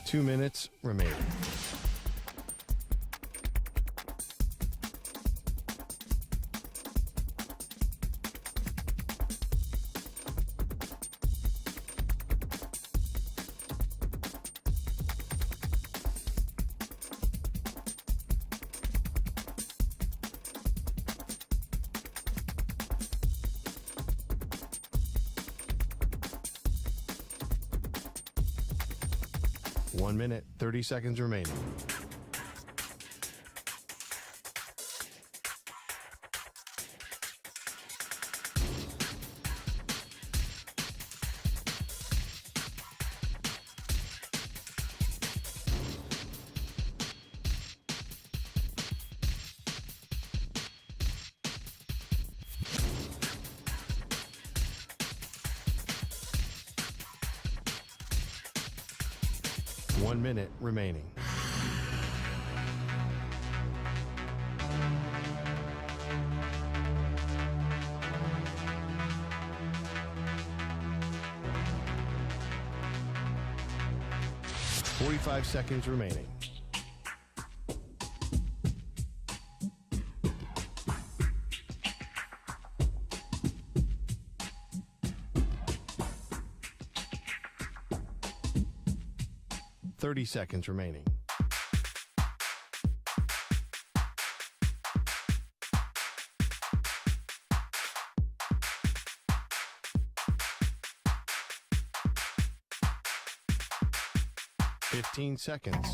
2 minutes remaining. One minute, 30 seconds remaining. One minute remaining. .45 seconds remaining. .30 seconds remaining. .15 seconds.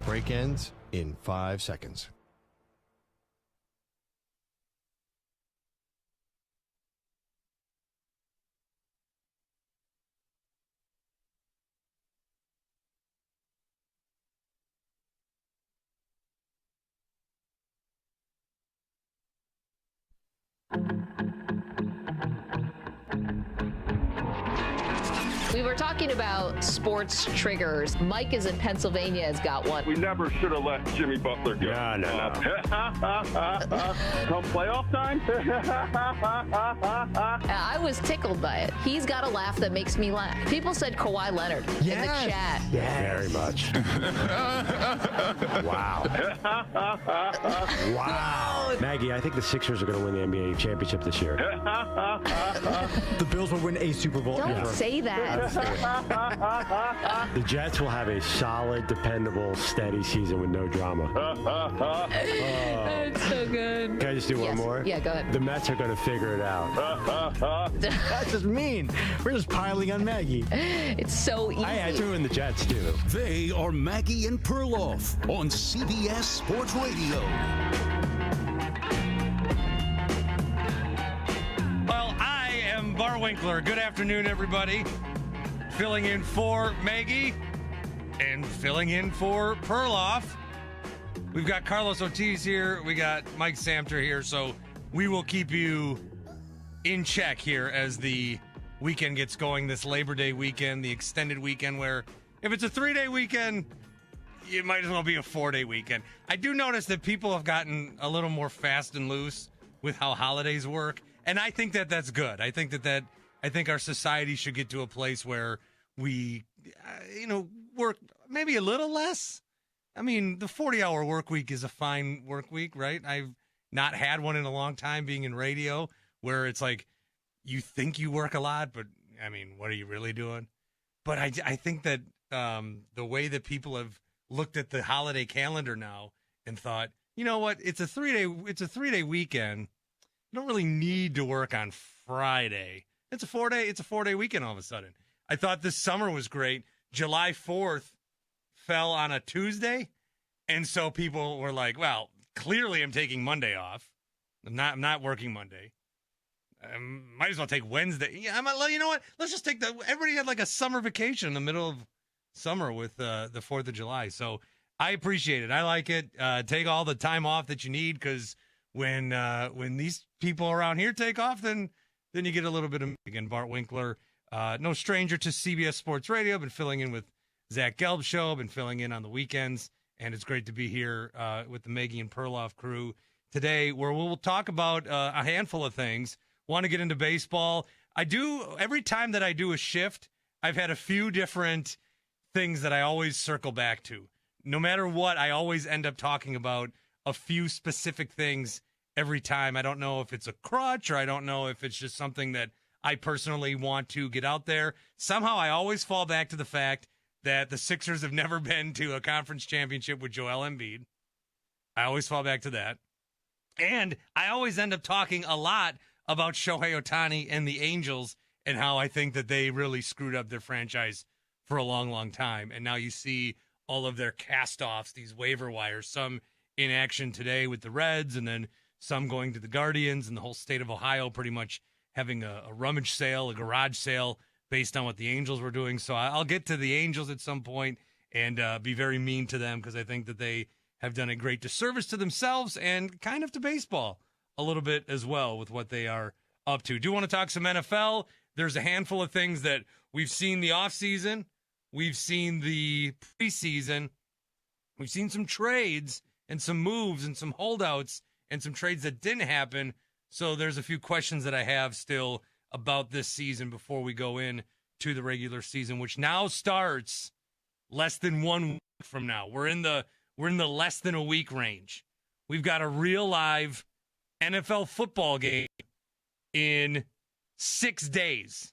Break ends in 5 seconds. We were talking about sports triggers. Mike is in Pennsylvania, has got one. We never should have let Jimmy Butler go. No. Come playoff time? I was tickled by it. He's got a laugh that makes me laugh. People said Kawhi Leonard in the chat. Yes. Very much. Wow. Wow. Maggie, I think the Sixers are going to win the NBA championship this year. The Bills will win a Super Bowl. Don't say that. The Jets will have a solid, dependable, steady season with no drama. It's so good. Can I just do one more? Yeah, go ahead. The Mets are going to figure it out. That's just mean. We're just piling on Maggie. It's so easy. I threw in the Jets, too. They are Maggie and Perloff on CBS Sports Radio. Well, I am Bart Winkler. Good afternoon, everybody. Filling in for Maggie and filling in for Perloff. We've got Carlos Ortiz here. We got Mike Samter here. So we will keep you in check here as the weekend gets going, this Labor Day weekend, the extended weekend, where if it's a 3-day weekend, it might as well be a 4-day weekend. I do notice that people have gotten a little more fast and loose with how holidays work, and I think that that's good. I think our society should get to a place where we, work maybe a little less. I mean, the 40-hour work week is a fine work week, right? I've not had one in a long time being in radio where it's like you think you work a lot, but, I mean, what are you really doing? But I think that the way that people have looked at the holiday calendar now and thought, you know what, it's a 3-day weekend. You don't really need to work on Friday. It's a 4-day weekend all of a sudden. I thought this summer was great. July 4th fell on a Tuesday, and so people were like, well, clearly I'm taking Monday off. I'm not working Monday. Might as well take Wednesday. Yeah, you know what? Let's just take everybody had like a summer vacation in the middle of summer with the 4th of July. So I appreciate it. I like it. Take all the time off that you need, because when these people around here take off, then you get a little bit of, again, Bart Winkler, no stranger to CBS Sports Radio. Been filling in with Zach Gelb's show. Been filling in on the weekends, and it's great to be here with the Maggie and Perloff crew today, where we'll talk about a handful of things. want to get into baseball. I do, every time that I do a shift, I've had a few different things that I always circle back to. No matter what, I always end up talking about a few specific things every time. I don't know if it's a crutch or I don't know if it's just something that I personally want to get out there. Somehow I always fall back to the fact that the Sixers have never been to a conference championship with Joel Embiid. I always fall back to that. And I always end up talking a lot about Shohei Ohtani and the Angels and how I think that they really screwed up their franchise for a long, long time. And now you see all of their cast-offs, these waiver wires, some in action today with the Reds and then some going to the Guardians, and the whole state of Ohio pretty much having a rummage sale, a garage sale based on what the Angels were doing. So I'll get to the Angels at some point and be very mean to them because I think that they have done a great disservice to themselves and kind of to baseball a little bit as well with what they are up to. Do want to talk some NFL. There's a handful of things that we've seen the offseason. We've seen the preseason. We've seen some trades and some moves and some holdouts and some trades that didn't happen. So there's a few questions that I have still about this season before we go in to the regular season, which now starts less than 1 week from now. We're in the less than a week range. We've got a real live NFL football game in 6 daes.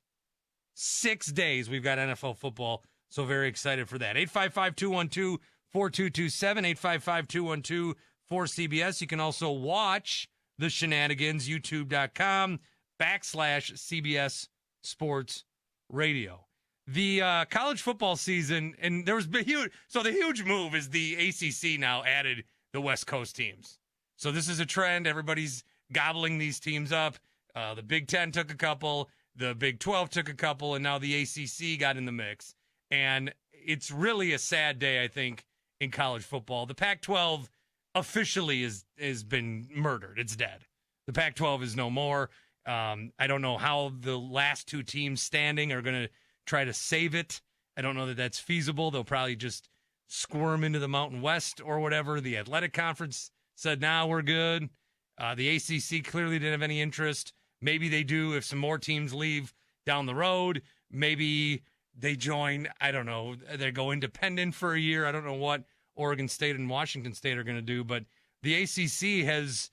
6 days we've got NFL football, so very excited for that. 855-212-4227, 855-212-4CBS. You can also watch the shenanigans, youtube.com/CBS Sports Radio. The college football season, and there was huge. So the huge move is the ACC now added the West Coast teams. So this is a trend. Everybody's gobbling these teams up. The Big Ten took a couple, the Big 12 took a couple, and now the ACC got in the mix. And it's really a sad day, I think, in college football. The Pac-12 officially has been murdered. It's dead. The Pac-12 is no more. I don't know how the last two teams standing are going to try to save it. I don't know that that's feasible. They'll probably just squirm into the Mountain West or whatever. The Athletic Conference said, nah, we're good. The ACC clearly didn't have any interest. Maybe they do if some more teams leave down the road. Maybe they join, I don't know, they go independent for a year. I don't know what Oregon State and Washington State are going to do, but the ACC has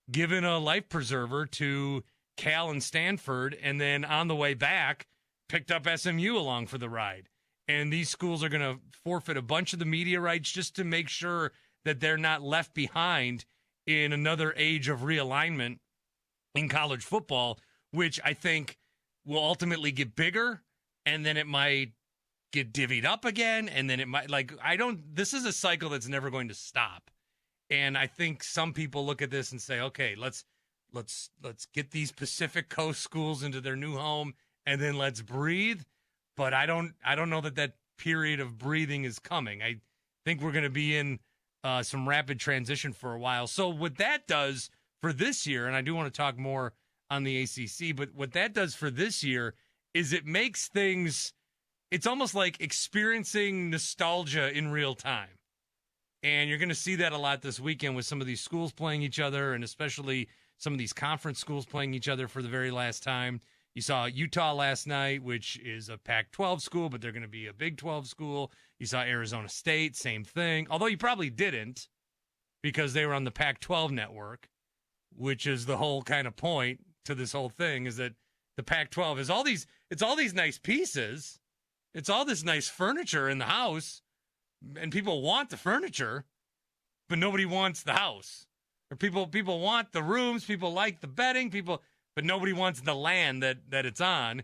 given a life preserver to Cal and Stanford, and then on the way back, picked up SMU along for the ride. And these schools are going to forfeit a bunch of the media rights just to make sure that they're not left behind in another age of realignment in college football, which I think will ultimately get bigger, and then it might get divvied up again, and then it might, this is a cycle that's never going to stop. And I think some people look at this and say, okay, let's get these Pacific Coast schools into their new home, and then let's breathe. But I don't know that period of breathing is coming. I think we're going to be in some rapid transition for a while. So what that does for this year, and I do want to talk more on the ACC, but what that does for this year is it makes things, it's almost like experiencing nostalgia in real time. And you're going to see that a lot this weekend with some of these schools playing each other, and especially some of these conference schools playing each other for the very last time. You saw Utah last night, which is a Pac-12 school, but they're going to be a Big 12 school. You saw Arizona State, same thing. Although you probably didn't, because they were on the Pac-12 network, which is the whole kind of point to this whole thing, is that the Pac-12 is all these nice pieces. It's all this nice furniture in the house, and people want the furniture, but nobody wants the house. Or people want the rooms, people like the bedding, but nobody wants the land that it's on.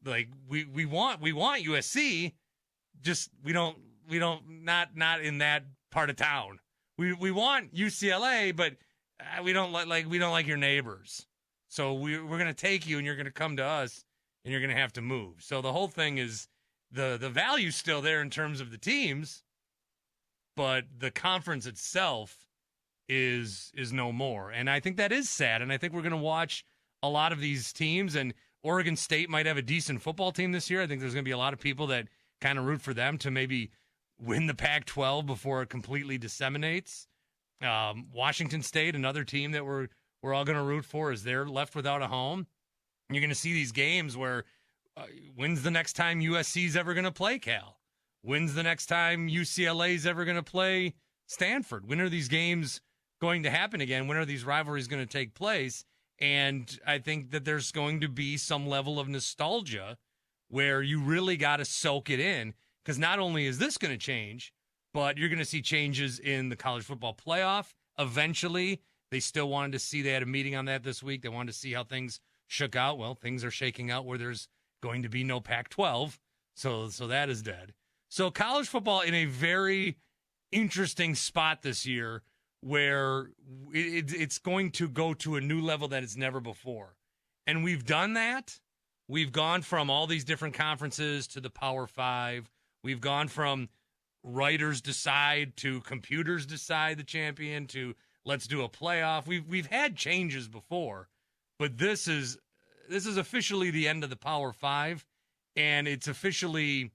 Like we want USC, just we don't not in that part of town. We want UCLA, but we don't like your neighbors. So we're going to take you, and you're going to come to us, and you're going to have to move. So the whole thing is the value's still there in terms of the teams, but the conference itself is no more. And I think that is sad. And I think we're going to watch a lot of these teams, and Oregon State might have a decent football team this year. I think there's going to be a lot of people that kind of root for them to maybe win the Pac-12 before it completely disseminates. Washington State, another team that we're all going to root for, as they're left without a home. You're going to see these games where when's the next time USC's ever going to play Cal? When's the next time UCLA's ever going to play Stanford? When are these games going to happen again? When are these rivalries going to take place? And I think that there's going to be some level of nostalgia where you really got to soak it in, because not only is this going to change, but you're going to see changes in the college football playoff eventually. They still wanted to see, they had a meeting on that this week. They wanted to see how things shook out. Well, things are shaking out where there's going to be no Pac-12. So that is dead. So college football in a very interesting spot this year where it's going to go to a new level that it's never before. And we've done that. We've gone from all these different conferences to the Power Five. We've gone from writers decide to computers decide the champion to let's do a playoff. We've had changes before, but this is officially the end of the Power Five, and it's officially,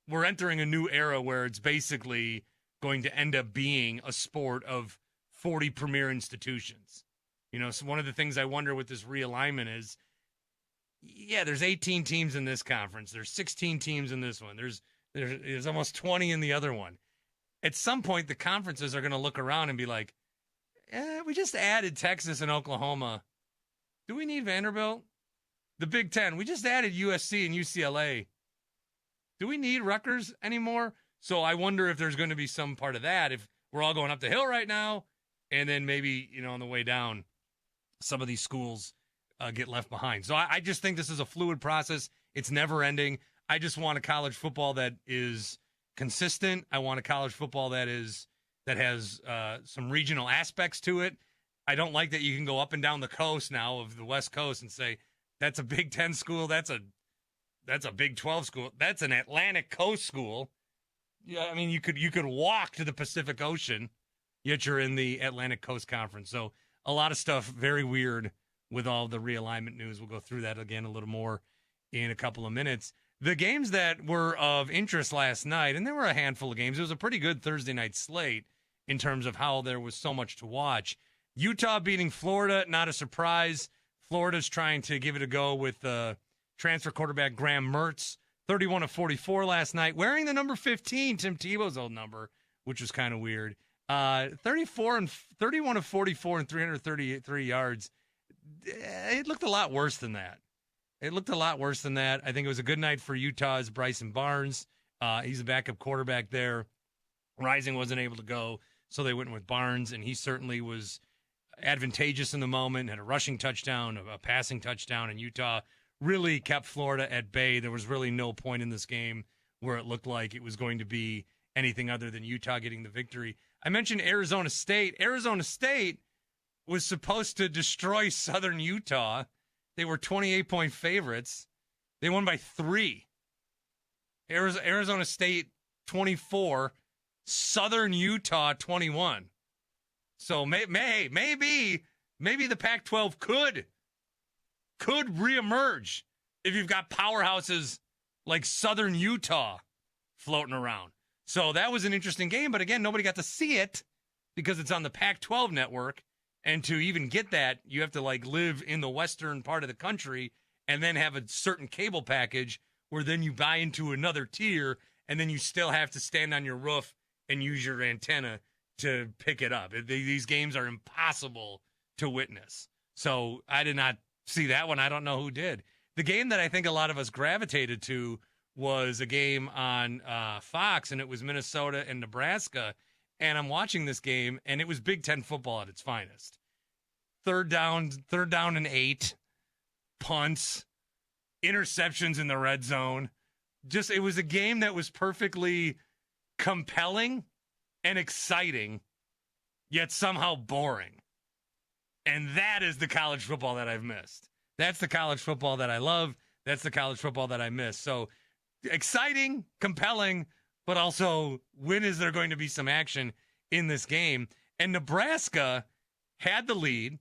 we're entering a new era where it's basically going to end up being a sport of 40 premier institutions. You know, so one of the things I wonder with this realignment is, yeah, there's 18 teams in this conference. There's 16 teams in this one. There's almost 20 in the other one. At some point, the conferences are going to look around and be like, we just added Texas and Oklahoma. Do we need Vanderbilt? The Big Ten, we just added USC and UCLA. Do we need Rutgers anymore? So I wonder if there's going to be some part of that, if we're all going up the hill right now, and then maybe, on the way down, some of these schools get left behind. So I just think this is a fluid process. It's never ending. I just want a college football that is consistent. I want a college football that has some regional aspects to it. I don't like that you can go up and down the coast now of the West Coast and say, that's a Big Ten school, that's a Big 12 school, that's an Atlantic Coast school. Yeah, I mean, you could walk to the Pacific Ocean, yet you're in the Atlantic Coast Conference. So a lot of stuff very weird with all the realignment news. We'll go through that again a little more in a couple of minutes. The games that were of interest last night, and there were a handful of games, it was a pretty good Thursday night slate in terms of how there was so much to watch. Utah beating Florida, not a surprise. Florida's trying to give it a go with transfer quarterback Graham Mertz, 31-44 last night, wearing the number 15, Tim Tebow's old number, which was kind of weird. 31-44 and 333 yards. It looked a lot worse than that. I think it was a good night for Utah's Bryson Barnes. He's a backup quarterback there. Rising wasn't able to go, so they went with Barnes, and he certainly was advantageous in the moment, had a rushing touchdown, a passing touchdown, and Utah really kept Florida at bay. There was really no point in this game where it looked like it was going to be anything other than Utah getting the victory. I mentioned Arizona State. Arizona State was supposed to destroy Southern Utah. They were 28-point favorites. They won by 3. Arizona State 24, Southern Utah 21. So maybe the Pac-12 could reemerge if you've got powerhouses like Southern Utah floating around. So that was an interesting game, but again, nobody got to see it because it's on the Pac-12 network. And to even get that, you have to live in the western part of the country and then have a certain cable package where then you buy into another tier and then you still have to stand on your roof and use your antenna to pick it up. These games are impossible to witness. So I did not see that one. I don't know who did. The game that I think a lot of us gravitated to was a game on Fox, and it was Minnesota and Nebraska. And I'm watching this game, and it was Big Ten football at its finest. Third down and 8, punts, interceptions in the red zone. It was a game that was perfectly compelling and exciting, yet somehow boring. And that is the college football that I've missed. That's the college football that I love. That's the college football that I miss. So exciting, compelling, but also when is there going to be some action in this game? And Nebraska had the lead.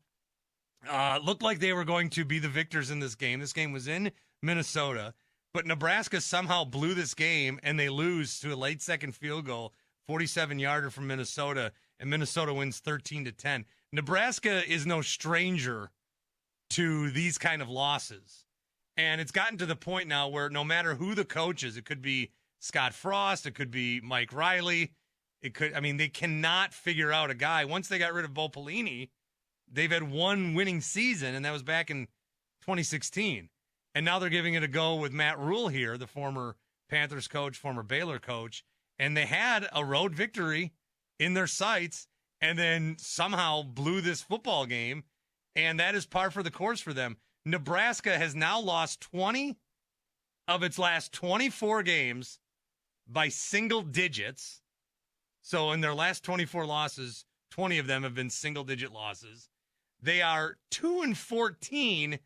Looked like they were going to be the victors in this game. This game was in Minnesota, but Nebraska somehow blew this game, and they lose to a late second field goal, 47-yarder from Minnesota, and Minnesota wins 13-10. Nebraska is no stranger to these kind of losses. And it's gotten to the point now where no matter who the coach is, it could be Scott Frost, it could be Mike Riley, they cannot figure out a guy. Once they got rid of Bo Pelini, they've had one winning season, and that was back in 2016. And now they're giving it a go with Matt Rule here, the former Panthers coach, former Baylor coach, and they had a road victory in their sights and then somehow blew this football game, and that is par for the course for them. Nebraska has now lost 20 of its last 24 games by single digits. So in their last 24 losses, 20 of them have been single-digit losses. They are 2-14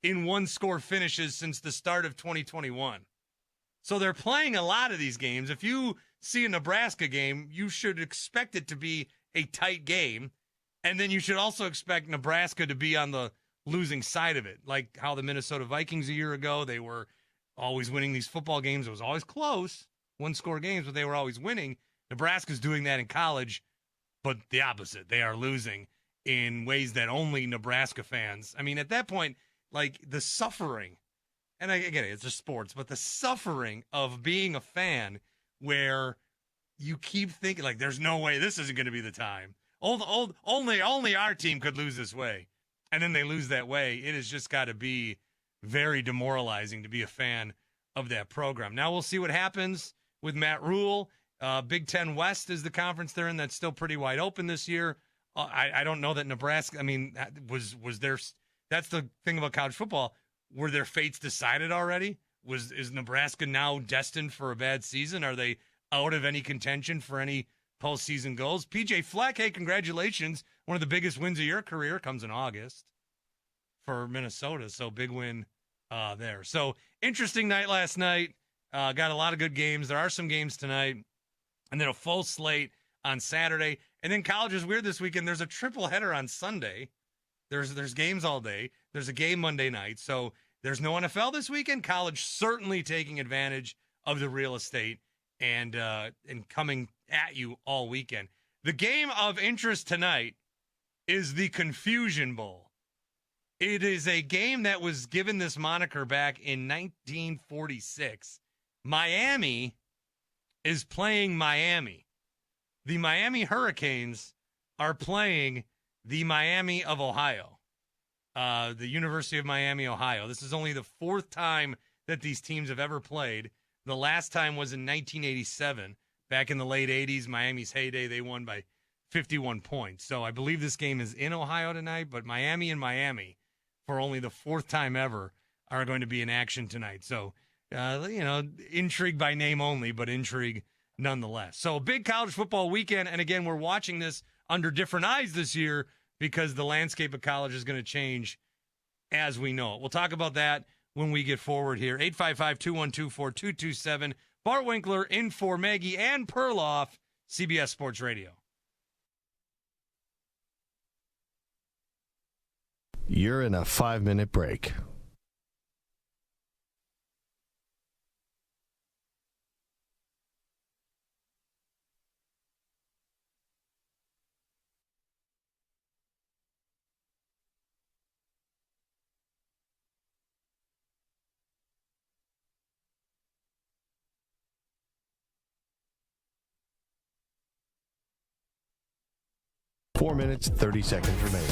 in one-score finishes since the start of 2021. So they're playing a lot of these games. If you see a Nebraska game, you should expect it to be a tight game, and then you should also expect Nebraska to be on the losing side of it, like how the Minnesota Vikings a year ago, they were always winning these football games. It was always close, one-score games, but they were always winning. Nebraska's doing that in college, but the opposite. They are losing in ways that only Nebraska fans. I mean, at that point, like the suffering, and I get it, it's just sports, but the suffering of being a fan where you keep thinking, like, there's no way this isn't going to be the time. Only our team could lose this way. And then they lose that way. It has just got to be very demoralizing to be a fan of that program. Now we'll see what happens with Matt Rule. Big Ten West is the conference they're in. That's still pretty wide open this year. I don't know that Nebraska, I mean, was there, that's the thing about college football. Were their fates decided already? Is Nebraska now destined for a bad season? Are they out of any contention for any postseason goals? PJ Fleck, hey, congratulations. One of the biggest wins of your career comes in August for Minnesota. So big win there. So interesting night last night. Got a lot of good games. There are some games tonight. And then a full slate on Saturday. And then college is weird this weekend. There's a triple header on Sunday. There's games all day. There's a game Monday night. So there's no NFL this weekend. College certainly taking advantage of the real estate and coming at you all weekend. The game of interest tonight is the Confusion Bowl. It is a game that was given this moniker back in 1946. Miami is playing Miami. The Miami Hurricanes are playing the Miami of Ohio, the University of Miami, Ohio. This is only the fourth time that these teams have ever played. The last time was in 1987. Back in the late 80s, Miami's heyday, they won by 51 points. So I believe this game is in Ohio tonight, but Miami and Miami, for only the fourth time ever, are going to be in action tonight. So, intrigue by name only, but intrigue nonetheless. So big college football weekend. And again, we're watching this under different eyes this year because the landscape of college is going to change as we know it. We'll talk about that when we get forward here. 855-212-4227. Bart Winkler in for Maggie and Perloff, CBS Sports Radio. You're in a 5-minute break. Four minutes, 30 seconds remaining.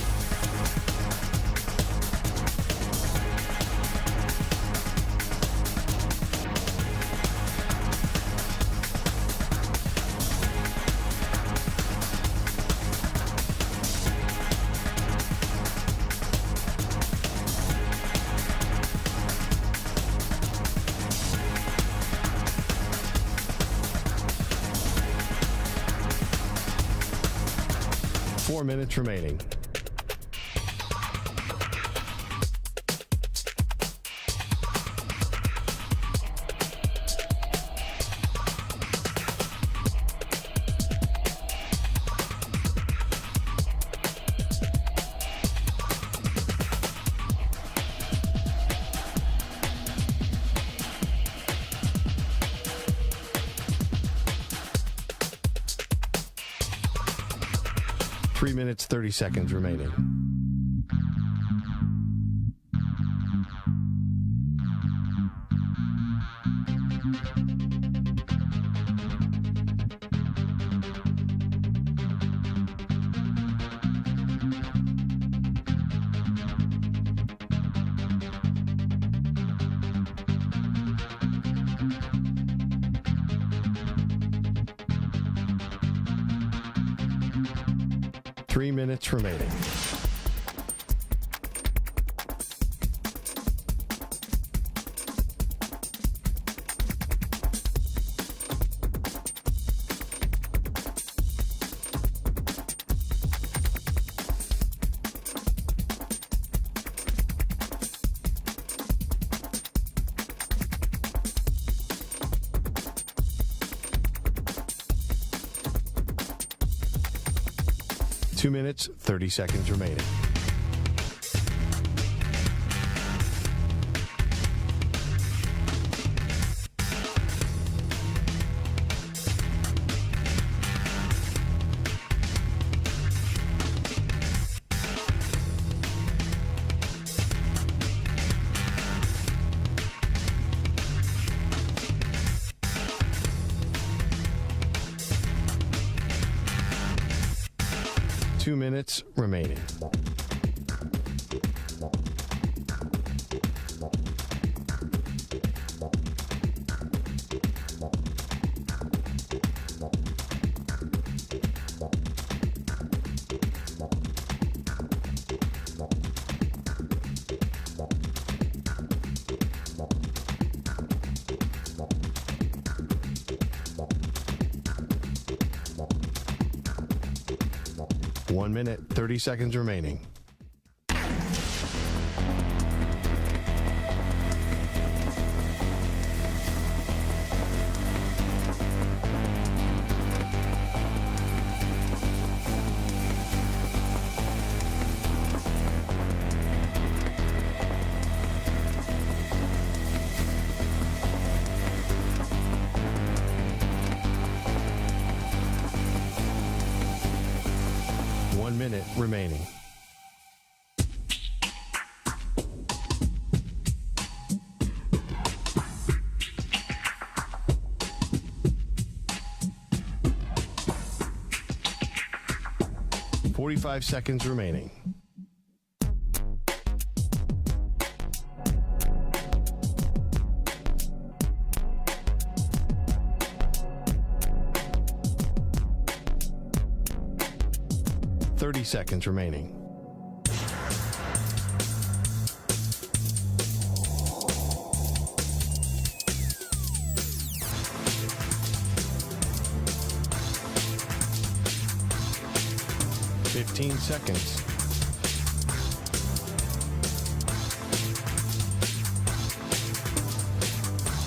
Four minutes remaining. Minutes, 30 seconds remaining. 3 minutes remaining. Two minutes, 30 seconds remaining. Two minutes remaining. One minute, 30 seconds remaining. One minute remaining. Forty-five seconds remaining. Seconds remaining. Fifteen seconds.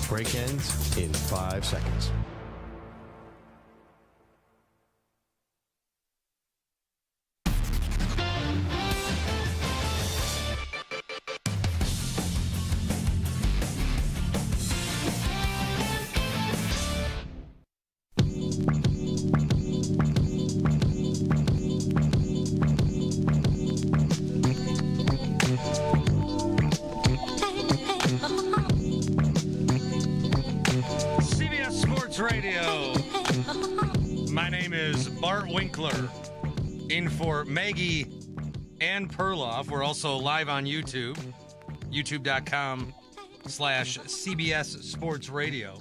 Break ends in 5 seconds. Radio. My name is Bart Winkler, in for Maggie and Perloff. We're also live on YouTube, youtube.com/CBS Sports Radio.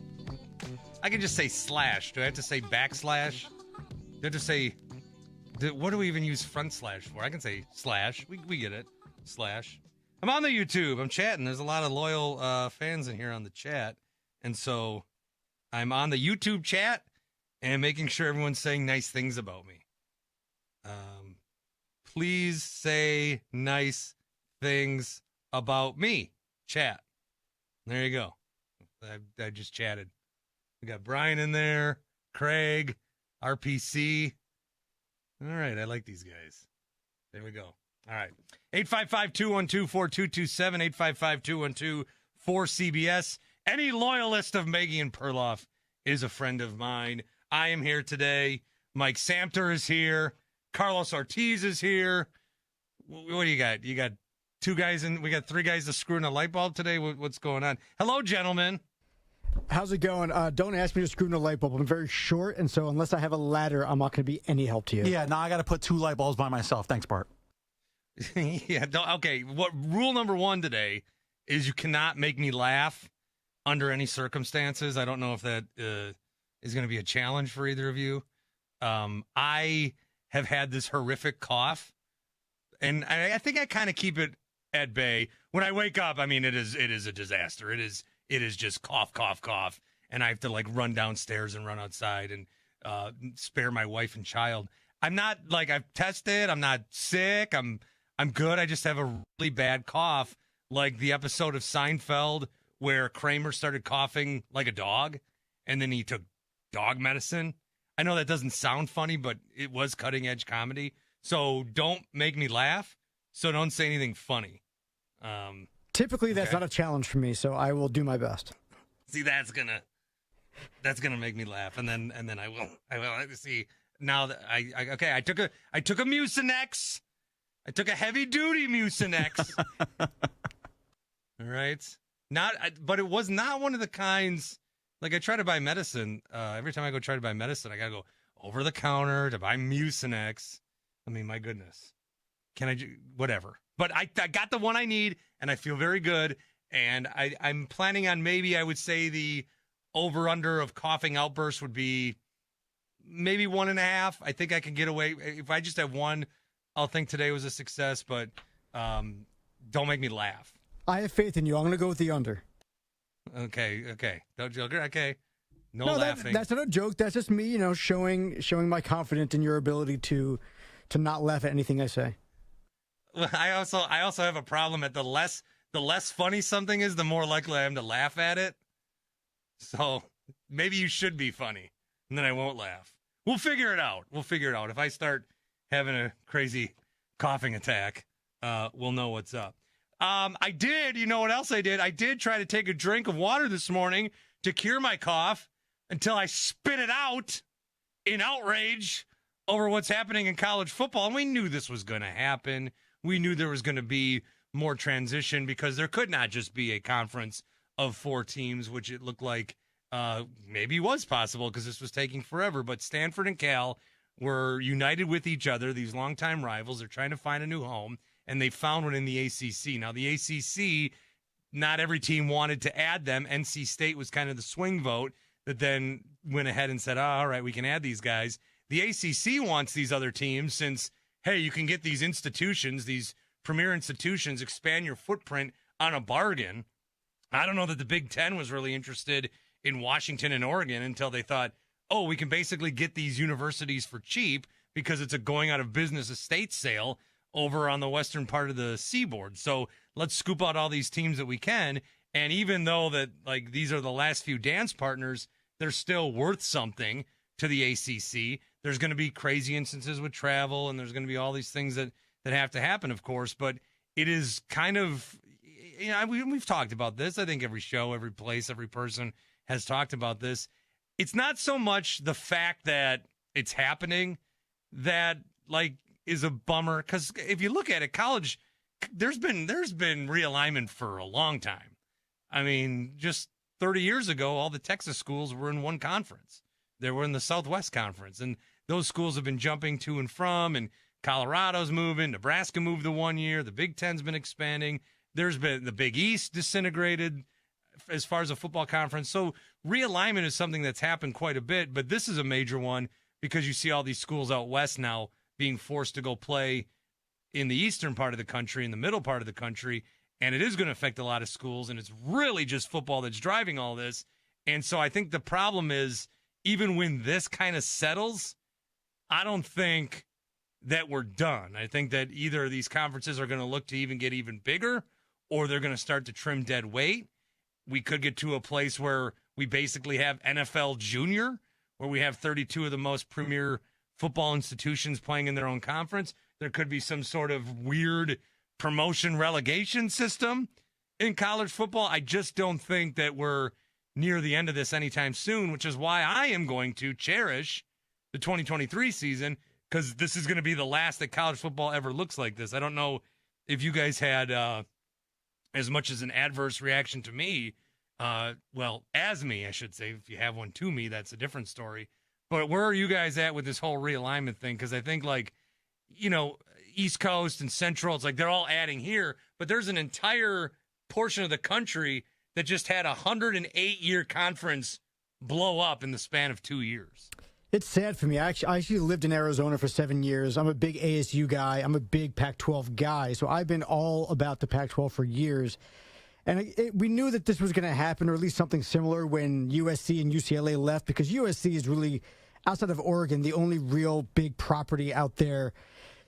I can just say slash. Do I have to say backslash? Do I have to say, what do we even use front slash for? I can say slash. We get it. Slash. I'm on the YouTube. I'm chatting. There's a lot of loyal fans in here on the chat. And so I'm on the YouTube chat and making sure everyone's saying nice things about me. Please say nice things about me, chat. There you go. I just chatted. We got Brian in there, Craig, RPC. All right, I like these guys. There we go. All right. 855-212-4227, 855-212-4CBS. Any loyalist of Maggie and Perloff is a friend of mine. I am here today. Mike Samter is here. Carlos Ortiz is here. What do you got? You got two guys and we got three guys to screw in a light bulb today. What's going on? Hello, gentlemen. How's it going? Don't ask me to screw in a light bulb. I'm very short, and so unless I have a ladder, I'm not going to be any help to you. Yeah, now I got to put 2 light bulbs by myself. Thanks, Bart. Yeah. Okay. What rule number 1 today is you cannot make me laugh under any circumstances. I don't know if that is going to be a challenge for either of you. I have had this horrific cough, and I think I kind of keep it at bay. When I wake up, I mean, it is a disaster. It is just cough, cough, cough, and I have to like run downstairs and run outside and spare my wife and child. I'm not like I've tested. I'm not sick. I'm good. I just have a really bad cough, like the episode of Seinfeld where Kramer started coughing like a dog, and then he took dog medicine. I know that doesn't sound funny, but it was cutting edge comedy. So don't make me laugh. So don't say anything funny. Typically, that's not a challenge for me, so I will do my best. See, that's gonna make me laugh, and then I will see. Now that I took a Mucinex. I took a heavy duty Mucinex. All right, but it was not one of the kinds. Like I try to buy medicine. Every time I go try to buy medicine, I gotta go over the counter to buy Mucinex. I mean, my goodness, whatever. But I got the one I need, and I feel very good. And I'm planning on maybe I would say the over-under of coughing outbursts would be maybe 1.5. I think I can get away. If I just have one, I'll think today was a success. But don't make me laugh. I have faith in you. I'm going to go with the under. Okay. Don't joke. Okay. No laughing. That's not a joke. That's just me, showing my confidence in your ability to not laugh at anything I say. I also have a problem at the less funny something is, the more likely I am to laugh at it. So maybe you should be funny, and then I won't laugh. We'll figure it out. If I start having a crazy coughing attack, we'll know what's up. I did. You know what else I did? I did try to take a drink of water this morning to cure my cough until I spit it out in outrage over what's happening in college football. And we knew this was going to happen. We knew there was going to be more transition because there could not just be a conference of 4 teams, which it looked like maybe was possible because this was taking forever. But Stanford and Cal were united with each other, these longtime rivals. They're trying to find a new home, and they found one in the ACC. Now, the ACC, not every team wanted to add them. NC State was kind of the swing vote that then went ahead and said, all right, we can add these guys. The ACC wants these other teams since, hey, you can get these institutions, these premier institutions, expand your footprint on a bargain. I don't know that the Big Ten was really interested in Washington and Oregon until they thought, oh, we can basically get these universities for cheap because it's a going out of business estate sale over on the western part of the seaboard. So let's scoop out all these teams that we can. And even though that like these are the last few dance partners, they're still worth something to the ACC. There's going to be crazy instances with travel, and there's going to be all these things that have to happen, of course. But it is kind of, we've talked about this. I think every show, every place, every person has talked about this. It's not so much the fact that it's happening that like is a bummer, because if you look at it, college, there's been realignment for a long time. I mean, just 30 years ago, all the Texas schools were in one conference. They were in the Southwest Conference, and those schools have been jumping to and from, and Colorado's moving, Nebraska moved the 1 year, the Big Ten's been expanding, there's been the Big East disintegrated as far as a football conference. So realignment is something that's happened quite a bit, but this is a major one because you see all these schools out west now being forced to go play in the eastern part of the country, in the middle part of the country, and it is going to affect a lot of schools, and it's really just football that's driving all this. And so I think the problem is, even when this kind of settles, I don't think that we're done. I think that either these conferences are going to look to even get even bigger, or they're going to start to trim dead weight. We could get to a place where we basically have NFL Junior, where we have 32 of the most premier football institutions playing in their own conference. There could be some sort of weird promotion relegation system in college football. I just don't think that we're near the end of this anytime soon, which is why I am going to cherish the 2023 season, because this is going to be the last that college football ever looks like this. I don't know if you guys had as much as an adverse reaction to me. As me, I should say. If you have one to me, that's a different story. But where are you guys at with this whole realignment thing? Because I think, East Coast and Central, it's like they're all adding here, but there's an entire portion of the country that just had a 108-year conference blow up in the span of 2 years. It's sad for me. I actually lived in Arizona for 7 years. I'm a big ASU guy. I'm a big Pac-12 guy. So I've been all about the Pac-12 for years. And we knew that this was going to happen, or at least something similar, when USC and UCLA left, because USC is really, outside of Oregon, the only real big property out there.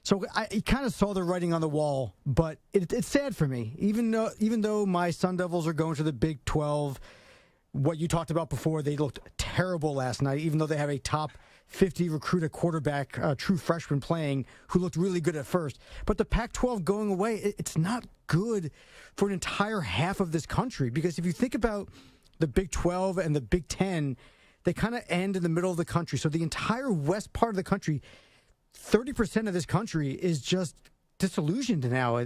So I kind of saw the writing on the wall, but it's sad for me. Even though my Sun Devils are going to the Big 12, what you talked about before, they looked terrible last night, even though they have a top 50 recruited quarterback, true freshman playing, who looked really good at first. But the Pac-12 going away, it's not good for an entire half of this country, because if you think about the Big 12 and the Big 10, they kind of end in the middle of the country. So the entire west part of the country, 30% of this country is just disillusioned now.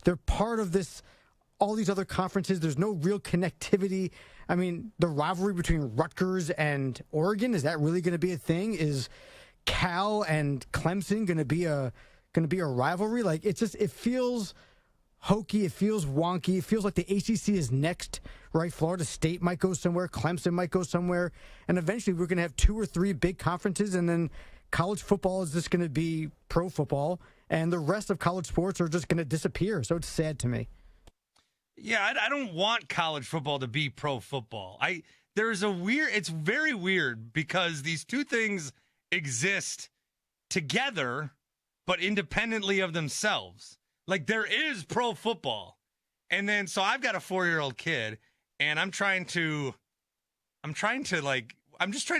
They're part of this, all these other conferences. There's no real connectivity. I mean, the rivalry between Rutgers and Oregon, is that really going to be a thing? Is Cal and Clemson going to be a rivalry? Like, it feels hokey. It feels wonky. It feels like the ACC is next, right? Florida State might go somewhere. Clemson might go somewhere. And eventually we're going to have 2 or 3 big conferences, and then college football is just going to be pro football, and the rest of college sports are just going to disappear. So it's sad to me. Yeah, I don't want college football to be pro football. It's very weird, because these two things exist together, but independently of themselves. Like, there is pro football. And then, so I've got a 4-year-old kid, and I'm just trying to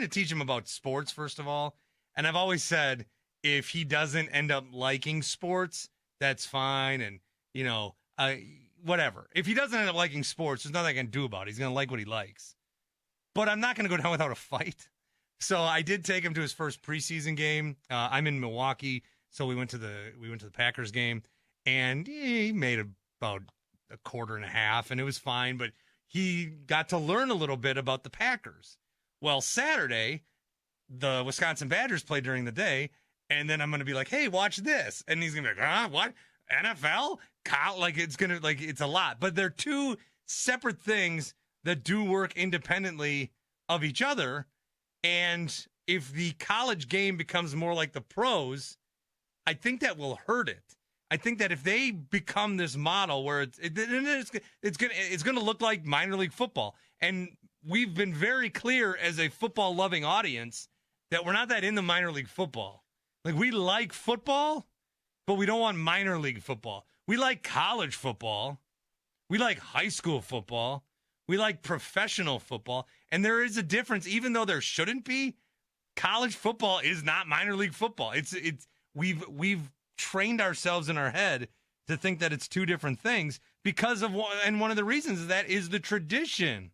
teach him about sports, first of all. And I've always said, if he doesn't end up liking sports, that's fine. And, whatever. If he doesn't end up liking sports, there's nothing I can do about it. He's going to like what he likes. But I'm not going to go down without a fight. So I did take him to his first preseason game. I'm in Milwaukee, so we went to the Packers game, and he made about a quarter and a half, and it was fine. But he got to learn a little bit about the Packers. Well, Saturday, the Wisconsin Badgers played during the day, and then I'm going to be like, hey, watch this. And he's going to be like, what? NFL? It's a lot. But they're two separate things that do work independently of each other. And if the college game becomes more like the pros, I think that will hurt it. I think that if they become this model where it's going to look like minor league football. And we've been very clear as a football loving audience that we're not that into minor league football. Like, we like football, but we don't want minor league football. We like college football. We like high school football. We like professional football. And there is a difference, even though there shouldn't be. College football is not minor league football. We've trained ourselves in our head to think that it's two different things because of one of the reasons is that is the tradition,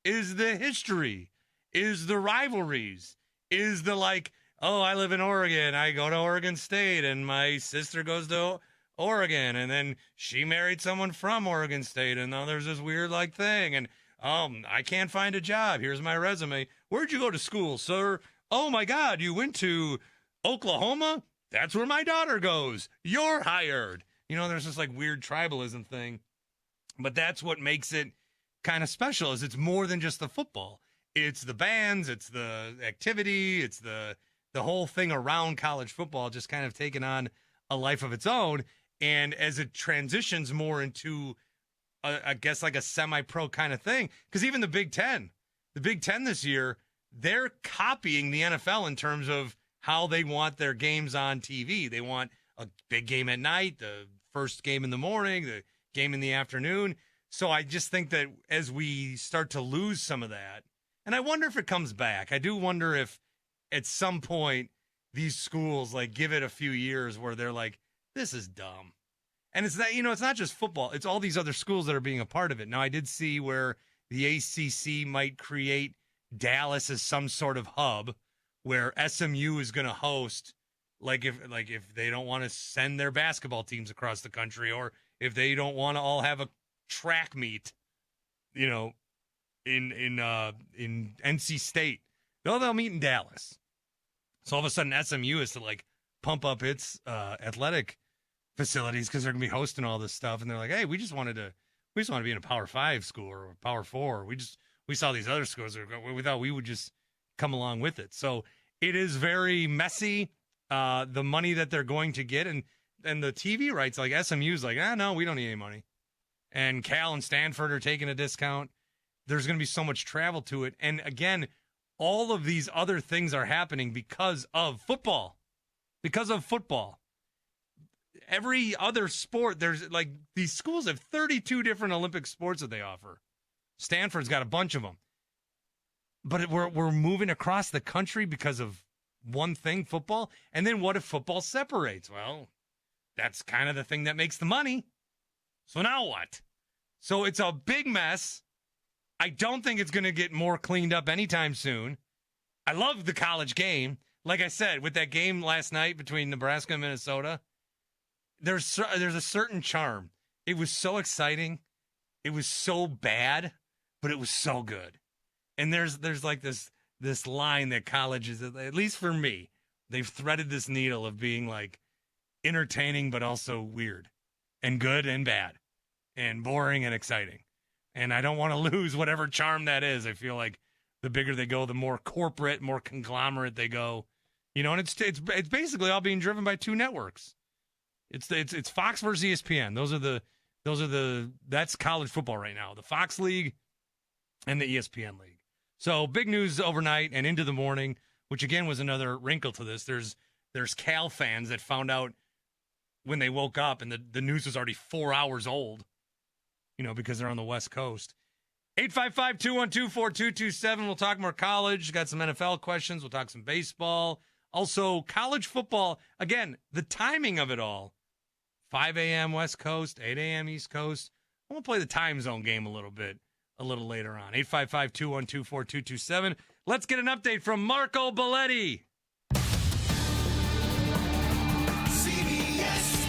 is the history, is the rivalries, is the I live in Oregon, I go to Oregon State, and my sister goes to Oregon, and then she married someone from Oregon State, and now there's this weird thing, and I can't find a job. Here's my resume. Where'd you go to school, sir? Oh my God, you went to Oklahoma? That's where my daughter goes. You're hired. There's this weird tribalism thing, but that's what makes it kind of special. Is it's more than just the football. It's the bands, it's the activity, it's the whole thing around college football just kind of taking on a life of its own. And as it transitions more into, I guess, a semi-pro kind of thing, because even the Big Ten this year, they're copying the NFL in terms of how they want their games on TV. They want a big game at night, the first game in the morning, the game in the afternoon. So I just think that as we start to lose some of that, and I wonder if it comes back. I do wonder if at some point these schools give it a few years where they're like, this is dumb. And it's that, it's not just football. It's all these other schools that are being a part of it. Now, I did see where the ACC might create Dallas as some sort of hub where SMU is going to host, if they don't want to send their basketball teams across the country, or if they don't want to all have a track meet, in NC State, they'll meet in Dallas. So all of a sudden SMU is to pump up its athletic facilities because they're going to be hosting all this stuff, and they're like, hey, we just want to be in a Power 5 school or a Power 4. We saw these other schools, we thought we would just come along with it. So It is very messy, the money that they're going to get. And the TV rights, like SMU's like, no, we don't need any money. And Cal and Stanford are taking a discount. There's going to be so much travel to it. And again, all of these other things are happening because of football. Because of football. Every other sport, there's like these schools have 32 different Olympic sports that they offer. Stanford's got a bunch of them. But we're moving across the country because of one thing, football. And then what if football separates? Well, that's kind of the thing that makes the money. So now what? So it's a big mess. I don't think it's going to get more cleaned up anytime soon. I love the college game. Like I said, with that game last night between Nebraska and Minnesota, there's a certain charm. It was so exciting. It was so bad, but it was so good. And there's like this line that college is, at least for me, they've threaded this needle of being like entertaining, but also weird and good and bad and boring and exciting. And I don't want to lose whatever charm that is. I feel like the bigger they go, the more corporate, more conglomerate they go. You know, and it's basically all being driven by two networks. It's Fox versus ESPN. That's college football right now. The Fox League and the ESPN League. So big news overnight and into the morning, which again was another wrinkle to this. There's Cal fans that found out when they woke up and the news was already 4 hours old, you know, because they're on the West Coast. 855-212-4227. We'll talk more college. Got some NFL questions. We'll talk some baseball. Also, college football. Again, the timing of it all. 5 a.m. West Coast, 8 a.m. East Coast. I'm going to play the time zone game a little later on. 855-212-4227. Let's get an update from Marco Belletti. CBS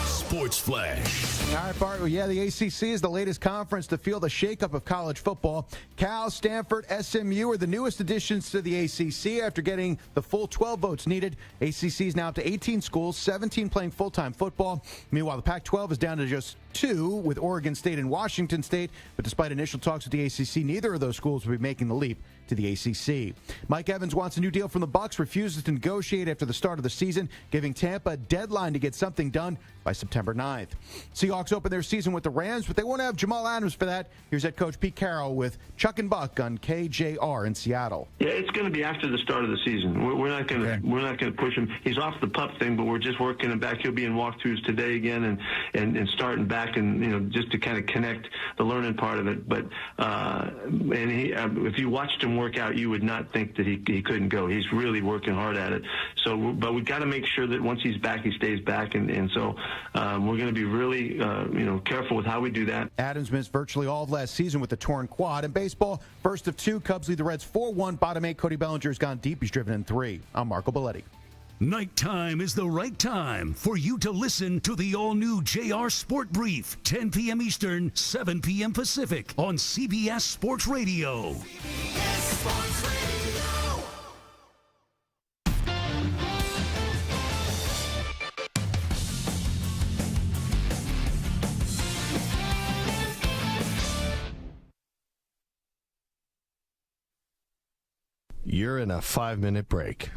Sports Flash. All right, Bart. Well, yeah, the ACC is the latest conference to feel the shakeup of college football. Cal, Stanford, SMU are the newest additions to the ACC after getting the full 12 votes needed. ACC is now up to 18 schools, 17 playing full-time football. Meanwhile, the Pac-12 is down to just 2 with Oregon State and Washington State. But despite initial talks with the ACC, neither of those schools will be making the leap to the ACC. Mike Evans wants a new deal from the Bucs, refuses to negotiate after the start of the season, giving Tampa a deadline to get something done by September 9th. Seahawks open their season with the Rams, but they won't have Jamal Adams for that. Here's head coach Pete Carroll with Chuck and Buck on KJR in Seattle. Yeah, it's going to be after the start of the season. We're not going to push him. He's off the pup thing, but we're just working him back. He'll be in walkthroughs today again and starting back, and you know, just to kind of connect the learning part of it. But if you watched him work out, you would not think that he couldn't go. He's really working hard at it. So, but we've got to make sure that once he's back, he stays back, and so we're going to be really careful with how we do that. Adams missed virtually all of last season with the torn quad. In baseball, first of 2, Cubs lead the Reds 4-1. Bottom 8, Cody Bellinger's gone deep. He's driven in 3. I'm Marco Belletti. Nighttime is the right time for you to listen to the all-new JR Sport Brief, 10 p.m. Eastern, 7 p.m. Pacific on CBS Sports Radio. CBS Sports Radio. You're in a 5-minute break.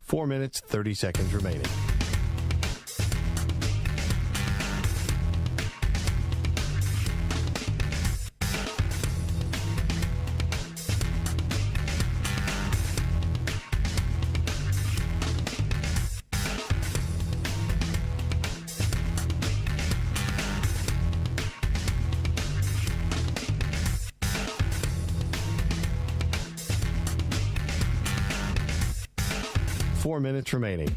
Four minutes, 30 seconds remaining. Four minutes remaining.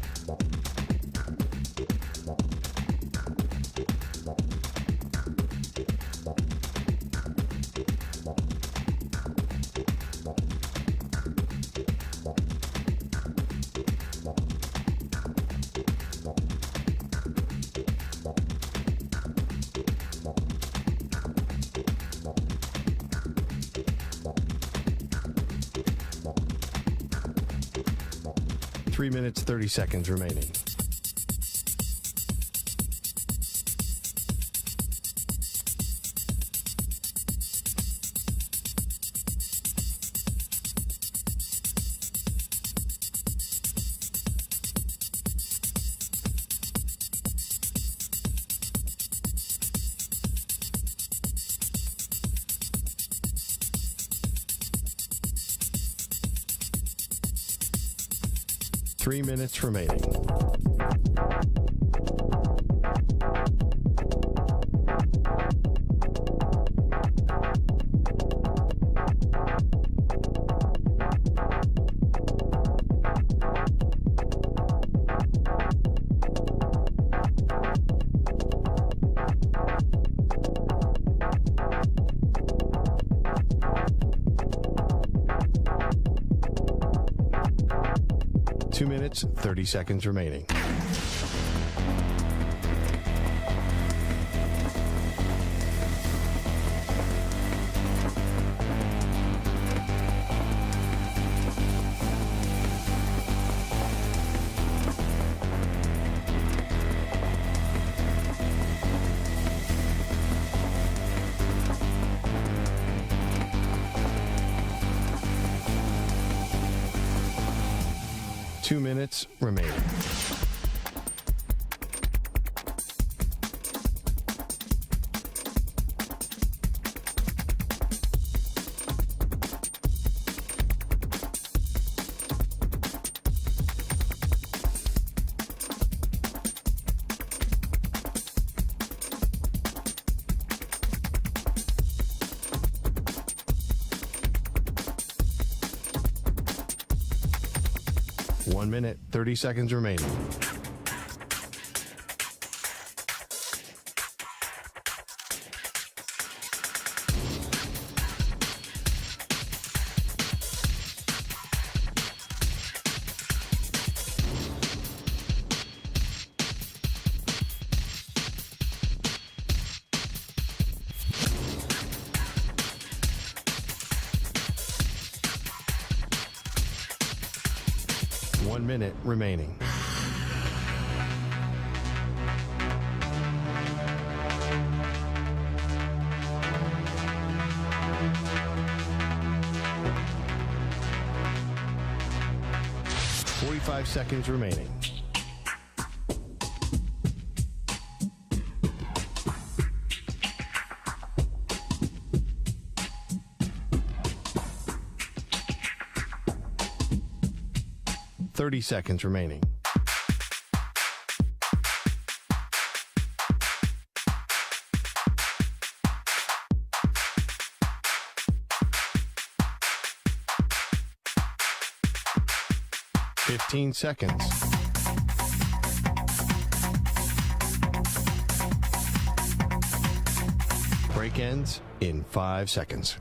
3 minutes, 30 seconds remaining. Three minutes remaining. Two minutes, 30 seconds remaining. Two minutes remaining. One minute, 30 seconds remaining. One minute remaining. Five seconds remaining. Thirty seconds remaining. Fifteen seconds. Break ends in 5 seconds.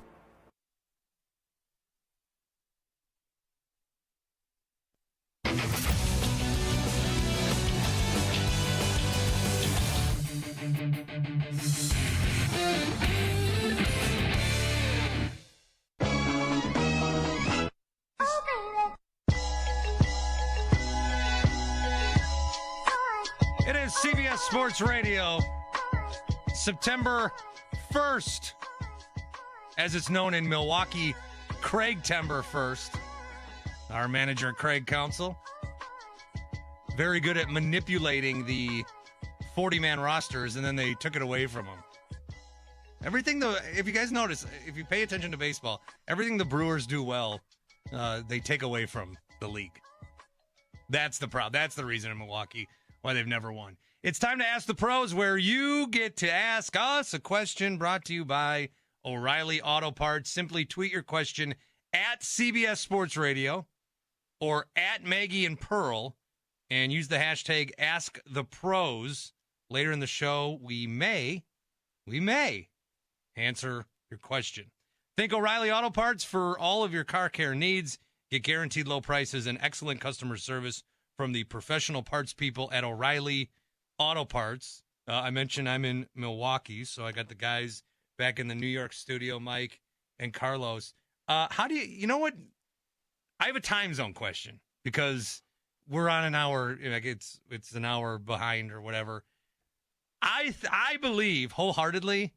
It is CBS Sports Radio, September 1st, as it's known in Milwaukee, Craig-tember 1st. Our manager, Craig Counsell, very good at manipulating the 40-man rosters, and then they took it away from him. Everything, if you guys notice, if you pay attention to baseball, everything the Brewers do well, they take away from the league. That's the problem. That's the reason in Milwaukee why they've never won. It's time to Ask the Pros, where you get to ask us a question brought to you by O'Reilly Auto Parts. Simply tweet your question at CBS Sports Radio or at Maggie and Pearl and use the hashtag AskThePros. Later in the show, we may answer your question. Think O'Reilly Auto Parts for all of your car care needs. Get guaranteed low prices and excellent customer service from the professional parts people at O'Reilly Auto Parts. I mentioned I'm in Milwaukee, so I got the guys back in the New York studio, Mike and Carlos. How do you know what? I have a time zone question because we're on an hour, like it's an hour behind or whatever. I believe wholeheartedly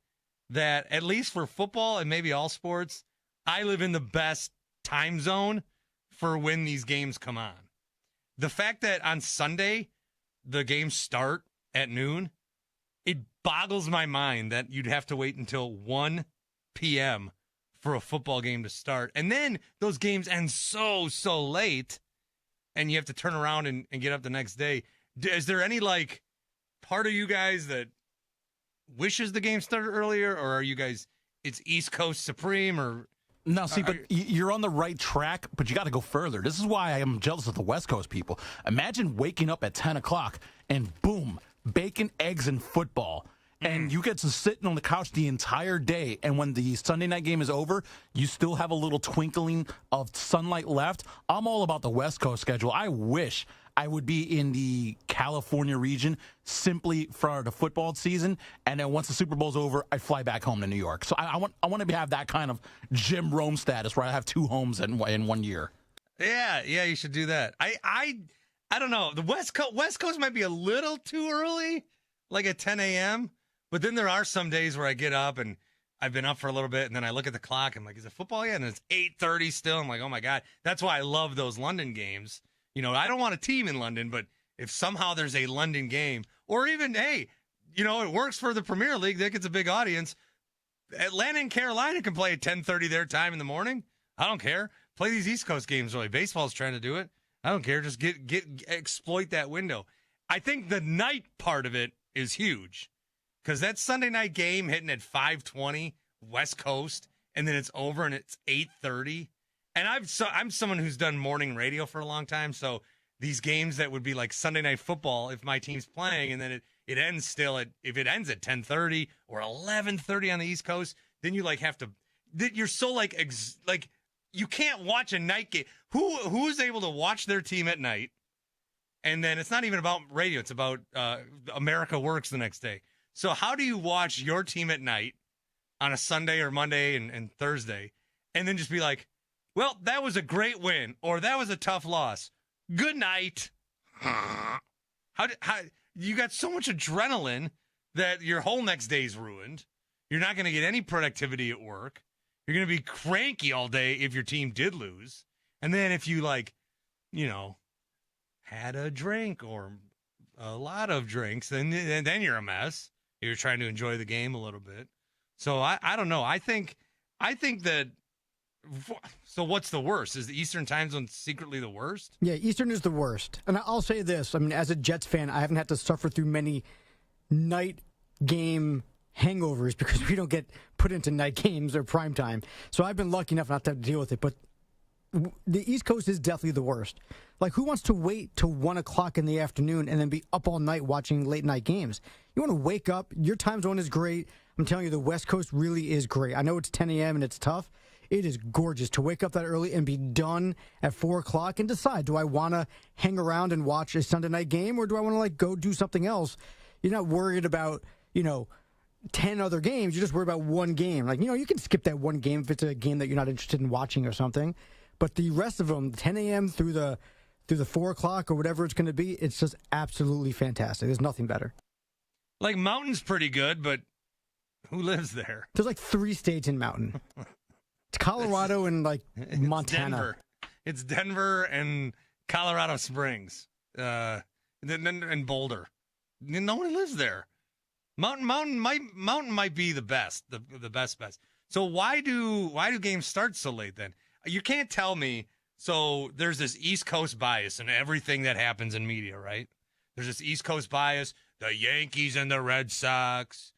that at least for football and maybe all sports, I live in the best time zone for when these games come on. The fact that on Sunday the games start at noon, it boggles my mind that you'd have to wait until 1 p.m. for a football game to start. And then those games end so late, and you have to turn around and get up the next day. Is there any, like, part of you guys that wishes the game started earlier, or are you guys, it's East Coast supreme, or... No, see, but you're on the right track, but you got to go further. This is why I am jealous of the West Coast people. Imagine waking up at 10 o'clock and boom, bacon, eggs, and football. And you get to sit on the couch the entire day. And when the Sunday night game is over, you still have a little twinkling of sunlight left. I'm all about the West Coast schedule. I wish I would be in the California region simply for the football season. And then once the Super Bowl's over, I fly back home to New York. So I want to have that kind of Jim Rome status where I have 2 homes in 1 year. Yeah, you should do that. I don't know. The West Coast might be a little too early, like at 10 a.m., but then there are some days where I get up and I've been up for a little bit, and then I look at the clock. I'm like, is it football yet? And it's 8:30 still. I'm like, oh, my God. That's why I love those London games. You know, I don't want a team in London, but if somehow there's a London game, or even, hey, you know, it works for the Premier League. That gets a big audience. Atlanta and Carolina can play at 10:30 their time in the morning. I don't care. Play these East Coast games early. Baseball's trying to do it. I don't care. Just exploit that window. I think the night part of it is huge. Because that Sunday night game hitting at 5:20 West Coast, and then it's over and it's 8:30. And I'm someone who's done morning radio for a long time, so these games that would be like Sunday night football, if my team's playing, and then it ends still if it ends at 10:30 or 11:30 on the East Coast, then you like have to. You're so like you can't watch a night game. Who is able to watch their team at night? And then it's not even about radio; it's about America Works the next day. So how do you watch your team at night on a Sunday or Monday and Thursday, and then just be like, well, that was a great win, or that was a tough loss. Good night. How you got so much adrenaline that your whole next day's ruined. You're not going to get any productivity at work. You're going to be cranky all day if your team did lose. And then if you, like, you know, had a drink or a lot of drinks, then you're a mess. You're trying to enjoy the game a little bit. So I don't know. I think that. So what's the worst? Is the Eastern time zone secretly the worst? Yeah, Eastern is the worst. And I'll say this. I mean, as a Jets fan, I haven't had to suffer through many night game hangovers because we don't get put into night games or prime time. So I've been lucky enough not to have to deal with it. But the East Coast is definitely the worst. Like, who wants to wait till 1 o'clock in the afternoon and then be up all night watching late night games? You want to wake up. Your time zone is great. I'm telling you, the West Coast really is great. I know it's 10 a.m. and it's tough. It is gorgeous to wake up that early and be done at 4 o'clock and decide, do I want to hang around and watch a Sunday night game, or do I want to, like, go do something else? You're not worried about, 10 other games. You're just worried about one game. Like, you can skip that one game if it's a game that you're not interested in watching or something. But the rest of them, 10 a.m. through the 4 o'clock or whatever it's going to be, it's just absolutely fantastic. There's nothing better. Like, Mountain's pretty good, but who lives there? There's like 3 states in Mountain. It's Colorado and like Montana. Denver. It's Denver and Colorado Springs, and Boulder. No one lives there. Mountain might be the best, the best. So why do games start so late then? You can't tell me. So there's this East Coast bias in everything that happens in media, right? There's this East Coast bias. The Yankees and the Red Sox,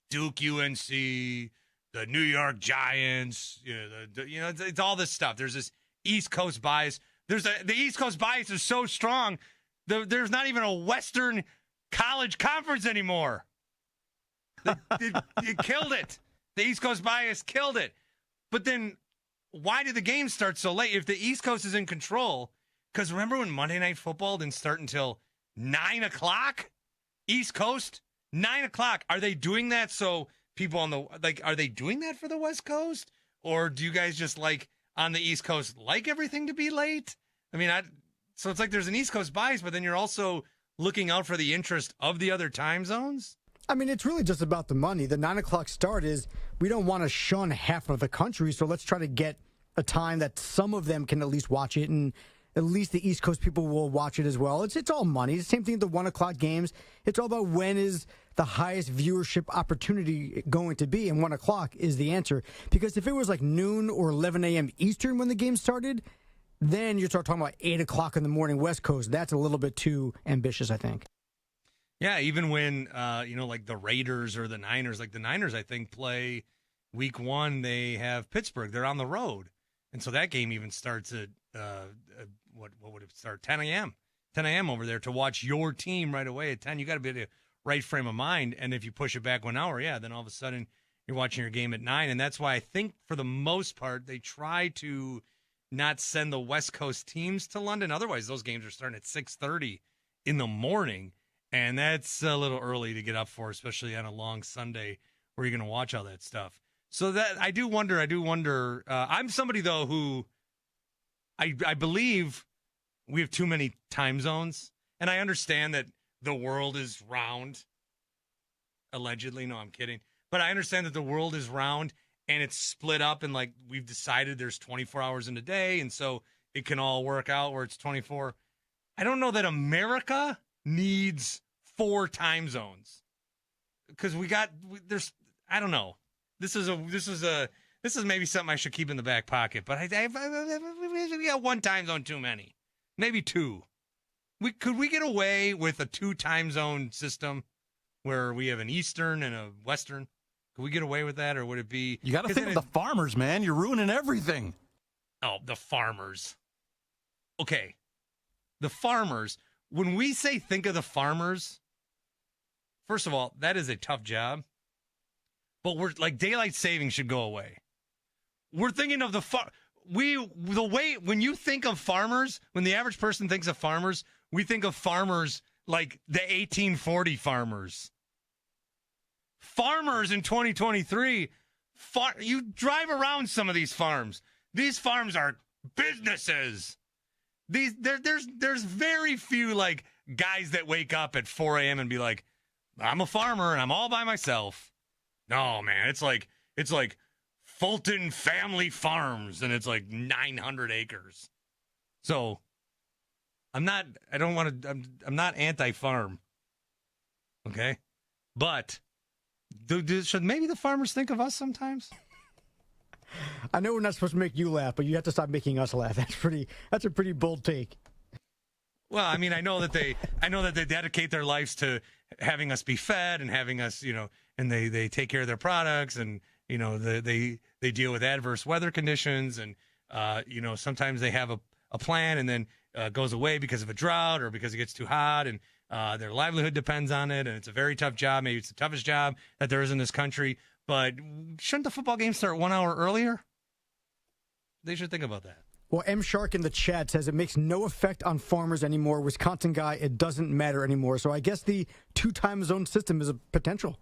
Duke, UNC, the New York Giants. It's all this stuff. There's this East Coast bias. The East Coast bias is so strong. There's not even a Western College Conference anymore. You killed it. The East Coast bias killed it. But then why did the game start so late if the East Coast is in control? Because remember when Monday Night Football didn't start until 9 o'clock? East Coast, 9 o'clock. Are they doing that so people are they doing that for the West Coast? Or do you guys just on the East Coast like everything to be late? I mean, So it's like there's an East Coast bias, but then you're also looking out for the interest of the other time zones. I mean, it's really just about the money. The 9 o'clock start is we don't want to shun half of the country, so let's try to get a time that some of them can at least watch it, and at least the East Coast people will watch it as well. It's all money. It's the same thing with the 1 o'clock games. It's all about when is the highest viewership opportunity going to be, and 1 o'clock is the answer. Because if it was like noon or 11 a.m. Eastern when the game started, then you start talking about 8 o'clock in the morning West Coast. That's a little bit too ambitious, I think. Yeah, even when, like the Raiders or the Niners, like the Niners, I think, play week 1, they have Pittsburgh. They're on the road. And so that game even starts at, what would it start? 10 a.m. 10 a.m. over there to watch your team right away at 10. You got to be in the right frame of mind. And if you push it back 1 hour, then all of a sudden you're watching your game at 9. And that's why I think for the most part, they try to not send the West Coast teams to London. Otherwise, those games are starting at 6:30 in the morning. And that's a little early to get up for, especially on a long Sunday where you're going to watch all that stuff. So that I do wonder. I'm somebody, though, who I believe we have too many time zones. And I understand that the world is round. Allegedly. No, I'm kidding. But I understand that the world is round and it's split up. And like we've decided there's 24 hours in a day. And so it can all work out where it's 24. I don't know that America needs 4 time zones because I don't know. This is maybe something I should keep in the back pocket, but we got 1 time zone too many, maybe 2. Could we get away with a 2 time zone system where we have an Eastern and a Western? Could we get away with that, or would it be? You got to think of the farmers, man. You're ruining everything. Oh, the farmers. Okay, the farmers. When we say think of the farmers, first of all, that is a tough job. But we're like daylight saving should go away. We're thinking of when you think of farmers, when the average person thinks of farmers, we think of farmers like the 1840 farmers. Farmers in 2023, you drive around some of these farms. These farms are businesses. There's very few like guys that wake up at 4 a.m. and be like, I'm a farmer and I'm all by myself. No, man, it's like Fulton Family Farms and it's like 900 acres. So I'm not anti-farm. Okay? But should maybe the farmers think of us sometimes? I know we're not supposed to make you laugh, but you have to stop making us laugh. That's a pretty bold take. Well, I mean, I know that they dedicate their lives to having us be fed and having us, and they take care of their products and, they deal with adverse weather conditions and, sometimes they have a plan and then goes away because of a drought or because it gets too hot and their livelihood depends on it. And it's a very tough job. Maybe it's the toughest job that there is in this country. But shouldn't the football game start 1 hour earlier? They should think about that. Well, M. Shark in the chat says it makes no effect on farmers anymore. Wisconsin guy, it doesn't matter anymore. So I guess the 2 time zone system is a potential.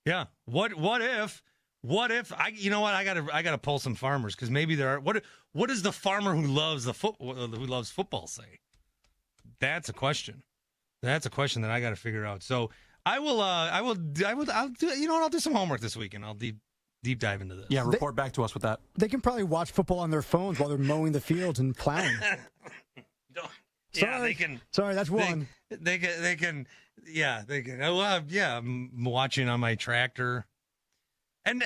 Yeah. What if I gotta pull some farmers because maybe there are. What does the farmer who loves football say? That's a question. That's a question that I got to figure out. So I'll do some homework this week and I'll deep dive into this. Yeah, report back to us with that. They can probably watch football on their phones while they're mowing the fields and plowing. They can. Sorry, that's one. They can. Yeah, they can. I'm watching on my tractor, and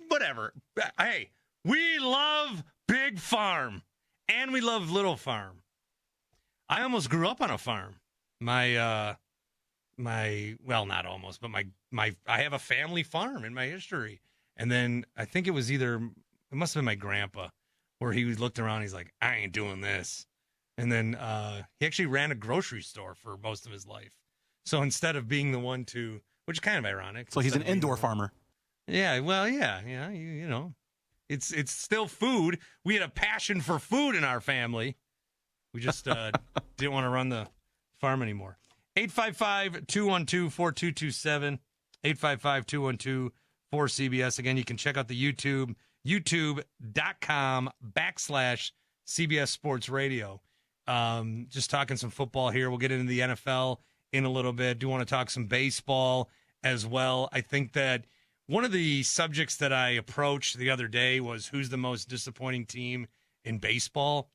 whatever. Hey, we love big farm, and we love little farm. I almost grew up on a farm. Not almost, but I have a family farm in my history. And then I think it must have been my grandpa, where he looked around, he's like, I ain't doing this. And then he actually ran a grocery store for most of his life. So instead of being the one which is kind of ironic. So he's an indoor farmer. Yeah, well, yeah, it's still food. We had a passion for food in our family. We just didn't want to run the farm anymore. 855-212-4227, 855-212-4CBS. Again, you can check out the youtube.com/CBS Sports Radio. Just talking some football here. We'll get into the NFL in a little bit. Do want to talk some baseball as well. I think that one of the subjects that I approached the other day was who's the most disappointing team in baseball.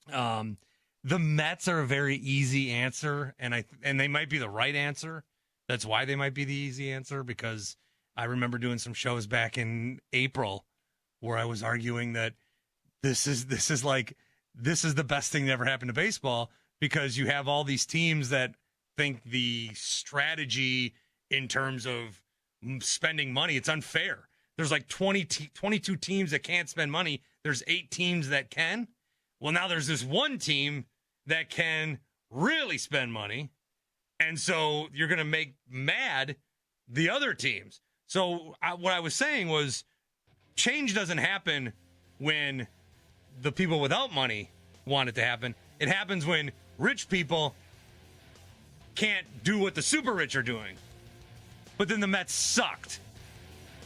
The Mets are a very easy answer, and they might be the right answer. That's why they might be the easy answer, because I remember doing some shows back in April where I was arguing that this is the best thing that ever happened to baseball, because you have all these teams that think the strategy in terms of spending money, it's unfair. There's like 22 teams that can't spend money. There's 8 teams that can. Well, now there's this one team that can really spend money. And so you're going to make mad the other teams. So what I was saying was change doesn't happen when the people without money want it to happen. It happens when rich people can't do what the super rich are doing. But then the Mets sucked.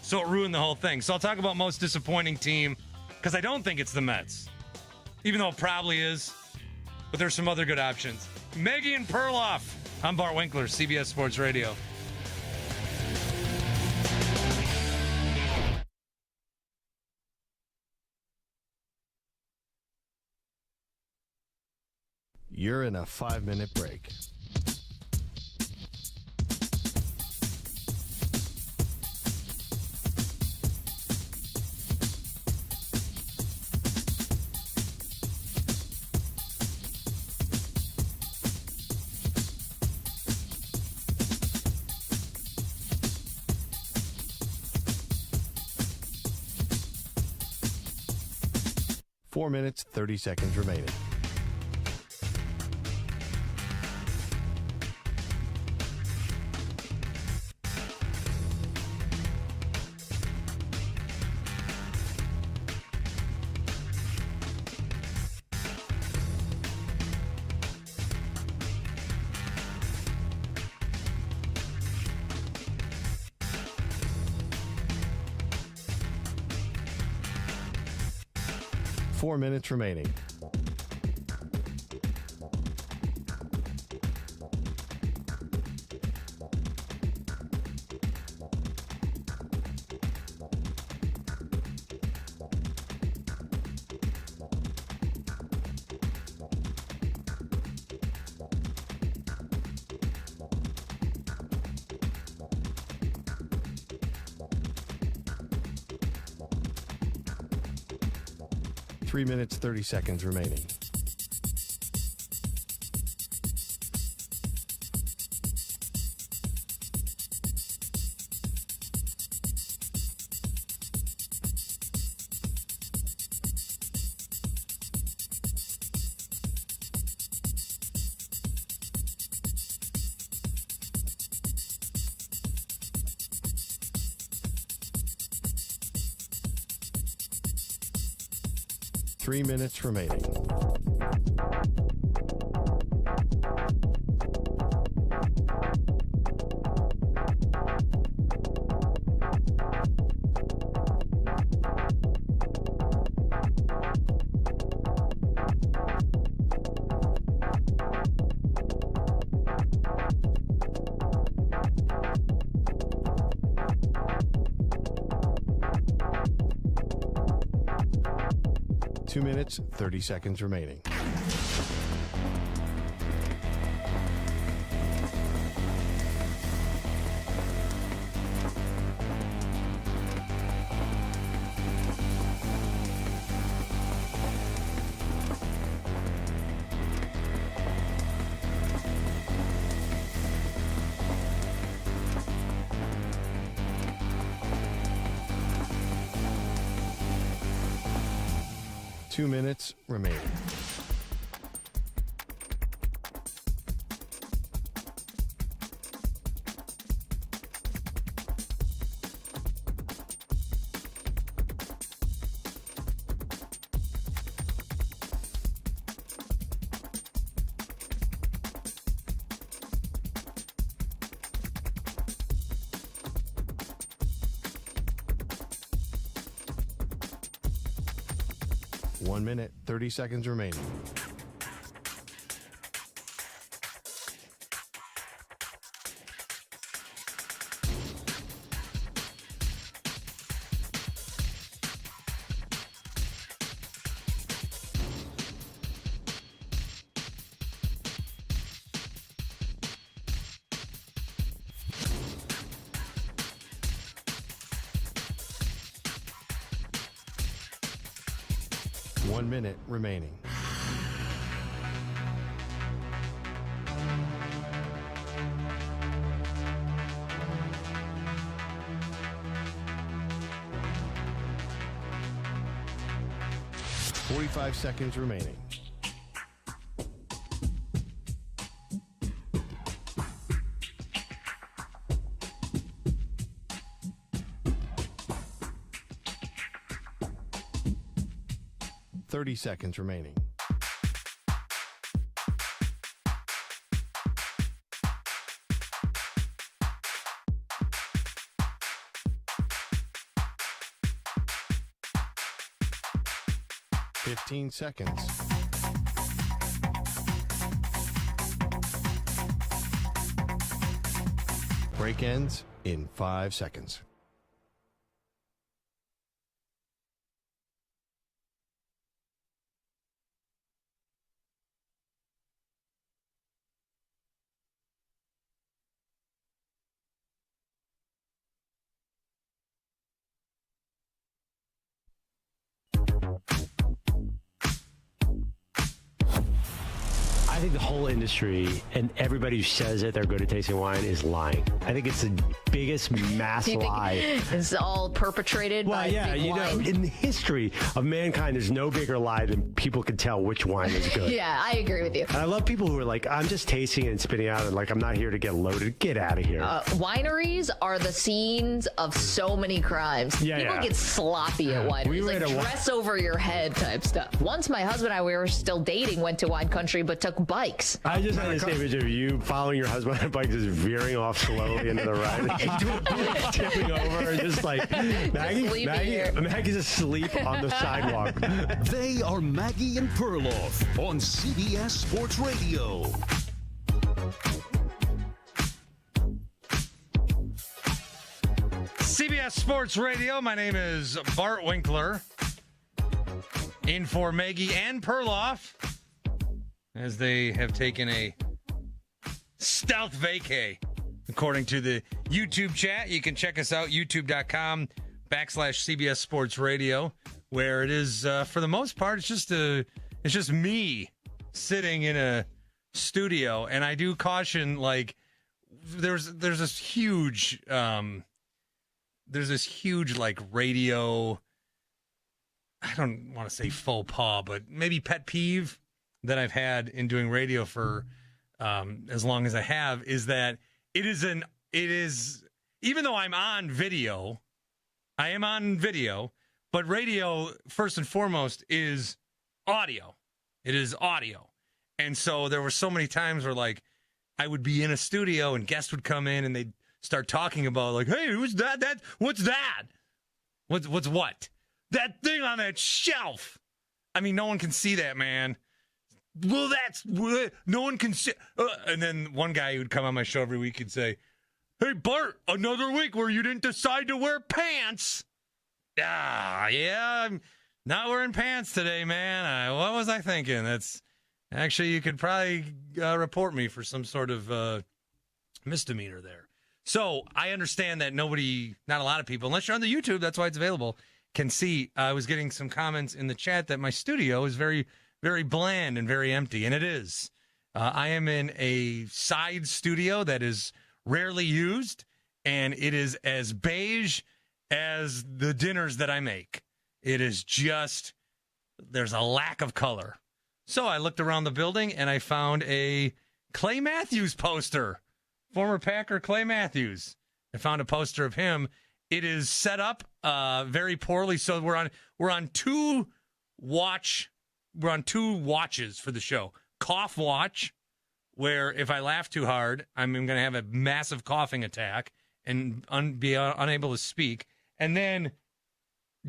So it ruined the whole thing. So I'll talk about most disappointing team, because I don't think it's the Mets, even though it probably is. But there's some other good options. Maggie and Perloff. I'm Bart Winkler, CBS Sports Radio. You're in a 5-minute break. Four minutes, 30 seconds remaining. Four minutes remaining. Three minutes, 30 seconds remaining. Three minutes remaining. Two minutes, 30 seconds remaining. Two minutes remaining. One minute, 30 seconds remaining. 1 minute remaining. Forty-five seconds remaining. Seconds remaining. Fifteen seconds. Break ends in 5 seconds. I think the whole industry and everybody who says that they're good at tasting wine is lying. I think it's the biggest mass lie. It's all perpetrated by big wine? In the history of mankind, there's no bigger lie than people can tell which wine is good. Yeah, I agree with you. And I love people who are like, I'm just tasting and spitting out, and like, I'm not here to get loaded. Get out of here. Wineries are the scenes of so many crimes. People get sloppy at wineries. We were like at a dress over your head type stuff. Once my husband and I, we were still dating, went to wine country, but took bikes. I just had this image of you following your husband on a bike, just veering off slowly into the right, tipping over, and just like Maggie's asleep on the sidewalk. They are Maggie and Perloff on CBS Sports Radio. CBS Sports Radio. My name is Bart Winkler. In for Maggie and Perloff, as they have taken a stealth vacay, according to the YouTube chat. You can check us out, youtube.com/CBS Sports Radio, where it is, for the most part, it's just me sitting in a studio. And I do caution, like, there's this huge, like, radio, I don't want to say faux pas, but maybe pet peeve that I've had in doing radio for as long as I have, is that it is even though I am on video, but radio first and foremost is audio. It is audio. And so there were so many times where, like, I would be in a studio and guests would come in and they'd start talking about, like, hey, who's that? What's that? What's what? That thing on that shelf. I mean, no one can see that, man. Well, no one can see. And then one guy who would come on my show every week would say, hey, Bart, another week where you didn't decide to wear pants. Yeah, I'm not wearing pants today, man. What was I thinking? That's actually, you could probably report me for some sort of misdemeanor there. So I understand that not a lot of people, unless you're on the YouTube, that's why it's available, can see. I was getting some comments in the chat that my studio is very, very bland and very empty, and it is. I am in a side studio that is rarely used, and it is as beige as the dinners that I make. It is just, there's a lack of color. So I looked around the building, and I found a Clay Matthews poster, former Packer Clay Matthews. I found a poster of him. It is set up very poorly, so we're on two watches for the show. Cough watch, where if I laugh too hard, I'm going to have a massive coughing attack and be unable to speak. And then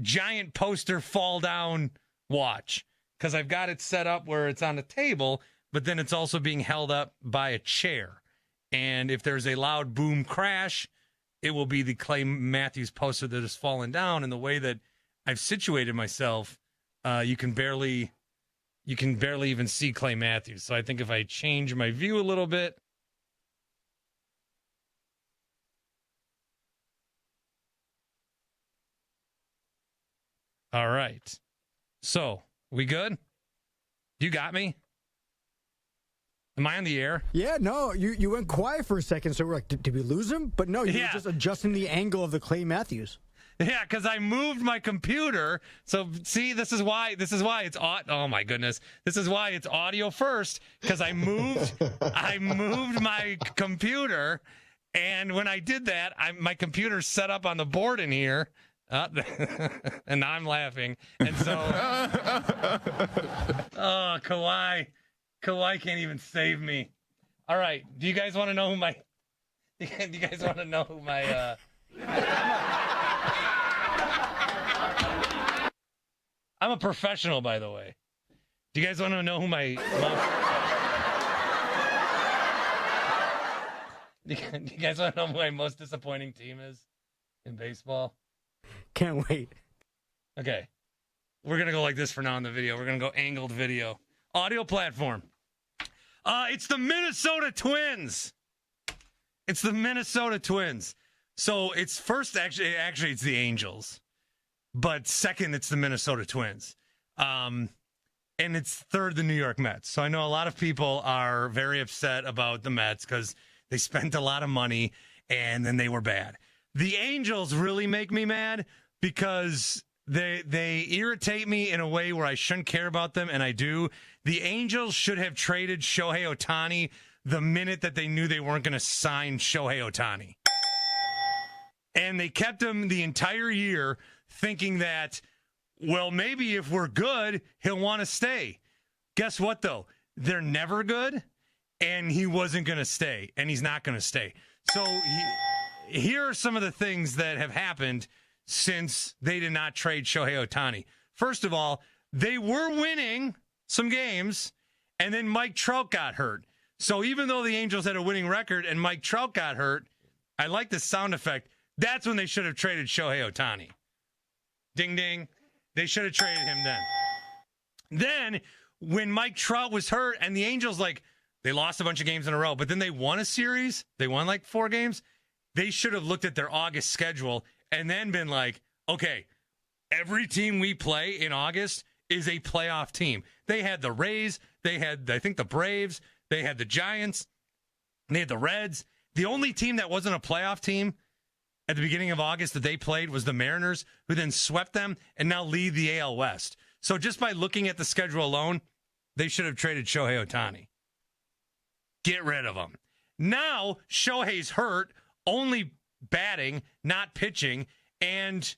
giant poster fall down watch, because I've got it set up where it's on a table, but then it's also being held up by a chair. And if there's a loud boom crash, it will be the Clay Matthews poster that has fallen down. And the way that I've situated myself, you can barely even see Clay Matthews. So I think if I change my view a little bit. All right. So We good? You got me? Am I on the air? Yeah, no, you went quiet for a second, so we're like, did we lose him? But no, you were just adjusting the angle of the Clay Matthews. Yeah, because I moved my computer. So see, this is why it's oh my goodness. This is why it's audio first, because I moved my computer, and when I did that, my computer's set up on the board in here. And now I'm laughing. And so Kawhi can't even save me. All right. Do you guys want to know who my I'm a professional, by the way. Do you guys want to know who my do you guys want to know who my most disappointing team is in baseball? Can't wait. Okay. We're going to go like this for now in the video. We're going to go angled video. Audio platform. It's the Minnesota Twins. It's the Minnesota Twins. So it's first, actually it's the Angels. But second, it's the Minnesota Twins. And it's third, the New York Mets. So I know a lot of people are very upset about the Mets because they spent a lot of money and then they were bad. The Angels really make me mad because they irritate me in a way where I shouldn't care about them, and I do. The Angels should have traded Shohei Ohtani the minute that they knew they weren't going to sign Shohei Ohtani. And they kept him the entire year thinking that, well, maybe if we're good, he'll want to stay. Guess what, though? They're never good, and he wasn't going to stay, and he's not going to stay. So here are some of the things that have happened since they did not trade Shohei Ohtani. First of all, they were winning some games, and then Mike Trout got hurt. So even though the Angels had a winning record and Mike Trout got hurt, I like the sound effect. That's when they should have traded Shohei Ohtani. Ding, ding. They should have traded him then. Then, when Mike Trout was hurt and the Angels, they lost a bunch of games in a row, but then they won a series. They won 4 games. They should have looked at their August schedule and then been like, okay, every team we play in August is a playoff team. They had the Rays. They had, I think, the Braves. They had the Giants. They had the Reds. The only team that wasn't a playoff team at the beginning of August that they played was the Mariners, who then swept them and now lead the AL West. So just by looking at the schedule alone, they should have traded Shohei Ohtani. Get rid of him. Now, Shohei's hurt, only batting, not pitching, and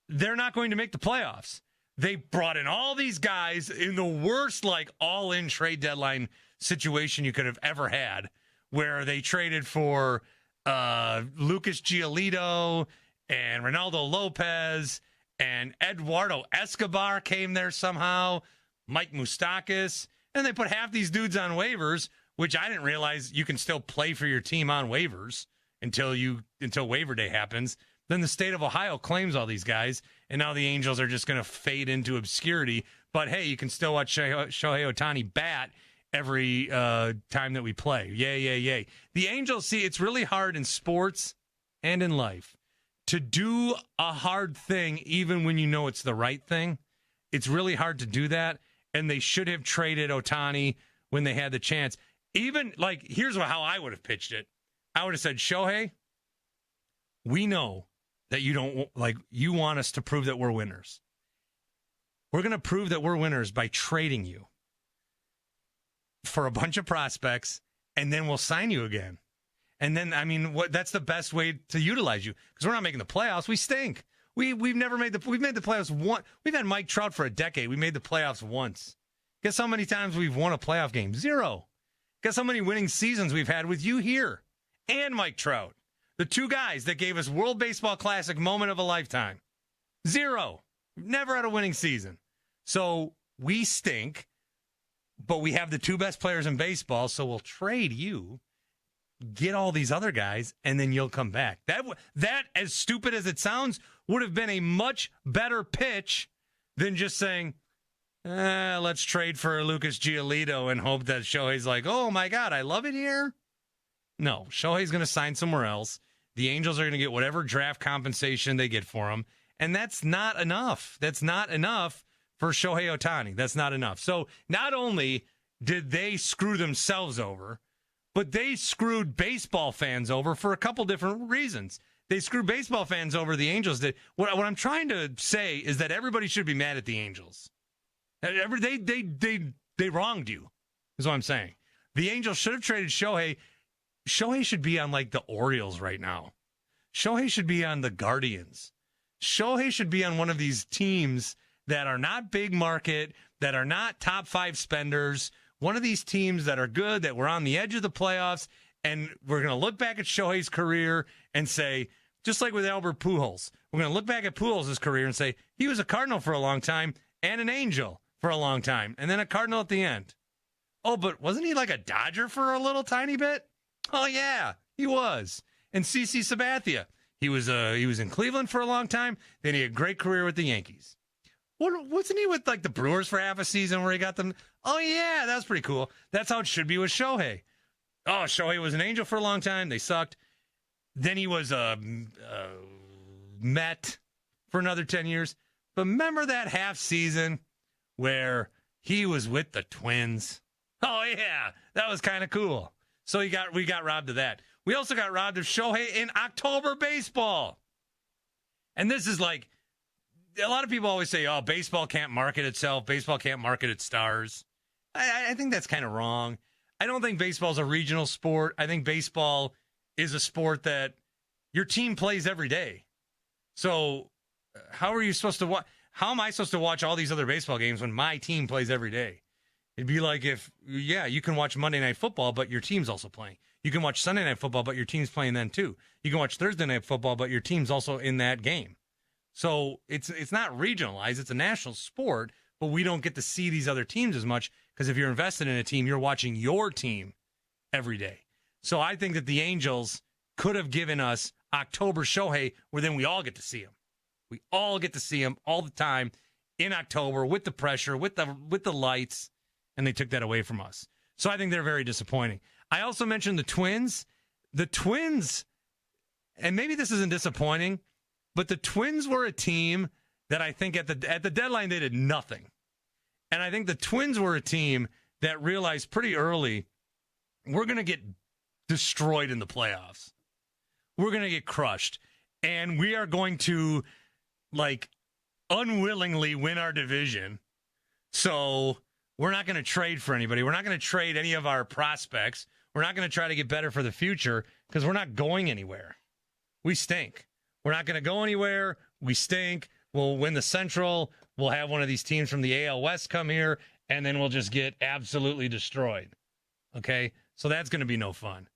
they're not going to make the playoffs. They brought in all these guys in the worst, all-in trade deadline situation you could have ever had, where they traded for Lucas Giolito and Ronaldo Lopez and Eduardo Escobar came there somehow, Mike Moustakas, and they put half these dudes on waivers, which I didn't realize you can still play for your team on waivers until waiver day happens. Then the state of Ohio claims all these guys, and now the Angels are just going to fade into obscurity. But hey, you can still watch Shohei Ohtani bat every time that we play. Yay, yay, yay. The Angels, see, it's really hard in sports and in life to do a hard thing even when you know it's the right thing. It's really hard to do that, and they should have traded Ohtani when they had the chance. Even, here's how I would have pitched it. I would have said, Shohei, we know that you don't, you want us to prove that we're winners. We're going to prove that we're winners by trading you for a bunch of prospects, and then we'll sign you again. And then, that's the best way to utilize you, because we're not making the playoffs. We stink. We've made the playoffs once. We've had Mike Trout for a decade. We made the playoffs once. Guess how many times we've won a playoff game? 0. Guess how many winning seasons we've had with you here and Mike Trout, the two guys that gave us World Baseball Classic moment of a lifetime. 0. We've never had a winning season. So we stink, but we have the 2 best players in baseball, so we'll trade you, get all these other guys, and then you'll come back. That, as stupid as it sounds, would have been a much better pitch than just saying, let's trade for Lucas Giolito and hope that Shohei's like, oh, my God, I love it here. No, Shohei's going to sign somewhere else. The Angels are going to get whatever draft compensation they get for him, and that's not enough. That's not enough for Shohei Ohtani. That's not enough. So not only did they screw themselves over, but they screwed baseball fans over for a couple different reasons. They screwed baseball fans over, the Angels did. What I'm trying to say is that everybody should be mad at the Angels. They wronged you, is what I'm saying. The Angels should have traded Shohei. Shohei should be on, like, the Orioles right now. Shohei should be on the Guardians. Shohei should be on one of these teams that are not big market, that are not top 5 spenders, one of these teams that are good, that we're on the edge of the playoffs, and we're going to look back at Shohei's career and say, just like with Albert Pujols, we're going to look back at Pujols' career and say, he was a Cardinal for a long time and an Angel for a long time, and then a Cardinal at the end. Oh, but wasn't he like a Dodger for a little tiny bit? Oh, yeah, he was. And CC Sabathia, he was in Cleveland for a long time, then he had a great career with the Yankees. Wasn't he with, like, the Brewers for half a season where he got them? Oh, yeah, that was pretty cool. That's how it should be with Shohei. Oh, Shohei was an Angel for a long time. They sucked. Then he was a Met for another 10 years. But remember that half season where he was with the Twins? Oh, yeah, that was kind of cool. So we got robbed of that. We also got robbed of Shohei in October baseball. And this is like, a lot of people always say, oh, baseball can't market itself. Baseball can't market its stars. I think that's kind of wrong. I don't think baseball's a regional sport. I think baseball is a sport that your team plays every day. So how are you supposed to watch? How am I supposed to watch all these other baseball games when my team plays every day? It'd be like if, yeah, you can watch Monday Night Football, but your team's also playing. You can watch Sunday Night Football, but your team's playing then too. You can watch Thursday Night Football, but your team's also in that game. So it's not regionalized. It's a national sport, but we don't get to see these other teams as much because if you're invested in a team, you're watching your team every day. So I think that the Angels could have given us October Shohei where then we all get to see him. We all get to see him all the time in October with the pressure, with the lights, and they took that away from us. So I think they're very disappointing. I also mentioned the Twins. The Twins, and maybe this isn't disappointing, but the Twins were a team that I think at the deadline they did nothing. And I think the Twins were a team that realized pretty early we're going to get destroyed in the playoffs. We're going to get crushed. And we are going to, like, unwillingly win our division. So we're not going to trade for anybody. We're not going to trade any of our prospects. We're not going to try to get better for the future because we're not going anywhere. We stink. We're not going to go anywhere. We stink. We'll win the Central. We'll have one of these teams from the AL West come here, and then we'll just get absolutely destroyed. Okay? So that's going to be no fun.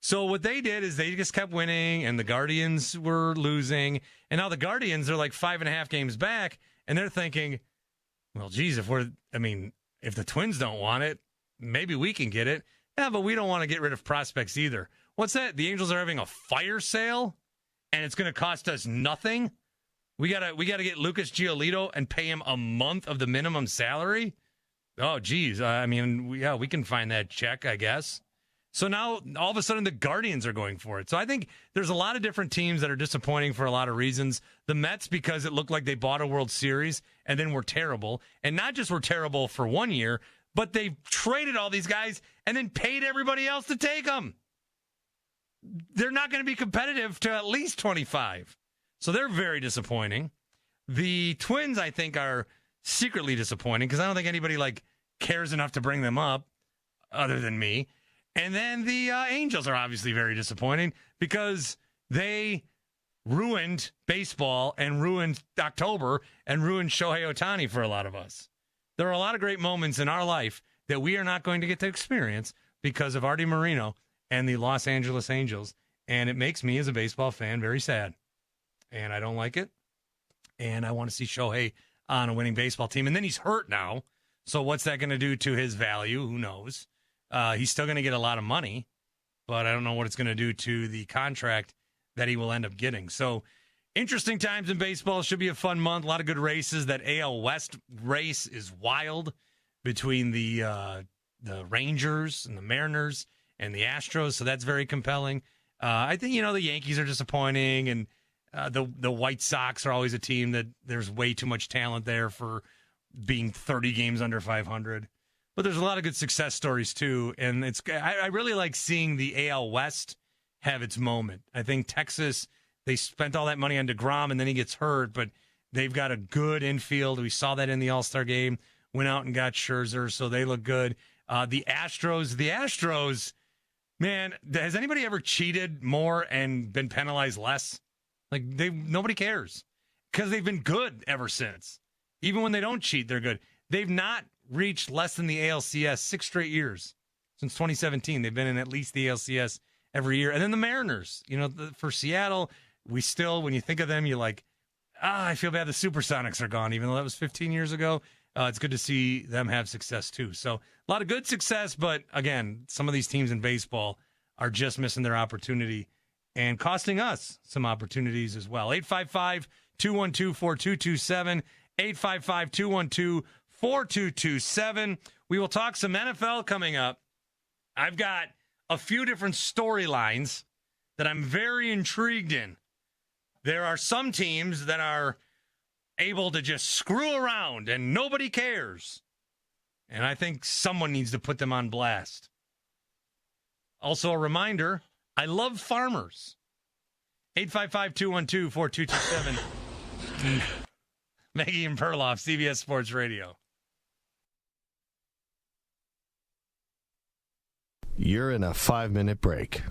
So what they did is they just kept winning, and the Guardians were losing. And now the Guardians are like 5.5 games back, and they're thinking, well, geez, if the Twins don't want it, maybe we can get it. Yeah, but we don't want to get rid of prospects either. What's that? The Angels are having a fire sale, and it's going to cost us nothing? We gotta get Lucas Giolito and pay him a month of the minimum salary? Oh, geez. We can find that check, I guess. So now, all of a sudden, the Guardians are going for it. So I think there's a lot of different teams that are disappointing for a lot of reasons. The Mets, because it looked like they bought a World Series and then were terrible. And not just were terrible for 1 year, but they traded all these guys and then paid everybody else to take them. They're not going to be competitive to at least 25. So they're very disappointing. The Twins, I think, are secretly disappointing because I don't think anybody cares enough to bring them up other than me. And then the Angels are obviously very disappointing because they ruined baseball and ruined October and ruined Shohei Ohtani for a lot of us. There are a lot of great moments in our life that we are not going to get to experience because of Artie Moreno and the Los Angeles Angels. And it makes me, as a baseball fan, very sad. And I don't like it. And I want to see Shohei on a winning baseball team. And then he's hurt now. So what's that going to do to his value? Who knows? He's still going to get a lot of money, but I don't know what it's going to do to the contract that he will end up getting. So interesting times in baseball. Should be a fun month. A lot of good races. That AL West race is wild between the Rangers and the Mariners and the Astros. So that's very compelling. I think, the Yankees are disappointing, and the White Sox are always a team that there's way too much talent there for being 30 games under 500. But there's a lot of good success stories, too. And I really like seeing the AL West have its moment. I think Texas, they spent all that money on DeGrom, and then he gets hurt, but they've got a good infield. We saw that in the All-Star game. Went out and got Scherzer, so they look good. The Astros, man, has anybody ever cheated more and been penalized less? Like, nobody cares because they've been good ever since. Even when they don't cheat, they're good. They've not reached less than the ALCS 6 straight years since 2017. They've been in at least the ALCS every year. And then the Mariners, for Seattle, we still, when you think of them, you're like, I feel bad the Supersonics are gone, even though that was 15 years ago. It's good to see them have success, too. So a lot of good success, but, again, some of these teams in baseball are just missing their opportunity and costing us some opportunities as well. 855-212-4227, 855-212-4227. We will talk some NFL coming up. I've got a few different storylines that I'm very intrigued in. There are some teams that are able to just screw around and nobody cares. And I think someone needs to put them on blast. Also a reminder, I love farmers. 855-212-4227. Maggie and Perloff, CBS Sports Radio. You're in a 5-minute break.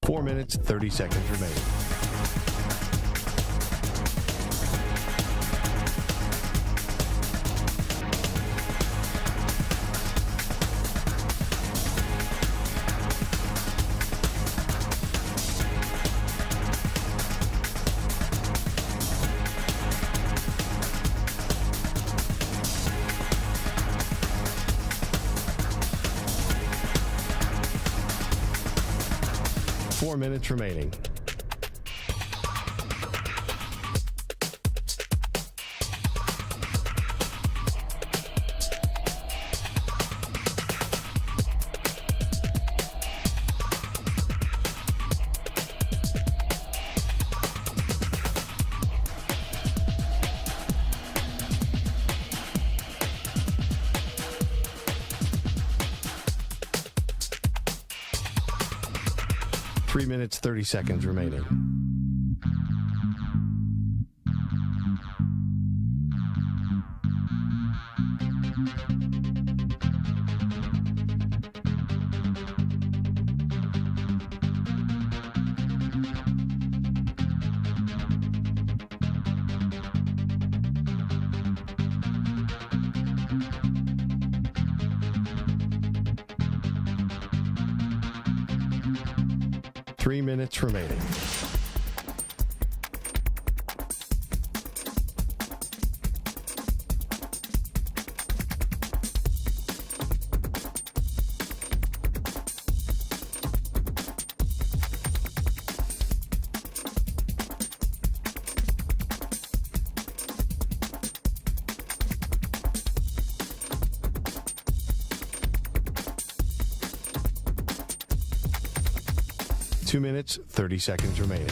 Four minutes, 30 seconds remaining. Minutes remaining. Three minutes, 30 seconds remaining. Minutes remaining. Two minutes, 30 seconds remaining.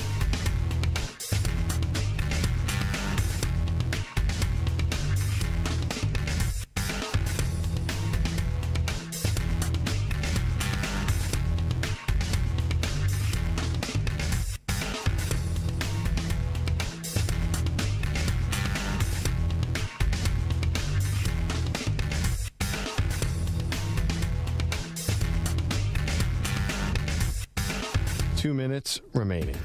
Two minutes remaining.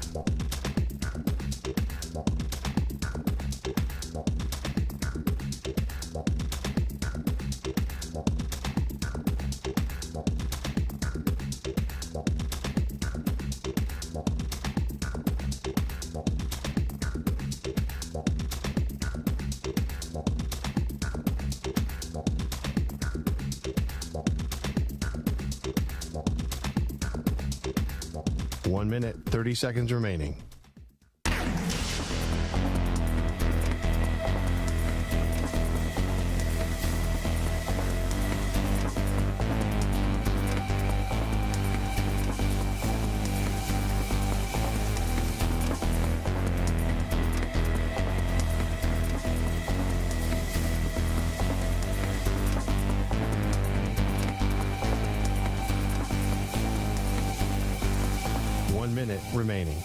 1 minute, 30 seconds remaining. Minute remaining.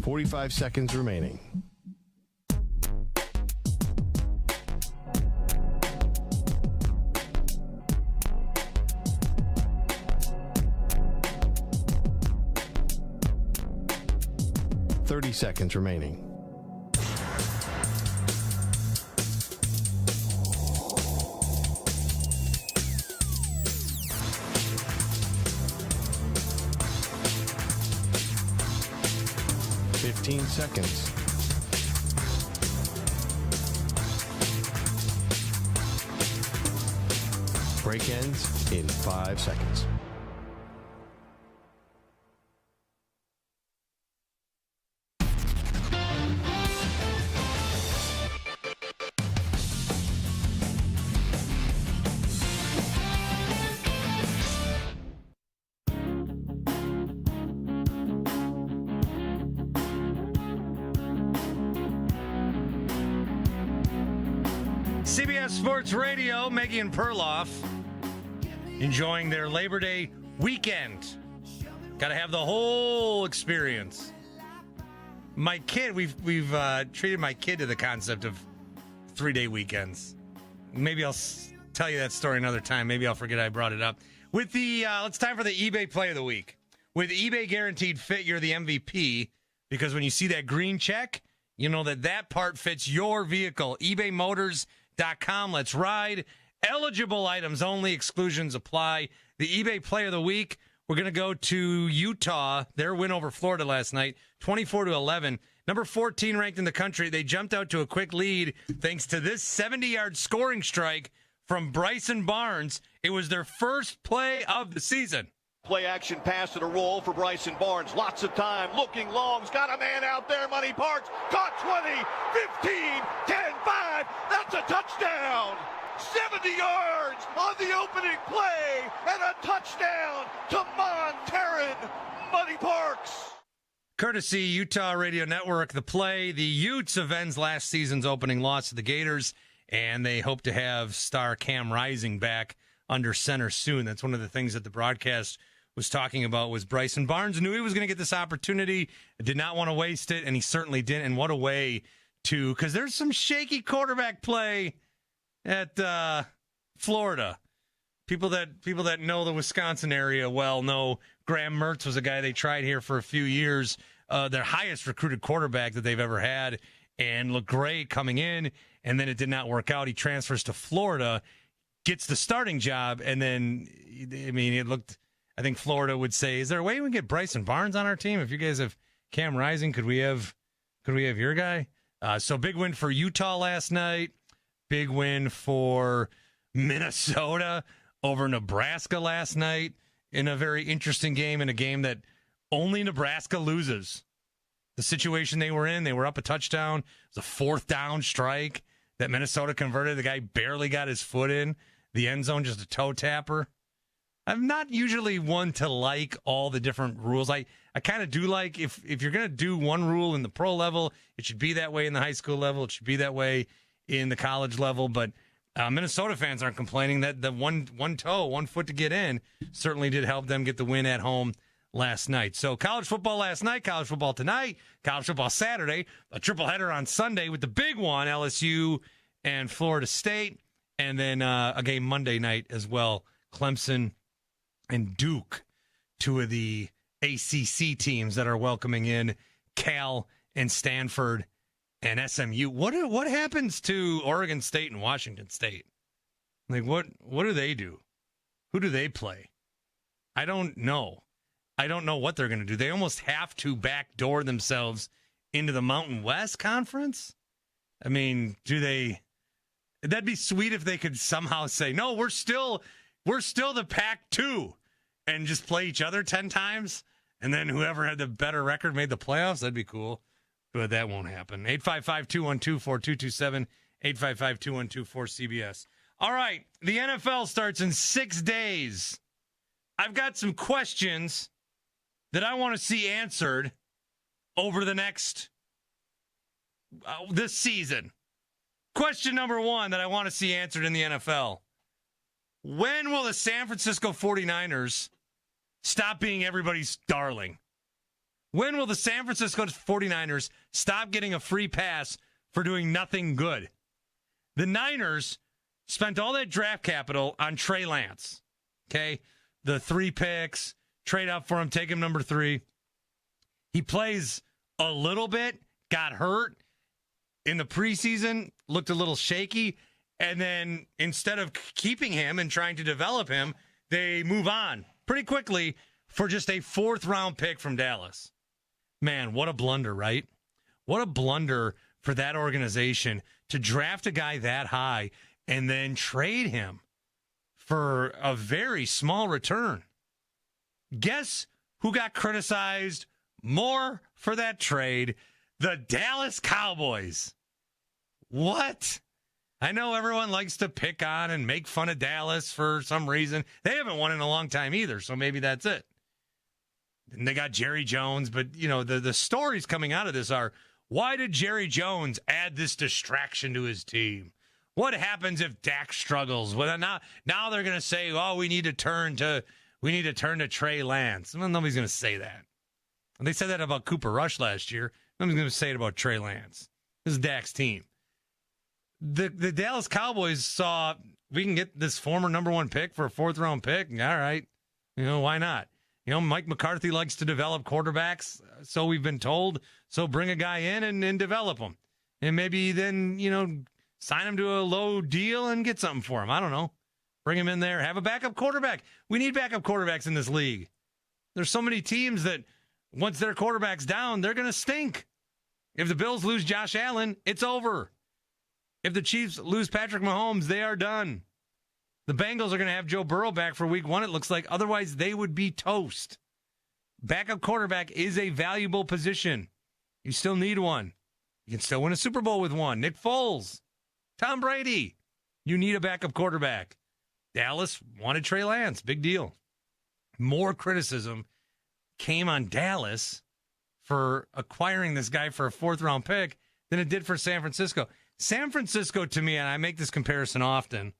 .45 seconds remaining. .30 seconds remaining. .15 seconds. Break ends in 5 seconds. CBS Sports Radio, Maggie and Perloff, enjoying their Labor Day weekend. Got to have the whole experience. My kid, we've treated my kid to the concept of 3-day weekends. Maybe I'll tell you that story another time. Maybe I'll forget I brought it up. With the it's time for the eBay Play of the Week. With eBay Guaranteed Fit, you're the MVP because when you see that green check, you know that part fits your vehicle. eBayMotors.com. Let's ride. Eligible items only. Exclusions apply. The eBay Play of the Week. We're going to go to Utah. Their win over Florida last night, 24-11. Number 14 ranked in the country. They jumped out to a quick lead thanks to this 70-yard scoring strike from Bryson Barnes. It was their first play of the season. Play action pass and a roll for Bryson Barnes. Lots of time. Looking long. He's got a man out there. Money Parks. Caught 20, 15, 10, 5. That's a touchdown. 70 yards on the opening play. And a touchdown to Monterran. Money Parks. Courtesy Utah Radio Network, the play. The Utes avenge last season's opening loss to the Gators, and they hope to have star Cam Rising back under center soon. That's one of the things that the broadcast was talking about was Bryson Barnes knew he was going to get this opportunity, did not want to waste it, and he certainly didn't. And what a way to, because there's some shaky quarterback play at Florida. People that know the Wisconsin area well know Graham Mertz was a guy they tried here for a few years, their highest recruited quarterback that they've ever had, and looked great coming in, and then it did not work out. He transfers to Florida, gets the starting job, and then, I mean, it looked, I think Florida would say, is there a way we can get Bryson Barnes on our team? If you guys have Cam Rising, could we have your guy? So big win for Utah last night. Big win for Minnesota over Nebraska last night in a very interesting game, in a game that only Nebraska loses. The situation they were in, they were up a touchdown. It was a 4th down strike that Minnesota converted. The guy barely got his foot in the end zone, just a toe tapper. I'm not usually one to like all the different rules. I kind of do like if you're going to do one rule in the pro level, it should be that way in the high school level. It should be that way in the college level. But Minnesota fans aren't complaining that the one foot to get in certainly did help them get the win at home last night. So college football last night, college football tonight, college football Saturday, a triple header on Sunday with the big one, LSU and Florida State, and then a game Monday night as well, Clemson and Duke, two of the ACC teams that are welcoming in Cal and Stanford and SMU. What happens to Oregon State and Washington State? Like, what do they do? Who do they play? I don't know. I don't know what they're going to do. They almost have to backdoor themselves into the Mountain West Conference. I mean, that'd be sweet if they could somehow say, no, we're still the Pac-2 and just play each other 10 times. And then whoever had the better record made the playoffs. That'd be cool. But that won't happen. 855-212-4227, 855-212-4CBS. All right, the NFL starts in 6 days. I've got some questions that I want to see answered over the next, this season. Question number one that I want to see answered in the NFL. When will the San Francisco 49ers stop being everybody's darling? When will the San Francisco 49ers stop getting a free pass for doing nothing good? The Niners spent all that draft capital on Trey Lance. Okay? The 3 picks, trade up for him, take him number 3. He plays a little bit, got hurt in the preseason, looked a little shaky, and then instead of keeping him and trying to develop him, they move on pretty quickly for just a 4th-round pick from Dallas. Man, what a blunder, right? What a blunder for that organization to draft a guy that high and then trade him for a very small return. Guess who got criticized more for that trade? The Dallas Cowboys. What? I know everyone likes to pick on and make fun of Dallas for some reason. They haven't won in a long time either, so maybe that's it. And they got Jerry Jones, but, you know, the stories coming out of this are, why did Jerry Jones add this distraction to his team? What happens if Dak struggles? Well, now they're going to say, oh, we need to turn to Trey Lance. Well, nobody's going to say that. And they said that about Cooper Rush last year. Nobody's going to say it about Trey Lance. This is Dak's team. The Dallas Cowboys saw, we can get this former number 1 pick for a 4th-round pick. All right. You know, why not? You know, Mike McCarthy likes to develop quarterbacks, so we've been told. So bring a guy in and develop him. And maybe then, you know, sign him to a low deal and get something for him. I don't know. Bring him in there. Have a backup quarterback. We need backup quarterbacks in this league. There's so many teams that once their quarterback's down, they're going to stink. If the Bills lose Josh Allen, it's over. If the Chiefs lose Patrick Mahomes, they are done. The Bengals are going to have Joe Burrow back for week 1, it looks like. Otherwise, they would be toast. Backup quarterback is a valuable position. You still need one. You can still win a Super Bowl with one. Nick Foles, Tom Brady. You need a backup quarterback. Dallas wanted Trey Lance. Big deal. More criticism came on Dallas for acquiring this guy for a 4th-round pick than it did for San Francisco. San Francisco, to me, and I make this comparison often,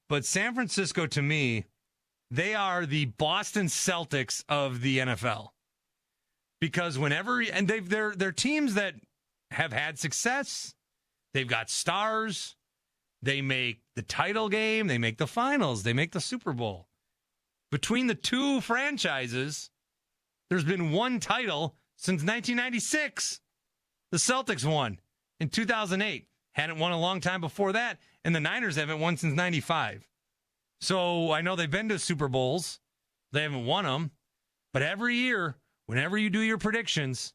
but San Francisco, to me, they are the Boston Celtics of the NFL. Because whenever, and they're teams that have had success. They've got stars. They make the title game. They make the finals. They make the Super Bowl. Between the two franchises, there's been one title since 1996. The Celtics won in 2008. Hadn't won a long time before that, and the Niners haven't won since 95. So I know they've been to Super Bowls. They haven't won them. But every year, whenever you do your predictions,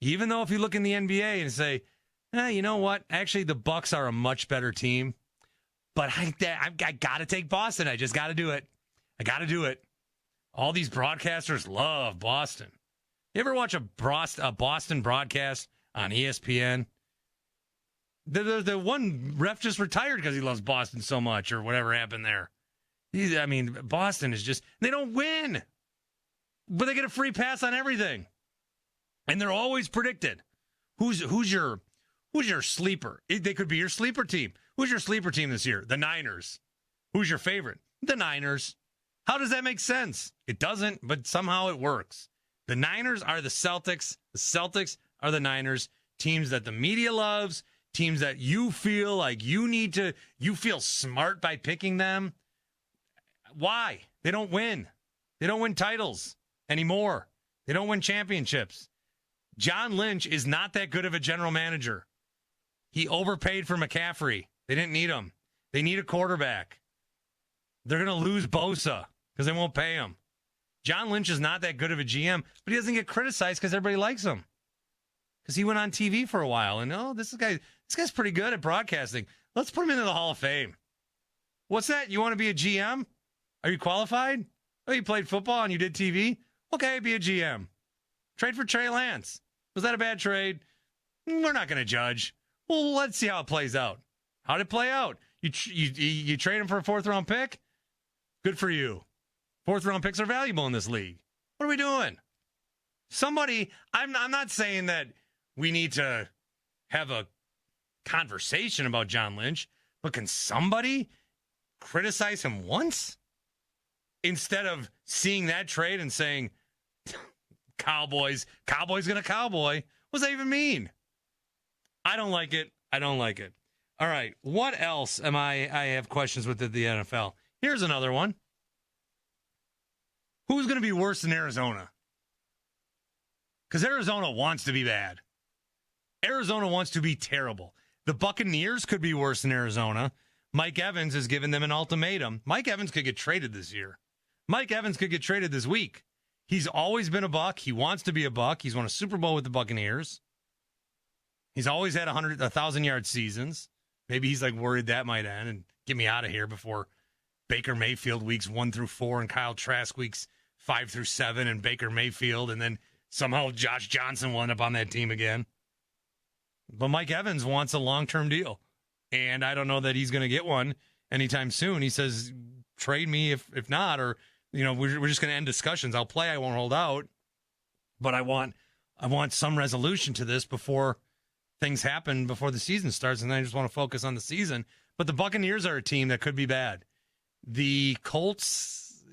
even though if you look in the NBA and say, you know what? Actually, the Bucks are a much better team. But I got to take Boston. I just got to do it. I got to do it. All these broadcasters love Boston. You ever watch a Boston broadcast on ESPN? The one ref just retired because he loves Boston so much or whatever happened there. Boston is just, they don't win. But they get a free pass on everything. And they're always predicted. Who's your sleeper? They could be your sleeper team. Who's your sleeper team this year? The Niners. Who's your favorite? The Niners. How does that make sense? It doesn't, but somehow it works. The Niners are the Celtics. The Celtics are the Niners. Teams that the media loves. Teams that you feel like you feel smart by picking them. Why? They don't win. They don't win titles anymore. They don't win championships. John Lynch is not that good of a general manager. He overpaid for McCaffrey. They didn't need him. They need a quarterback. They're going to lose Bosa because they won't pay him. John Lynch is not that good of a GM, but he doesn't get criticized because everybody likes him. Because he went on TV for a while, and this guy's pretty good at broadcasting. Let's put him into the Hall of Fame. What's that? You want to be a GM? Are you qualified? Oh, you played football and you did TV? Okay, be a GM. Trade for Trey Lance. Was that a bad trade? We're not going to judge. Well, let's see how it plays out. How did it play out? You trade him for a 4th-round pick? Good for you. 4th-round picks are valuable in this league. What are we doing? Somebody, I'm not saying that we need to have a conversation about John Lynch, but can somebody criticize him once instead of seeing that trade and saying, Cowboys going to cowboy? What does that even mean? I don't like it. All right. What else I have questions with the NFL? Here's another one. Who's going to be worse than Arizona? Because Arizona wants to be bad. Arizona wants to be terrible. The Buccaneers could be worse than Arizona. Mike Evans has given them an ultimatum. Mike Evans could get traded this year. Mike Evans could get traded this week. He's always been a Buck. He wants to be a Buck. He's won a Super Bowl with the Buccaneers. He's always had 1,000-yard seasons. Maybe he's worried that might end and get me out of here before Baker Mayfield weeks 1 through 4 and Kyle Trask weeks 5 through 7 and Baker Mayfield, and then somehow Josh Johnson will end up on that team again. But Mike Evans wants a long-term deal, and I don't know that he's going to get one anytime soon. He says, trade me if not, or we're just going to end discussions. I'll play, I won't hold out, but I want some resolution to this before things happen, before the season starts, and I just want to focus on the season. But the Buccaneers are a team that could be bad. The Colts,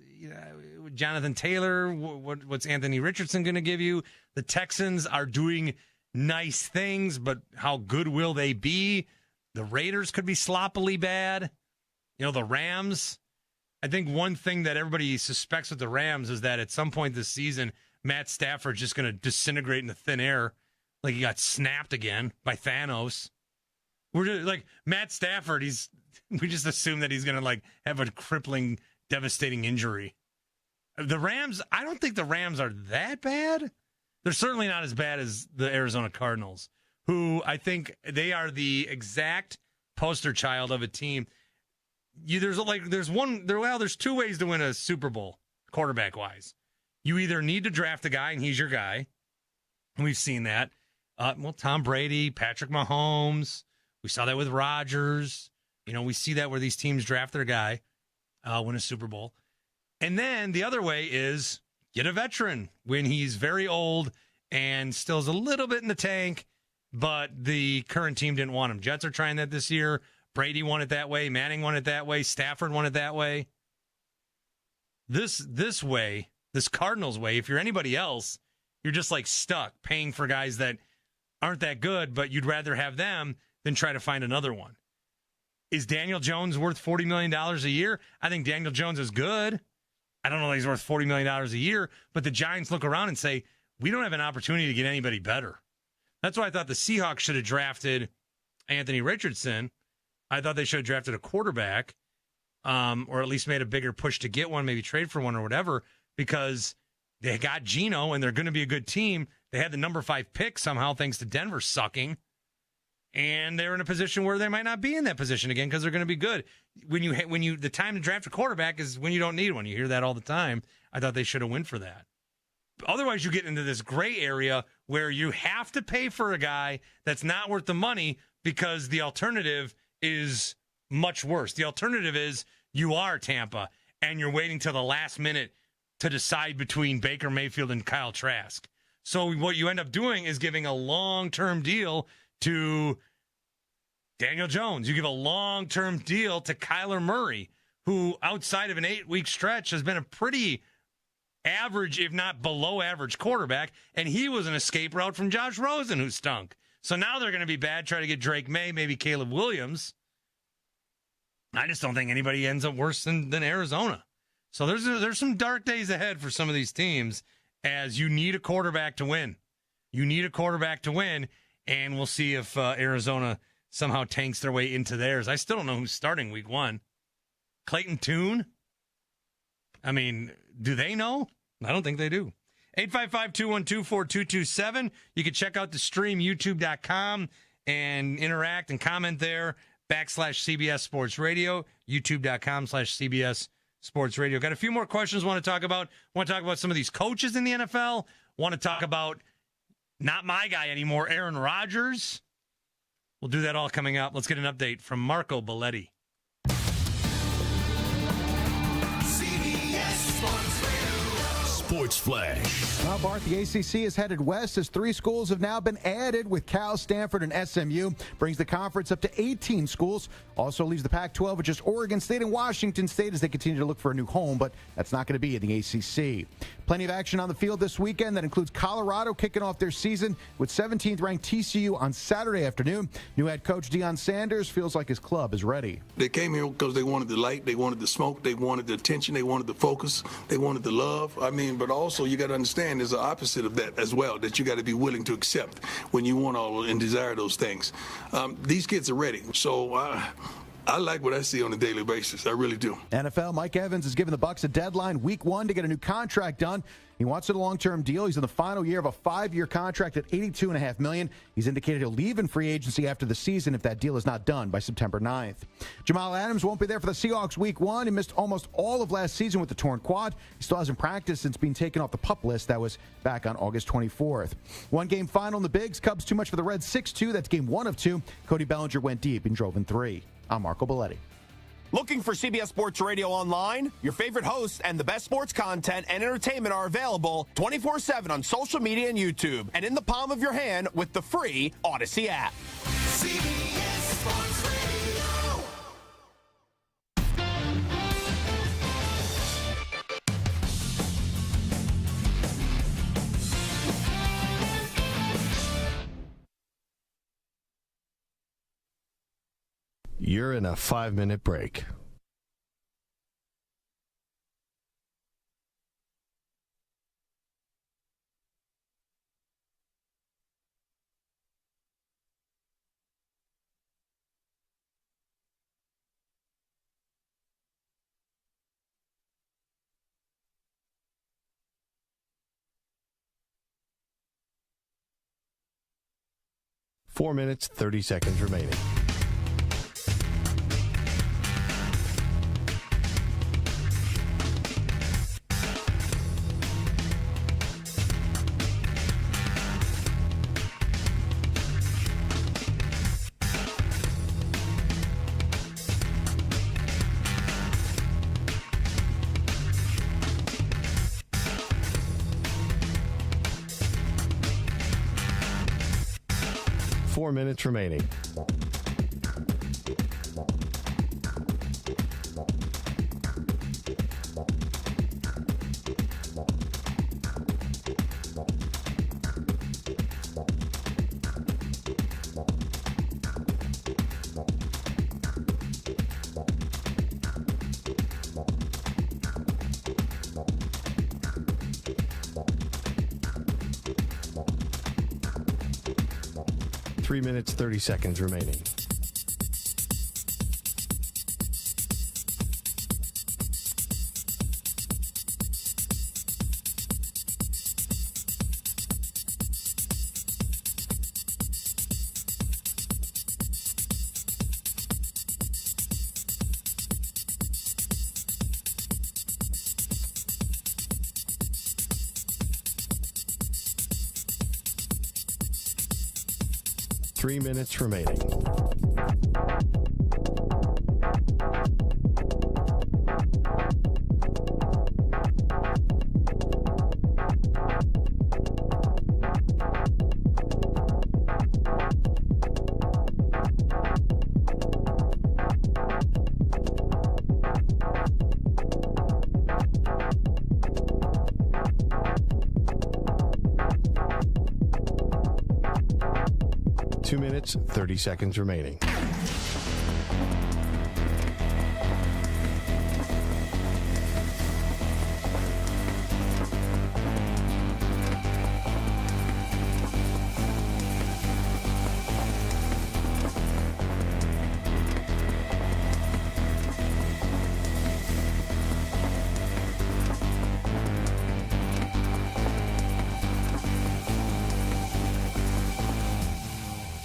Jonathan Taylor, what's Anthony Richardson going to give you? The Texans are doing nice things, but how good will they be? The Raiders could be sloppily bad. The Rams. I think one thing that everybody suspects with the Rams is that at some point this season, Matt Stafford's just going to disintegrate into thin air, like he got snapped again by Thanos. We're just, Matt Stafford, we just assume that he's going to have a crippling, devastating injury. The Rams, I don't think the Rams are that bad. They're certainly not as bad as the Arizona Cardinals, who I think they are the exact poster child of a team. There's two ways to win a Super Bowl, quarterback wise. You either need to draft a guy and he's your guy. We've seen that. Tom Brady, Patrick Mahomes. We saw that with Rodgers. We see that where these teams draft their guy, win a Super Bowl. And then the other way is get a veteran when he's very old and still is a little bit in the tank, but the current team didn't want him. Jets are trying that this year. Brady won it that way. Manning won it that way. Stafford won it that way. This way, this Cardinals way, if you're anybody else, you're just stuck paying for guys that aren't that good, but you'd rather have them than try to find another one. Is Daniel Jones worth $40 million a year? I think Daniel Jones is good. I don't know that he's worth $40 million a year, but the Giants look around and say, we don't have an opportunity to get anybody better. That's why I thought the Seahawks should have drafted Anthony Richardson. I thought they should have drafted a quarterback, or at least made a bigger push to get one, maybe trade for one or whatever, because they got Geno and they're going to be a good team. They had the number 5 pick somehow, thanks to Denver sucking. And they're in a position where they might not be in that position again because they're going to be good. The time to draft a quarterback is when you don't need one. You hear that all the time. I thought they should have went for that. Otherwise, you get into this gray area where you have to pay for a guy that's not worth the money because the alternative is much worse. The alternative is you are Tampa and you're waiting till the last minute to decide between Baker Mayfield and Kyle Trask. So what you end up doing is giving a long-term deal to Daniel Jones. You give a long-term deal to Kyler Murray, who outside of an 8-week stretch has been a pretty average, if not below average quarterback, and he was an escape route from Josh Rosen, who stunk. So now they're going to be bad, try to get Drake May, maybe Caleb Williams. I just don't think anybody ends up worse than Arizona. So there's some dark days ahead for some of these teams, as you need a quarterback to win. You need a quarterback to win, and we'll see if Arizona somehow tanks their way into theirs. I still don't know who's starting week 1. Clayton Tune? I mean, do they know? I don't think they do. 855-212-4227. You can check out the stream, youtube.com, and interact and comment there, /CBS Sports Radio, youtube.com/CBS Sports Radio. Got a few more questions I want to talk about. Want to talk about some of these coaches in the NFL. Want to talk about not my guy anymore, Aaron Rodgers. We'll do that all coming up. Let's get an update from Marco Belletti. Sports Flash. Well, Bart, the ACC is headed west as 3 schools have now been added with Cal, Stanford, and SMU. Brings the conference up to 18 schools. Also leaves the Pac-12 with just Oregon State and Washington State as they continue to look for a new home, but that's not going to be in the ACC. Plenty of action on the field this weekend. That includes Colorado kicking off their season with 17th-ranked TCU on Saturday afternoon. New head coach Deion Sanders feels like his club is ready. They came here because they wanted the light, they wanted the smoke, they wanted the attention, they wanted the focus, they wanted the love. But also you got to understand there's an opposite of that as well that you got to be willing to accept when you want all and desire those things. These kids are ready. So I like what I see on a daily basis. I really do. NFL, Mike Evans has given the Bucs a deadline, week 1, to get a new contract done. He wants a long-term deal. He's in the final year of a 5-year contract at $82.5 million. He's indicated he'll leave in free agency after the season if that deal is not done by September 9th. Jamal Adams won't be there for the Seahawks week 1. He missed almost all of last season with the torn quad. He still hasn't practiced since being taken off the PUP list. That was back on August 24th. 1-game final in the Bigs. Cubs too much for the Reds 6-2. That's game 1 of 2. Cody Bellinger went deep and drove in 3. I'm Marco Belletti. Looking for CBS Sports Radio online? Your favorite hosts and the best sports content and entertainment are available 24/7 on social media and YouTube, and in the palm of your hand with the free Odyssey app. CBS Sports Radio. You're in a 5-minute break. Four minutes, 30 seconds remaining. Four minutes remaining. Three minutes, 30 seconds remaining. Three minutes remaining. Two minutes, 30 seconds remaining.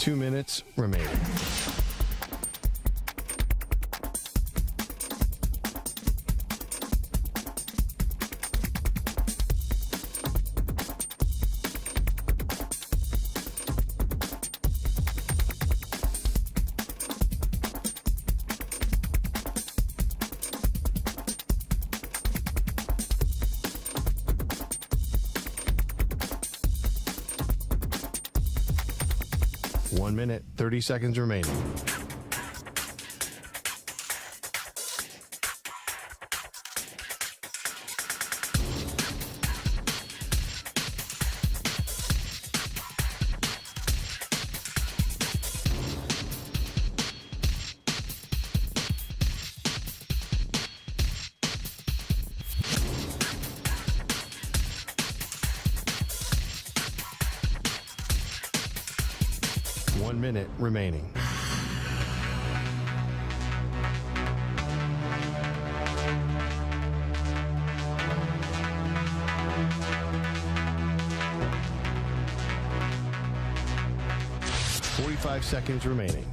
2 minutes remaining. One minute, 30 seconds remaining. One minute remaining. Five seconds remaining.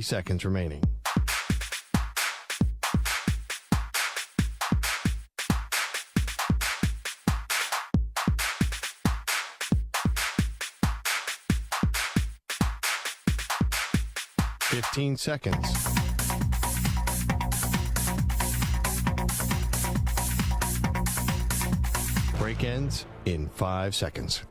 Seconds remaining. Fifteen seconds. Break ends in 5 seconds.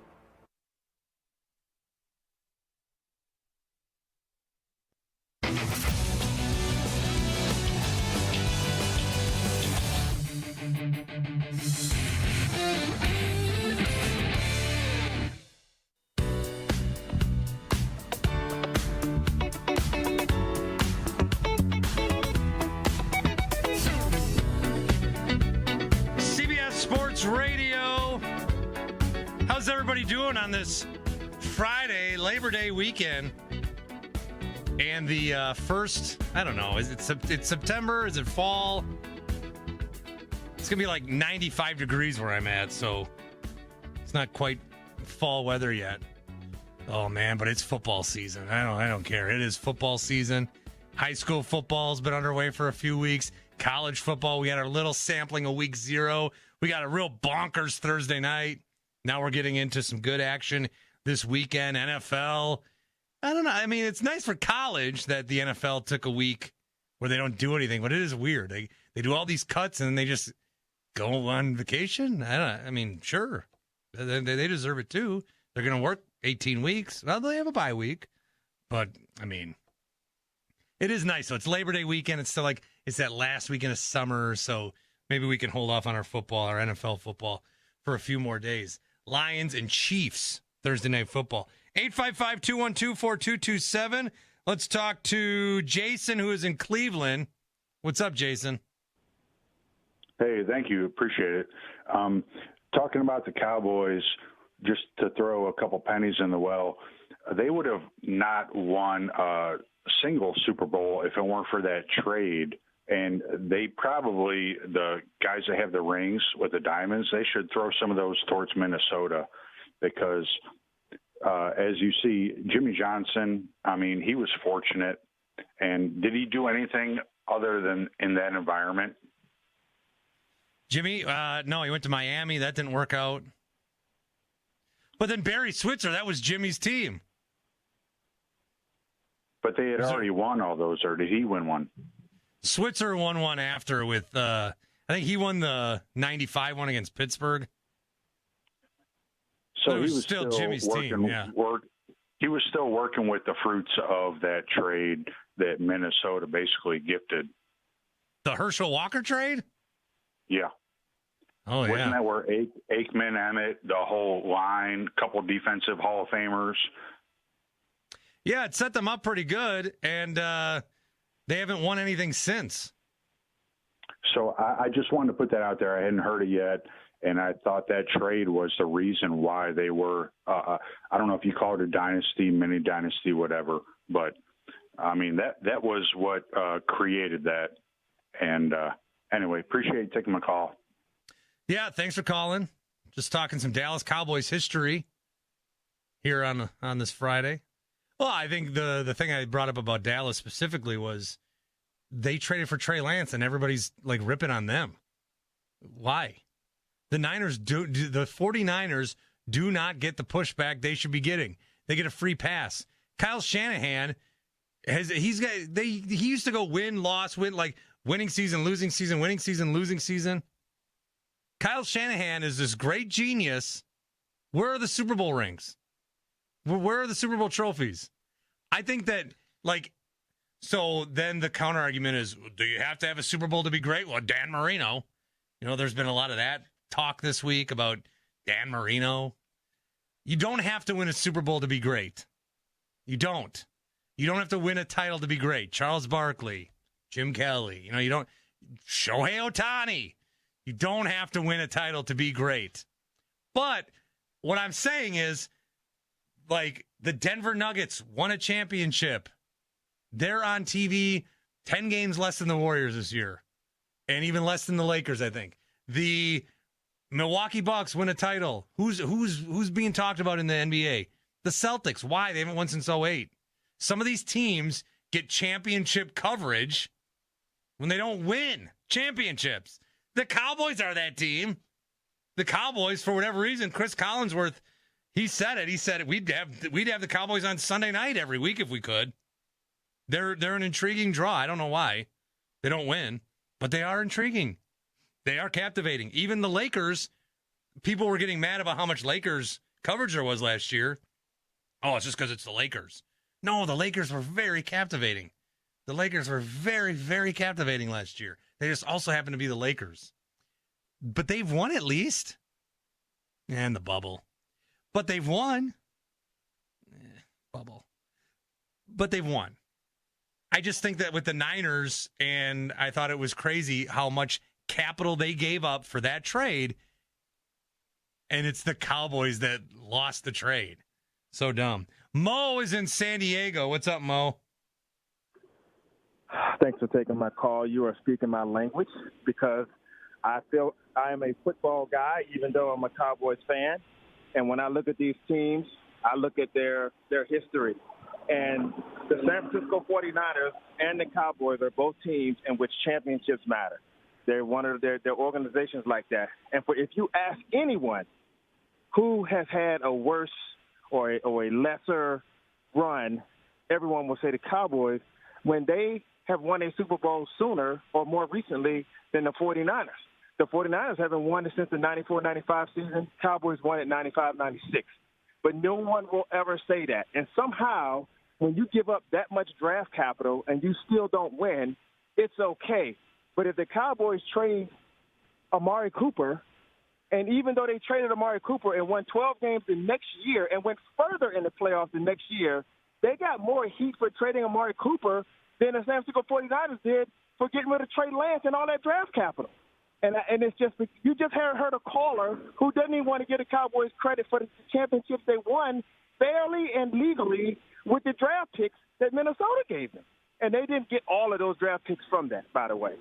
Radio. How's everybody doing on this Friday, Labor Day weekend? And the first, I don't know, it's September? Is it fall? It's going to be like 95 degrees where I'm at, so it's not quite fall weather yet. Oh, man, but it's football season. I don't care. It is football season. High school football's been underway for a few weeks. College football, we had our little sampling of week 0. We got a real bonkers Thursday night. Now we're getting into some good action this weekend. NFL. I don't know. I mean, it's nice for college that the NFL took a week where they don't do anything, but it is weird. They do all these cuts and then they just go on vacation. I mean, sure. They deserve it too. They're going to work 18 weeks. Well, they have a bye week. But, I mean, it is nice. So it's Labor Day weekend. It's still like it's that last weekend of summer. So maybe we can hold off on our football, our NFL football, for a few more days. Lions and Chiefs, Thursday Night Football. 855-212-4227. Let's talk to Jason, who is in Cleveland. What's up, Jason? Hey, thank you. Appreciate it. Talking about the Cowboys, just to throw a couple pennies in the well, they would have not won a single Super Bowl if it weren't for that trade. And they probably, the guys that have the rings with the diamonds, they should throw some of those towards Minnesota because, as you see, Jimmy Johnson, I mean, he was fortunate. And did he do anything other than in that environment? Jimmy, no, he went to Miami. That didn't work out. But then Barry Switzer, that was Jimmy's team. But they had already won all those, or did he win one? Switzer won one after with, I think he won the 95 one against Pittsburgh. So he was still Jimmy's team, yeah. He was still working with the fruits of that trade that Minnesota basically gifted. The Herschel Walker trade? Yeah. Oh, yeah. Wasn't that where Aikman, Emmett, the whole line, couple defensive Hall of Famers? Yeah, it set them up pretty good, and they haven't won anything since. So I just wanted to put that out there. I hadn't heard it yet, and I thought that trade was the reason why they were, I don't know if you call it a dynasty, mini dynasty, whatever, but I mean, that was what created that. And anyway, appreciate you taking my call. Yeah, thanks for calling. Just talking some Dallas Cowboys history here on this Friday. Well, I think the thing I brought up about Dallas specifically was they traded for Trey Lance, and everybody's like ripping on them. Why? The 49ers do not get the pushback they should be getting. They get a free pass. Kyle Shanahan he used to go win, loss, win, like winning season, losing season, winning season, losing season. Kyle Shanahan is this great genius. Where are the Super Bowl rings? Where are the Super Bowl trophies? I think that, so then the counter argument is, do you have to have a Super Bowl to be great? Well, Dan Marino. There's been a lot of that talk this week about Dan Marino. You don't have to win a Super Bowl to be great. You don't. You don't have to win a title to be great. Charles Barkley, Jim Kelly, you don't. Shohei Ohtani. You don't have to win a title to be great. But what I'm saying is, the Denver Nuggets won a championship. They're on TV 10 games less than the Warriors this year, and even less than the Lakers, I think. The Milwaukee Bucks win a title. Who's being talked about in the NBA? The Celtics. Why? They haven't won since 2008. Some of these teams get championship coverage when they don't win championships. The Cowboys are that team. The Cowboys, for whatever reason, Chris Collinsworth, he said it. He said we'd have the Cowboys on Sunday night every week if we could. They're an intriguing draw. I don't know why they don't win, but they are intriguing. They are captivating. Even the Lakers, people were getting mad about how much Lakers coverage there was last year. Oh, it's just because it's the Lakers. No, the Lakers were very captivating. The Lakers were very, very captivating last year. They just also happen to be the Lakers. But they've won at least. And the bubble. But they've won. Bubble. But they've won. I just think that with the Niners, and I thought it was crazy how much capital they gave up for that trade, and it's the Cowboys that lost the trade. So dumb. Mo is in San Diego. What's up, Mo? Thanks for taking my call. You are speaking my language because I feel I am a football guy, even though I'm a Cowboys fan. And when I look at these teams, I look at their history. And the San Francisco 49ers and the Cowboys are both teams in which championships matter. They're one of their organizations like that. And if you ask anyone who has had a worse or a lesser run, everyone will say the Cowboys when they have won a Super Bowl sooner or more recently than the 49ers. The 49ers haven't won it since the 94-95 season. Cowboys won it 95-96. But no one will ever say that. And somehow, when you give up that much draft capital and you still don't win, it's okay. But if the Cowboys trade Amari Cooper, and even though they traded Amari Cooper and won 12 games the next year and went further in the playoffs the next year, they got more heat for trading Amari Cooper than the San Francisco 49ers did for getting rid of Trey Lance and all that draft capital. And it's just, you just heard a caller who doesn't even want to give the Cowboys credit for the championships they won fairly and legally with the draft picks that Minnesota gave them. And they didn't get all of those draft picks from that, by the way.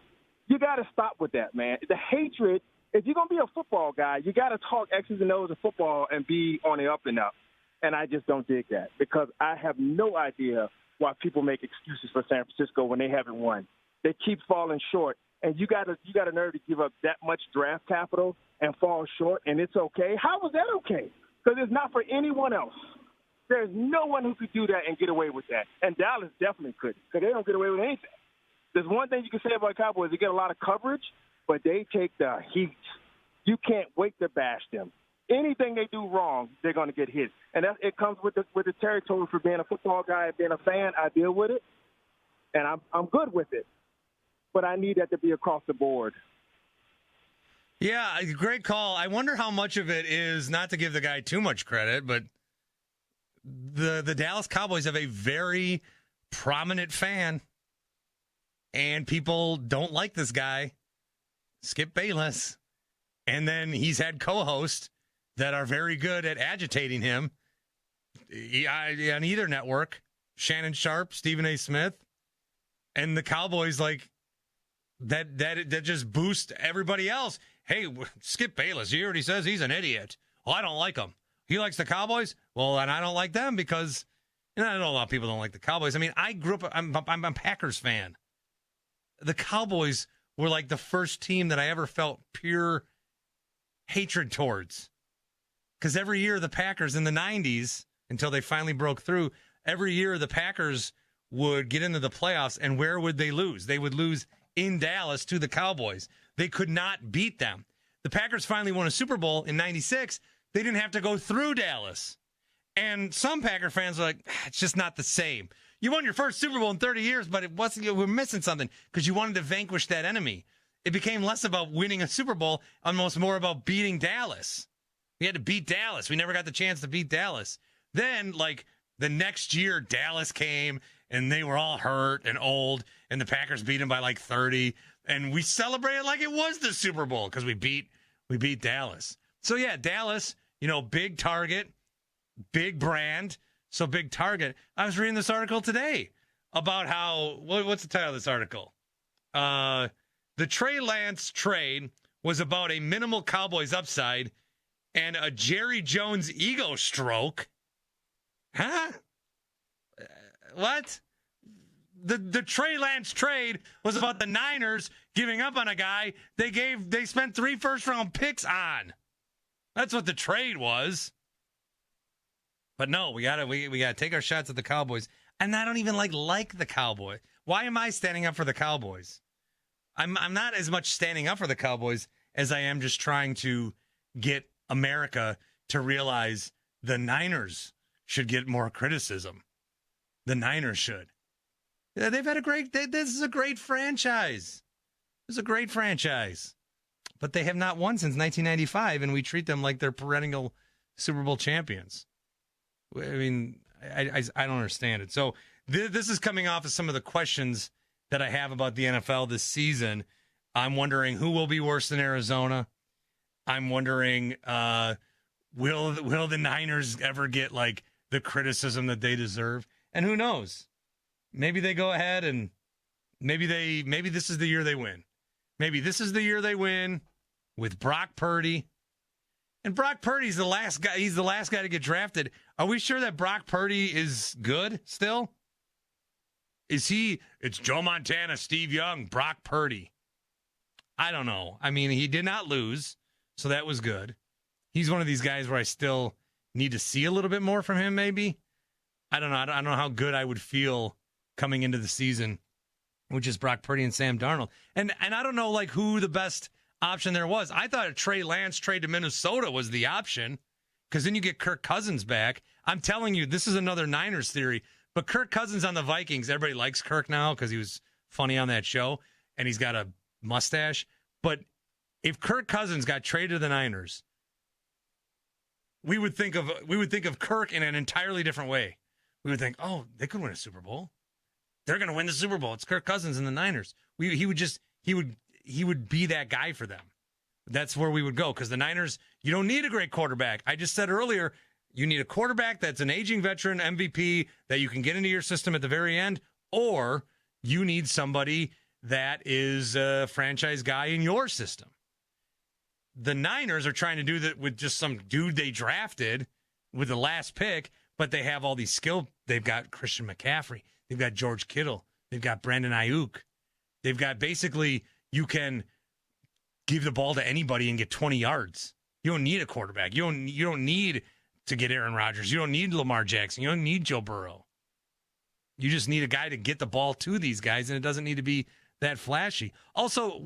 You got to stop with that, man. The hatred, if you're going to be a football guy, you got to talk X's and O's of football and be on the up and up. And I just don't dig that because I have no idea why people make excuses for San Francisco when they haven't won. They keep falling short. And you got a nerve to give up that much draft capital and fall short, and it's okay. How was that okay? Because it's not for anyone else. There's no one who could do that and get away with that. And Dallas definitely couldn't because they don't get away with anything. There's one thing you can say about Cowboys. They get a lot of coverage, but they take the heat. You can't wait to bash them. Anything they do wrong, they're going to get hit. And it comes with the territory for being a football guy and being a fan. I deal with it, and I'm good with it. But I need that to be across the board. Yeah, great call. I wonder how much of it is, not to give the guy too much credit, but the Dallas Cowboys have a very prominent fan, and people don't like this guy, Skip Bayless. And then he's had co-hosts that are very good at agitating him on either network. Shannon Sharp, Stephen A. Smith, and the Cowboys, like, that just boosts everybody else. Hey, Skip Bayless, he already says he's an idiot. Well, I don't like him. He likes the Cowboys? Well, and I don't like them because, I know a lot of people don't like the Cowboys. I mean, I grew up, I'm a Packers fan. The Cowboys were like the first team that I ever felt pure hatred towards. Because every year the Packers in the 90s, until they finally broke through, every year the Packers would get into the playoffs, and where would they lose? They would lose in Dallas to the Cowboys. They could not beat them. The Packers finally won a Super Bowl in 96. They didn't have to go through Dallas. And some Packer fans are like, it's just not the same. You won your first Super Bowl in 30 years, but it wasn't. We're missing something because you wanted to vanquish that enemy. It became less about winning a Super Bowl, almost more about beating Dallas. We had to beat Dallas. We never got the chance to beat Dallas. Then, like, the next year, Dallas came, and they were all hurt and old, and the Packers beat them by like 30, and we celebrated like it was the Super Bowl because we beat Dallas. So, yeah, Dallas, big target, big brand, so big target. I was reading this article today about how, what's the title of this article? The Trey Lance trade was about a minimal Cowboys upside and a Jerry Jones ego stroke. Huh? What? The Trey Lance trade was about the Niners giving up on a guy they spent 3 first-round picks on. That's what the trade was. But no, we gotta take our shots at the Cowboys. And I don't even like the Cowboys. Why am I standing up for the Cowboys? I'm not as much standing up for the Cowboys as I am just trying to get America to realize the Niners should get more criticism. The Niners should. They've had this is a great franchise. This is a great franchise. But they have not won since 1995, and we treat them like they're perennial Super Bowl champions. I mean, I don't understand it. So this is coming off of some of the questions that I have about the NFL this season. I'm wondering who will be worse than Arizona. I'm wondering, will the Niners ever get like the criticism that they deserve? And who knows? Maybe they go ahead and maybe this is the year they win. Maybe this is the year they win with Brock Purdy. And Brock Purdy's the last guy. He's the last guy to get drafted. Are we sure that Brock Purdy is good still? Is he? It's Joe Montana, Steve Young, Brock Purdy. I don't know. I mean, he did not lose, so that was good. He's one of these guys where I still need to see a little bit more from him, maybe. I don't know. I don't know how good I would feel coming into the season, which is Brock Purdy and Sam Darnold. And I don't know, like, who the best option there was. I thought a Trey Lance trade to Minnesota was the option because then you get Kirk Cousins back. I'm telling you, this is another Niners theory. But Kirk Cousins on the Vikings, everybody likes Kirk now because he was funny on that show and he's got a mustache. But if Kirk Cousins got traded to the Niners, we would think of Kirk in an entirely different way. We would think, oh, they could win a Super Bowl. They're going to win the Super Bowl. It's Kirk Cousins and the Niners. He would be that guy for them. That's where we would go because the Niners, you don't need a great quarterback. I just said earlier, you need a quarterback that's an aging veteran MVP that you can get into your system at the very end, or you need somebody that is a franchise guy in your system. The Niners are trying to do that with just some dude they drafted with the last pick, but they have all these skill. They've got Christian McCaffrey. They've got George Kittle. They've got Brandon Ayuk. They've got basically you can give the ball to anybody and get 20 yards. You don't need a quarterback. You don't need to get Aaron Rodgers. You don't need Lamar Jackson. You don't need Joe Burrow. You just need a guy to get the ball to these guys, and it doesn't need to be that flashy. Also,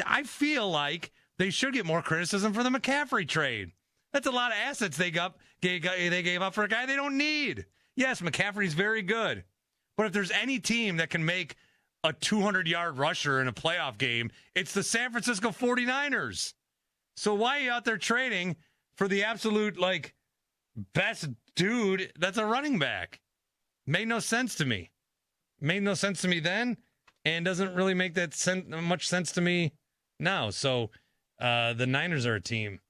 I feel like they should get more criticism for the McCaffrey trade. That's a lot of assets they gave up for a guy they don't need. Yes, McCaffrey's very good. But if there's any team that can make a 200-yard rusher in a playoff game, it's the San Francisco 49ers. So why are you out there trading for the absolute, like, best dude that's a running back? Made no sense to me. Made no sense to me then, and doesn't really make that much sense to me now. So the Niners are a team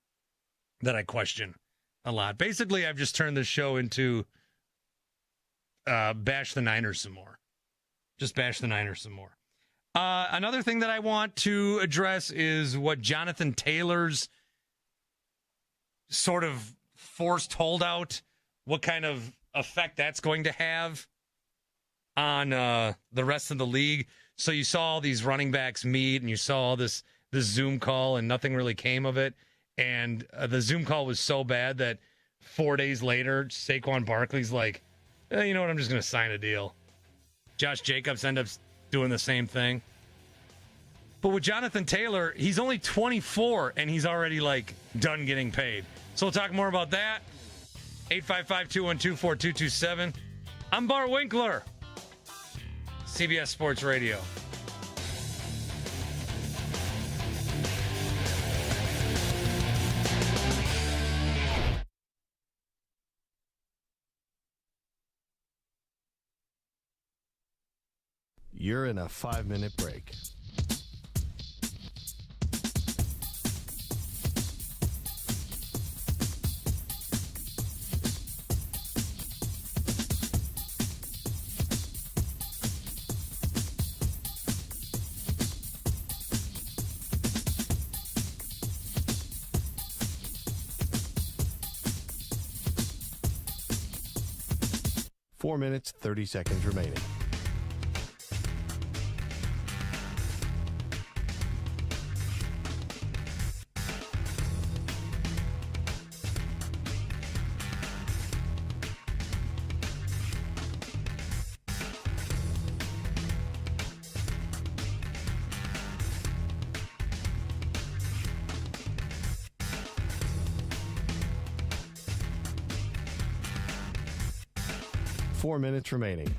that I question a lot. Basically, I've just turned this show into bash the Niners some more. Just bash the Niners some more. Another thing that I want to address is what Jonathan Taylor's sort of forced holdout, what kind of effect that's going to have on the rest of the league. So you saw all these running backs meet, and you saw all this Zoom call, and nothing really came of it. And the Zoom call was so bad that 4 days later, Saquon Barkley's like, you know what, I'm just going to sign a deal. Josh Jacobs ended up doing the same thing. But with Jonathan Taylor, he's only 24, and he's already, like, done getting paid. So we'll talk more about that. 855-212-4227. I'm Bart Winkler, CBS Sports Radio. You're in a 5-minute break. Four minutes, 30 seconds remaining. Four minutes remaining.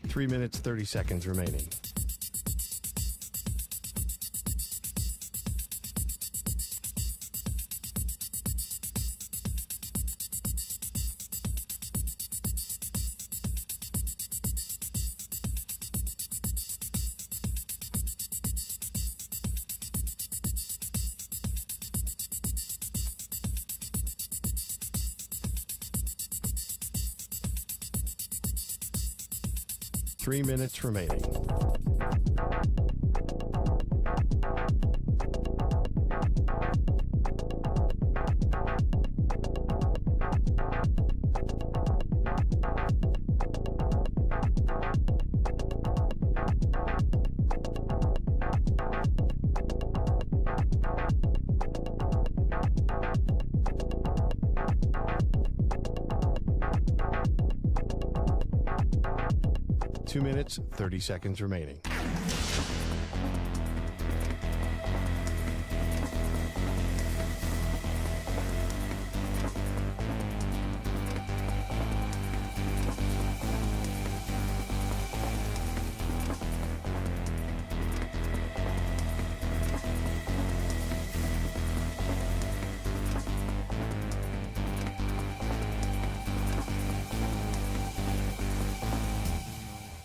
Three minutes, 30 seconds remaining. Three minutes remaining. Two minutes, 30 seconds remaining.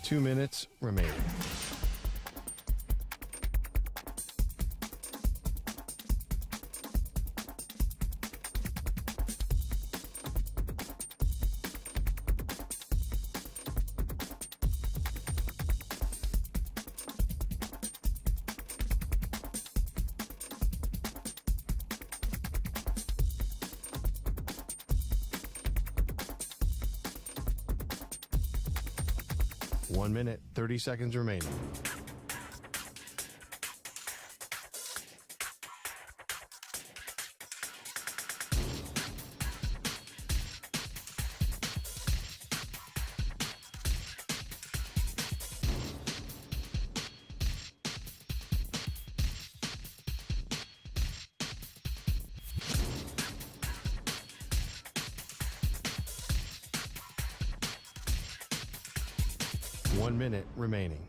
Two minutes remaining. One minute, 30 seconds remaining. 1 minute remaining.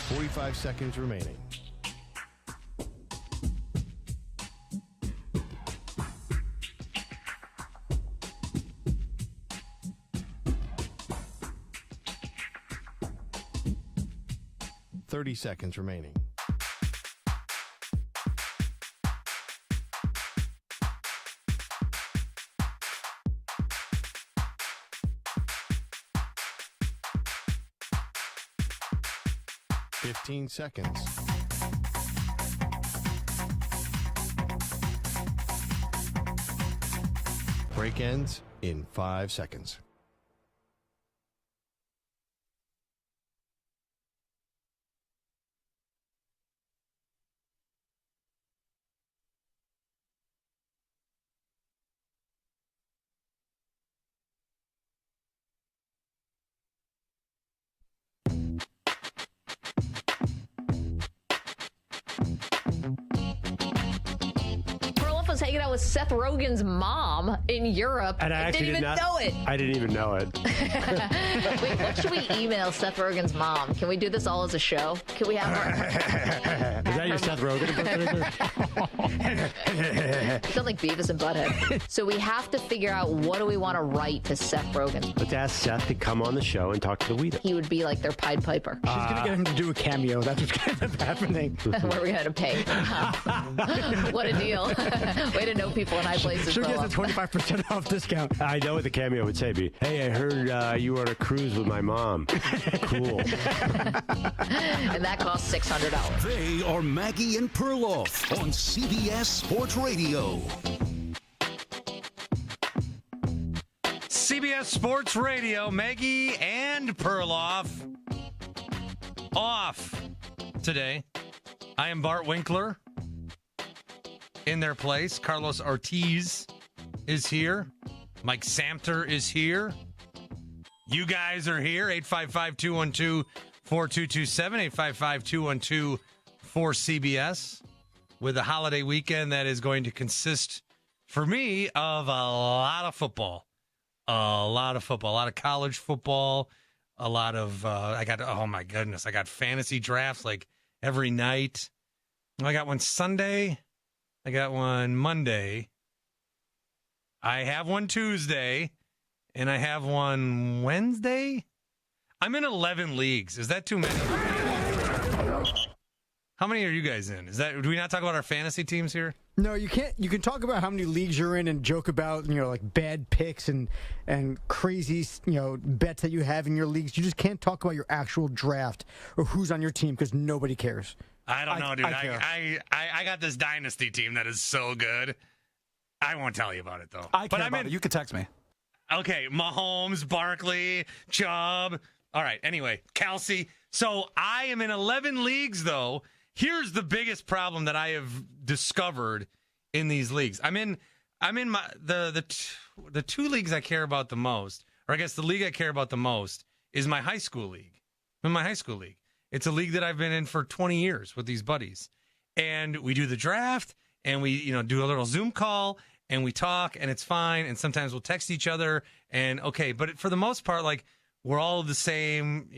Forty-five seconds remaining. Seconds remaining. Seconds. Break ends in 5 seconds. Was hanging out with Seth Rogen's mom in Europe and I didn't even know it. I didn't even know it. Wait, what should we email Seth Rogen's mom? Can we do this all as a show? Can we have her? Is that your Seth Rogen impersonation? You sound like Beavis and Butthead. So we have to figure out what do we want to write to Seth Rogen. Let's ask Seth to come on the show and talk to the Weeder. He would be like their Pied Piper. She's going to get him to do a cameo. That's what's going to end up happening. Where are we going to pay? What a deal. Way to know people in high places. She'll get the 25% off discount. I know what the cameo would say. Be, hey, I heard you were on a cruise with my mom. Cool. And that costs $600. They are Maggie and Perloff on CBS Sports Radio. CBS Sports Radio, Maggie and Perloff off today. I am Bart Winkler. In their place, Carlos Ortiz is here. Mike Samter is here. You guys are here. 855-212-4227. 855-212-4CBS. With a holiday weekend that is going to consist, for me, of a lot of football. A lot of football. A lot of college football. A lot of, oh my goodness, I got fantasy drafts like every night. I got one Sunday. I got one Monday. I have one Tuesday. And I have one Wednesday. I'm in 11 leagues. Is that too many? How many are you guys in? Do we not talk about our fantasy teams here? No, you can't. You can talk about how many leagues you're in and joke about, like bad picks and crazy, bets that you have in your leagues. You just can't talk about your actual draft or who's on your team because nobody cares. I don't know, dude. I got this dynasty team that is so good. I won't tell you about it, though. You can text me. Okay, Mahomes, Barkley, Chubb. All right, anyway, Kelsey. So I am in 11 leagues, though. Here's the biggest problem that I have discovered in these leagues. I'm in the two leagues I care about the most, or I guess the league I care about the most is my high school league. I'm in my high school league. It's a league that I've been in for 20 years with these buddies. And we do the draft, and we do a little Zoom call, and we talk, and it's fine. And sometimes we'll text each other, and okay. But for the most part, like, we're all the same,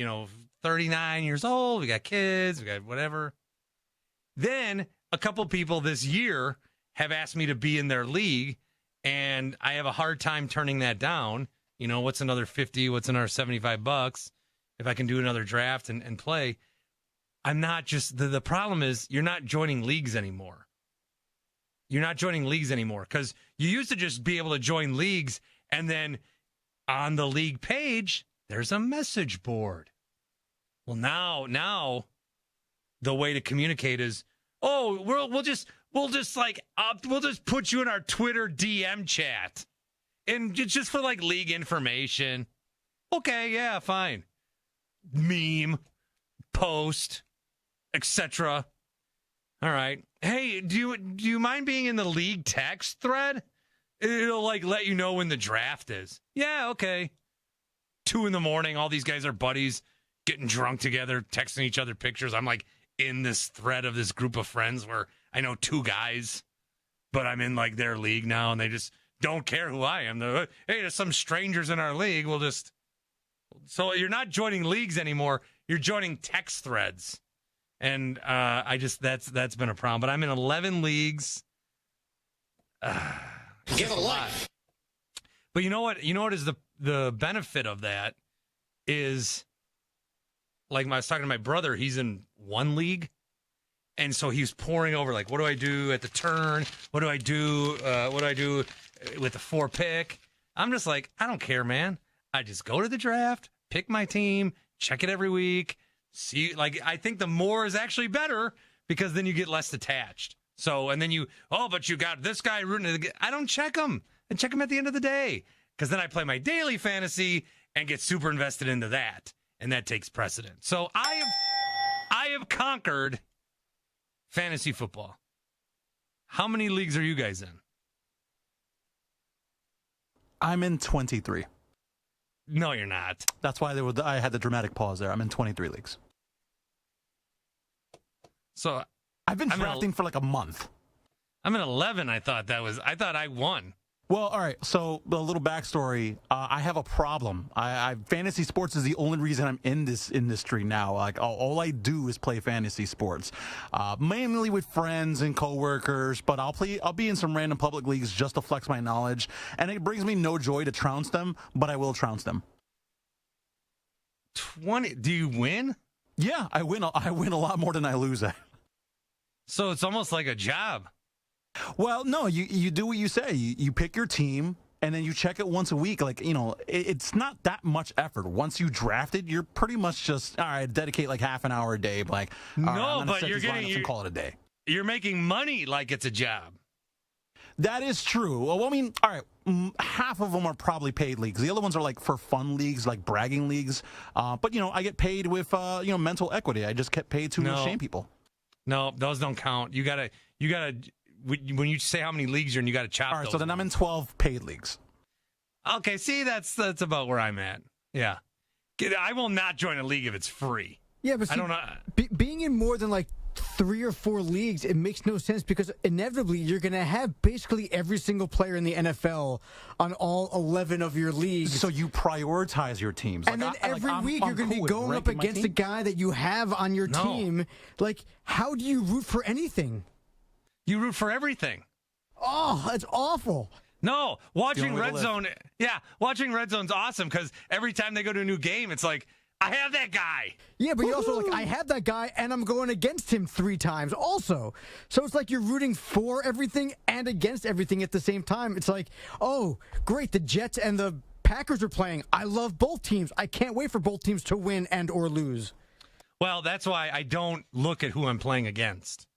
39 years old. We got kids. We got whatever. Then a couple people this year have asked me to be in their league, and I have a hard time turning that down. What's another 50? What's another $75 if I can do another draft and play? I'm not just the problem is you're not joining leagues anymore. You're not joining leagues anymore because you used to just be able to join leagues, and then on the league page there's a message board. Well, now the way to communicate is, we'll just put you in our Twitter DM chat, and just for like league information. Okay, yeah, fine. Meme, post, etc. All right. Hey, do you mind being in the league text thread? It'll let you know when the draft is. Yeah, okay. 2 a.m, all these guys are buddies. getting drunk together, texting each other pictures. I'm like in this thread of this group of friends where I know 2 guys, but I'm in like their league now, and they just don't care who I am. They're, hey, there's some strangers in our league. We'll just. So you're not joining leagues anymore. You're joining text threads. And that's been a problem. But I'm in 11 leagues. Give it a life. But you know what? You know what is the benefit of that is, like I was talking to my brother, he's in 1 league. And so he's pouring over, like, what do I do at the turn? What do I do? What do I do with the 4 pick? I'm just like, I don't care, man. I just go to the draft, pick my team, check it every week. See, like, I think the more is actually better because then you get less attached. So, and then but you got this guy rooting. I don't check him. I check him at the end of the day because then I play my daily fantasy and get super invested into that. And that takes precedent. So I have conquered fantasy football. How many leagues are you guys in? I'm in 23. No, you're not. That's why I had the dramatic pause there. I'm in 23 leagues. So I've been drafting for like a month. I'm in 11. I thought I won. Well, all right. So a little backstory. I have a problem. Fantasy sports is the only reason I'm in this industry now. Like all I do is play fantasy sports, mainly with friends and coworkers. But I'll be in some random public leagues just to flex my knowledge, and it brings me no joy to trounce them. But I will trounce them. 20? Do you win? Yeah, I win. I win a lot more than I lose at. So it's almost like a job. Well, no, you do what you say. You pick your team, and then you check it once a week. Like, it's not that much effort. Once you draft it, you're pretty much just, all right, dedicate like half an hour a day. Like, no, but you're getting, and call it a day. You're making money like it's a job. That is true. Well, I mean, all right, half of them are probably paid leagues. The other ones are like for fun leagues, like bragging leagues. But, I get paid with, mental equity. I just get paid to shame people. No, those don't count. You gotta. When you say how many leagues you're in, you got to chop. All right, those so then I'm in 12 paid leagues. Okay, see, that's about where I'm at. Yeah, I will not join a league if it's free. Yeah, but see, I don't know. Being in more than like 3 or 4 leagues, it makes no sense because inevitably you're going to have basically every single player in the NFL on all 11 of your leagues. So you prioritize your teams. And then every week you're going to be going up against a guy that you have on your team. Like, how do you root for anything? You root for everything. Oh, that's awful. No, watching Red Zone. Yeah, watching Red Zone's awesome because every time they go to a new game, it's like, I have that guy. Yeah, but you also like, I have that guy, and I'm going against him 3 times also. So it's like you're rooting for everything and against everything at the same time. It's like, oh, great, the Jets and the Packers are playing. I love both teams. I can't wait for both teams to win and or lose. Well, that's why I don't look at who I'm playing against.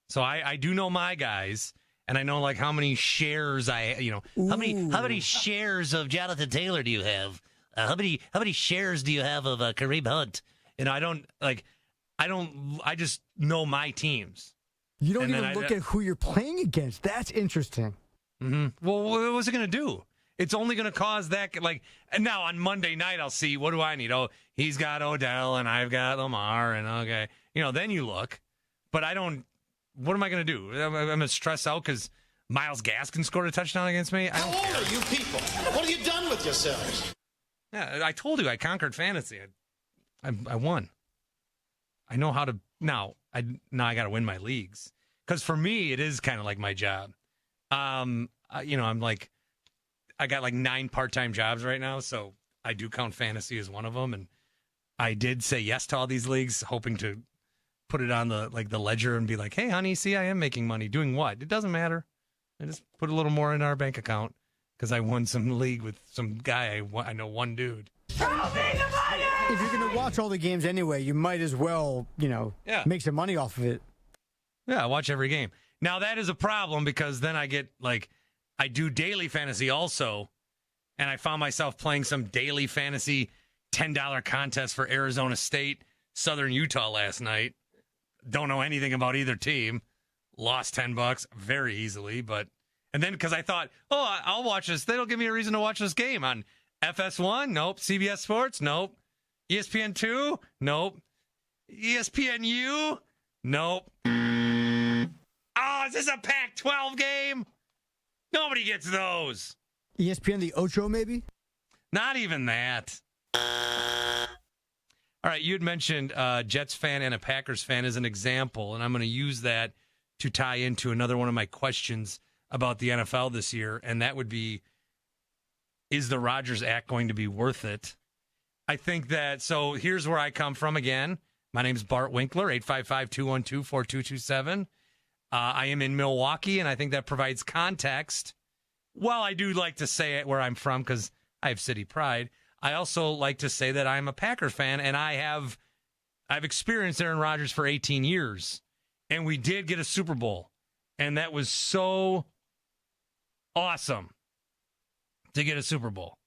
So I do know my guys, and I know like how many shares how many shares of Jonathan Taylor do you have? How many shares do you have of Kareem Hunt? I just know my teams. You don't even look at who you're playing against. That's interesting. Mm-hmm. Well, what was it going to do? It's only going to cause that, and now on Monday night, I'll see, what do I need? Oh, he's got Odell, and I've got Lamar, and okay. Then you look. But I don't. What am I going to do? I'm going to stress out because Myles Gaskin scored a touchdown against me? I don't care. How old are you people? What have you done with yourselves? Yeah, I told you I conquered fantasy. I won. I know how to now. I got to win my leagues because for me it is kind of like my job. I'm like I got like 9 part-time jobs right now, so I do count fantasy as one of them. And I did say yes to all these leagues, hoping to put it on the ledger and be like, hey, honey, see, I am making money. Doing what? It doesn't matter. I just put a little more in our bank account because I won some league with some guy. I know one dude. If you're going to watch all the games anyway, you might as well, make some money off of it. Yeah, I watch every game. Now, that is a problem because then I get, I do daily fantasy also, and I found myself playing some daily fantasy $10 contest for Arizona State, Southern Utah last night. Don't know anything about either team. Lost $10 very easily, and then because I thought, I'll watch this. They don't give me a reason to watch this game on FS1. Nope. CBS Sports. Nope. ESPN2? Nope. ESPNU? Nope. Oh, is this a Pac-12 game? Nobody gets those. ESPN the Ocho, maybe? Not even that. All right, you had mentioned Jets fan and a Packers fan as an example, and I'm going to use that to tie into another one of my questions about the NFL this year, and that would be, is the Rodgers act going to be worth it? I think that, so here's where I come from again. My name's Bart Winkler, 855-212-4227. I am in Milwaukee, and I think that provides context. Well, I do like to say it where I'm from because I have city pride. I also like to say that I'm a Packer fan, and I've experienced Aaron Rodgers for 18 years, and we did get a Super Bowl, and that was so awesome to get a Super Bowl.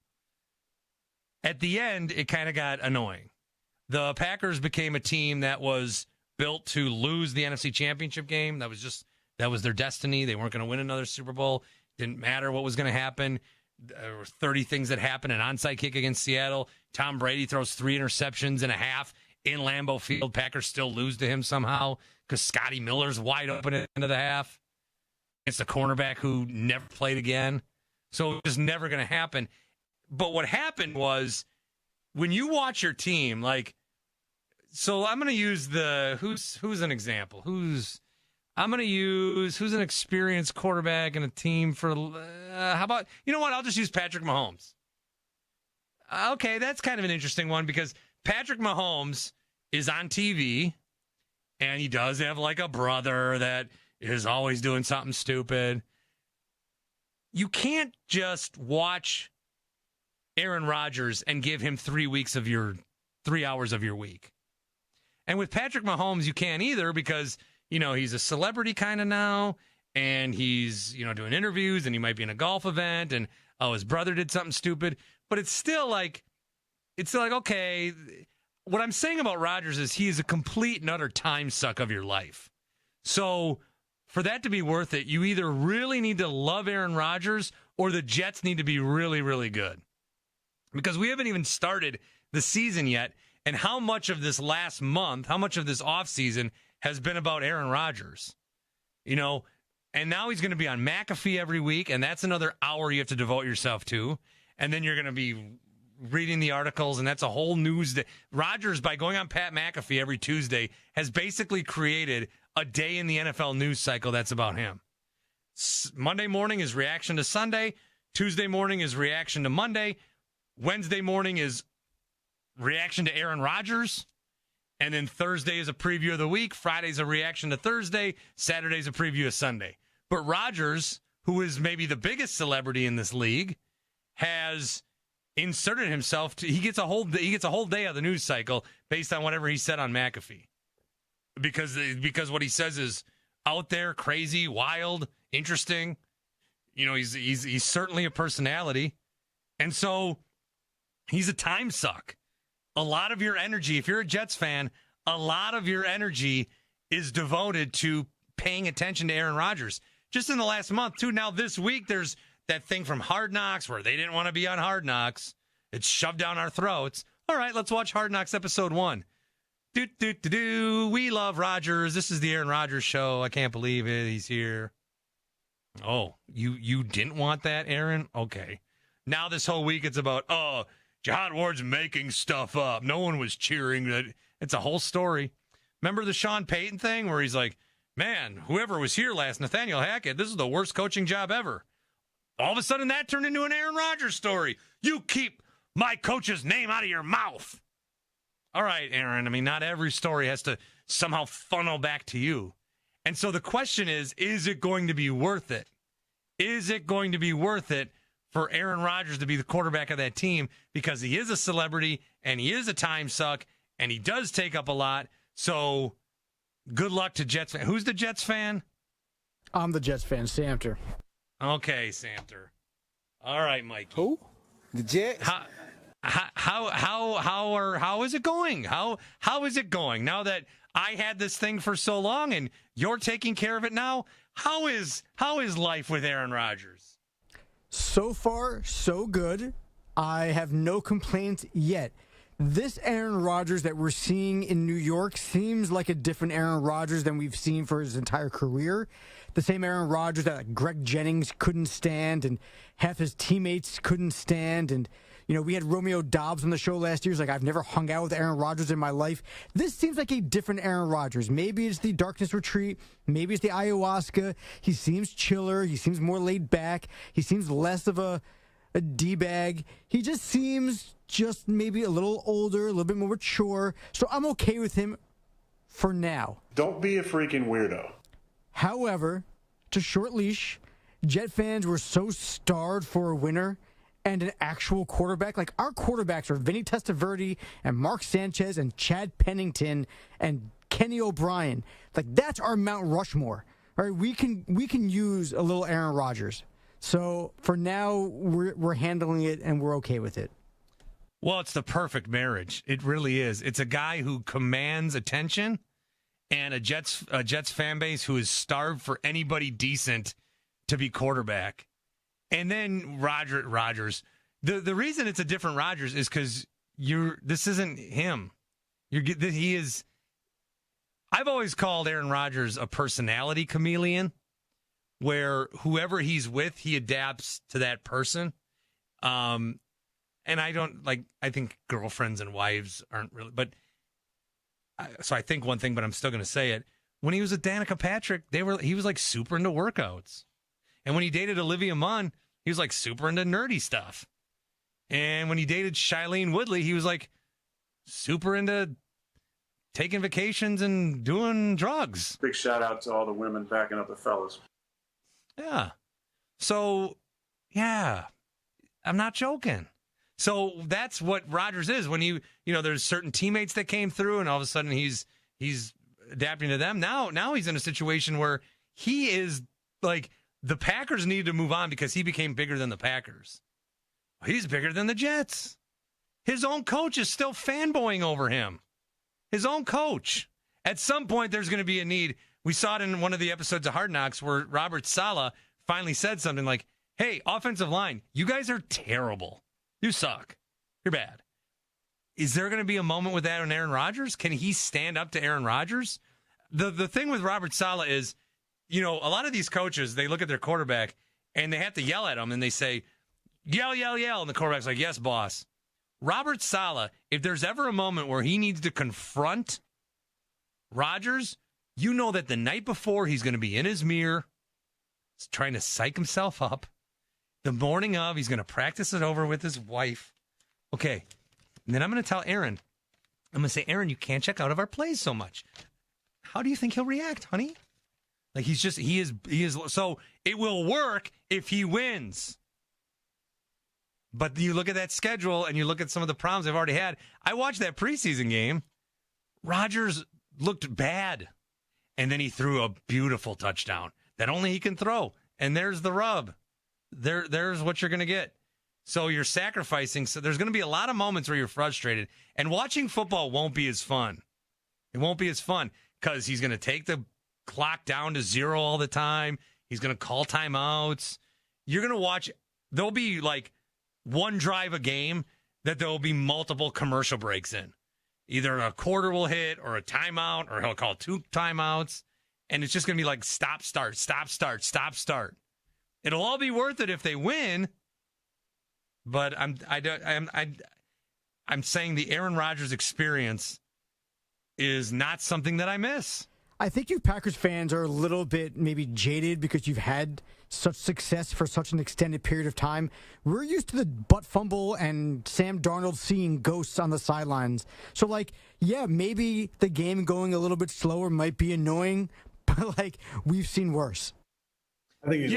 At the end, it kind of got annoying. The Packers became a team that was built to lose the NFC Championship game. That was their destiny. They weren't going to win another Super Bowl. Didn't matter what was going to happen. There were 30 things that happened. An onside kick against Seattle. Tom Brady throws 3 interceptions and a half in Lambeau Field. Packers still lose to him somehow because Scotty Miller's wide open at the end of the half. It's a cornerback who never played again. So it was never going to happen. But what happened was when you watch your team, so I'm going to use who's an example? Who's an experienced quarterback in a team for, how about, you know what? I'll just use Patrick Mahomes. Okay, that's kind of an interesting one because Patrick Mahomes is on TV and he does have a brother that is always doing something stupid. You can't just watch Aaron Rodgers and give him 3 hours of your week. And with Patrick Mahomes, you can't either because, he's a celebrity kind of now, and he's, doing interviews, and he might be in a golf event, and, his brother did something stupid. But it's still okay, what I'm saying about Rodgers is he is a complete and utter time suck of your life. So for that to be worth it, you either really need to love Aaron Rodgers or the Jets need to be really, really good. Because we haven't even started the season yet, and how much of this last month, how much of this offseason has been about Aaron Rodgers? And now he's going to be on McAfee every week, and that's another hour you have to devote yourself to. And then you're going to be reading the articles, and that's a whole news day. Rodgers, by going on Pat McAfee every Tuesday, has basically created a day in the NFL news cycle that's about him. Monday morning is reaction to Sunday. Tuesday morning is reaction to Monday. Wednesday morning is reaction to Aaron Rodgers. And then Thursday is a preview of the week. Friday's a reaction to Thursday. Saturday's a preview of Sunday. But Rodgers, who is maybe the biggest celebrity in this league, has inserted himself. He gets a whole day of the news cycle based on whatever he said on McAfee. Because what he says is out there, crazy, wild, interesting. He's certainly a personality. And so he's a time suck. A lot of your energy, if you're a Jets fan, a lot of your energy is devoted to paying attention to Aaron Rodgers. Just in the last month, too. Now, this week, there's that thing from Hard Knocks where they didn't want to be on Hard Knocks. It's shoved down our throats. All right, let's watch Hard Knocks episode 1. We love Rodgers. This is the Aaron Rodgers show. I can't believe it. He's here. Oh, you didn't want that, Aaron? Okay. Now this whole week it's about, Jihad Ward's making stuff up. No one was cheering. That. It's a whole story. Remember the Sean Payton thing where he's like, man, whoever was here last, Nathaniel Hackett, this is the worst coaching job ever. All of a sudden that turned into an Aaron Rodgers story. You keep my coach's name out of your mouth. All right, Aaron. I mean, not every story has to somehow funnel back to you. And so the question is it going to be worth it? Is it going to be worth it for Aaron Rodgers to be the quarterback of that team because he is a celebrity and he is a time suck and he does take up a lot. So good luck to Jets fan. Who's the Jets fan? I'm the Jets fan, Samter. Okay, Samter. All right, Mike. Who? The Jets? How is it going? How is it going now that I had this thing for so long and you're taking care of it now? How is life with Aaron Rodgers? So far, so good. I have no complaints yet. This Aaron Rodgers that we're seeing in New York seems like a different Aaron Rodgers than we've seen for his entire career. The same Aaron Rodgers that like, Greg Jennings couldn't stand and half his teammates couldn't stand. And, we had Romeo Dobbs on the show last year. He's like, I've never hung out with Aaron Rodgers in my life. This seems like a different Aaron Rodgers. Maybe it's the darkness retreat. Maybe it's the ayahuasca. He seems chiller. He seems more laid back. He seems less of a D-bag. He just seems just maybe a little older, a little bit more mature. So I'm okay with him for now. Don't be a freaking weirdo. However, to short leash, Jet fans were so starved for a winner and an actual quarterback. Like, our quarterbacks are Vinny Testaverde and Mark Sanchez and Chad Pennington and Kenny O'Brien. Like, that's our Mount Rushmore. All right, we can use a little Aaron Rodgers. So for now, we're handling it and we're okay with it. Well, it's the perfect marriage. It really is. It's a guy who commands attention and a Jets fan base who is starved for anybody decent to be quarterback. And then Rodgers. The reason it's a different Rodgers is because this isn't him. He is. I've always called Aaron Rodgers a personality chameleon, where whoever he's with, he adapts to that person. And I think girlfriends and wives aren't really, so I think one thing, but I'm still going to say it. When he was with Danica Patrick, he was like super into workouts. And when he dated Olivia Munn, he was like super into nerdy stuff. And when he dated Shailene Woodley, he was like super into taking vacations and doing drugs. Big shout out to all the women backing up the fellas. Yeah. So, yeah, I'm not joking. So that's what Rodgers is. When there's certain teammates that came through, and all of a sudden he's adapting to them. Now he's in a situation where he is like, the Packers needed to move on because he became bigger than the Packers. He's bigger than the Jets. His own coach is still fanboying over him. His own coach. At some point, there's going to be a need. We saw it in one of the episodes of Hard Knocks where Robert Saleh finally said something like, hey, offensive line, you guys are terrible. You suck. You're bad. Is there going to be a moment with that on Aaron Rodgers? Can he stand up to Aaron Rodgers? The thing with Robert Saleh is, a lot of these coaches, they look at their quarterback and they have to yell at him and they say, yell, yell, yell. And the quarterback's like, yes, boss. Robert Saleh, if there's ever a moment where he needs to confront Rodgers, you know that the night before he's going to be in his mirror, trying to psych himself up. The morning of, he's going to practice it over with his wife. Okay. And then I'm going to tell Aaron, I'm going to say, Aaron, you can't check out of our plays so much. How do you think he'll react, honey? Like he is. So it will work if he wins. But you look at that schedule and you look at some of the problems they've already had. I watched that preseason game. Rodgers looked bad. And then he threw a beautiful touchdown that only he can throw. And there's the rub. There's what you're going to get. So you're sacrificing. So there's going to be a lot of moments where you're frustrated. And watching football won't be as fun. It won't be as fun because he's going to take the clock down to 0 all the time. He's going to call timeouts. You're going to watch. There'll be like one drive a game that there'll be multiple commercial breaks in. Either a quarter will hit or a timeout, or he'll call 2 timeouts. And it's just going to be like stop, start, stop, start, stop, start. It'll all be worth it if they win. But I'm saying the Aaron Rodgers experience is not something that I miss. I think you Packers fans are a little bit maybe jaded because you've had such success for such an extended period of time. We're used to the butt fumble and Sam Darnold seeing ghosts on the sidelines. So, maybe the game going a little bit slower might be annoying, but, we've seen worse. I think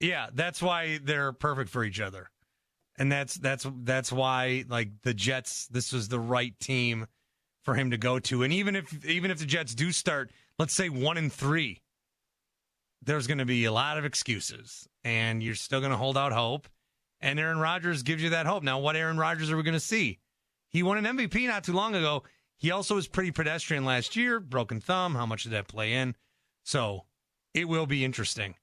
yeah. That's why they're perfect for each other. And that's why, the Jets, this was the right team for him to go to. And even if the Jets do start, let's say 1-3, there's going to be a lot of excuses, and you're still going to hold out hope. And Aaron Rodgers gives you that hope. Now, what Aaron Rodgers are we going to see? He won an MVP not too long ago. He also was pretty pedestrian last year, broken thumb. How much did that play in? So it will be interesting.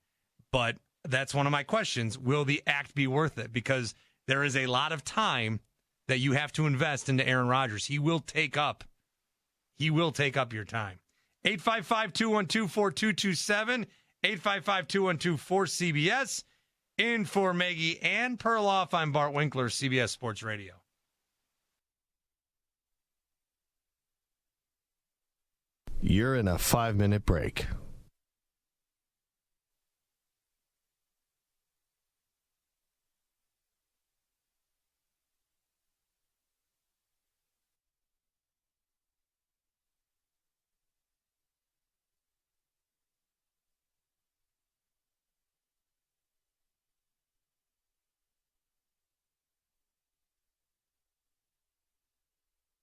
But that's one of my questions. Will the act be worth it? Because there is a lot of time that you have to invest into Aaron Rodgers. He will take up your time. 855-212-4227, 855-212-4CBS. In for Maggie and Perloff, I'm Bart Winkler, CBS Sports Radio. You're in a 5-minute break.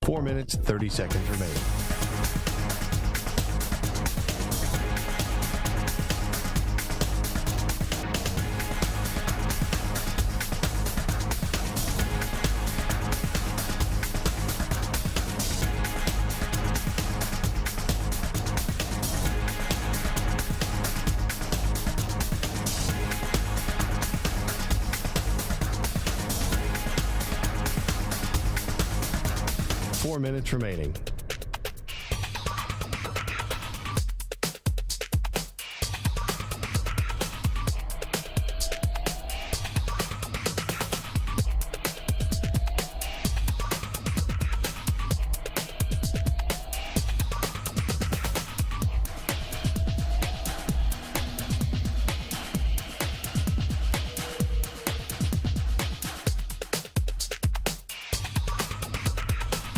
Four minutes, 30 seconds remaining. Minutes remaining.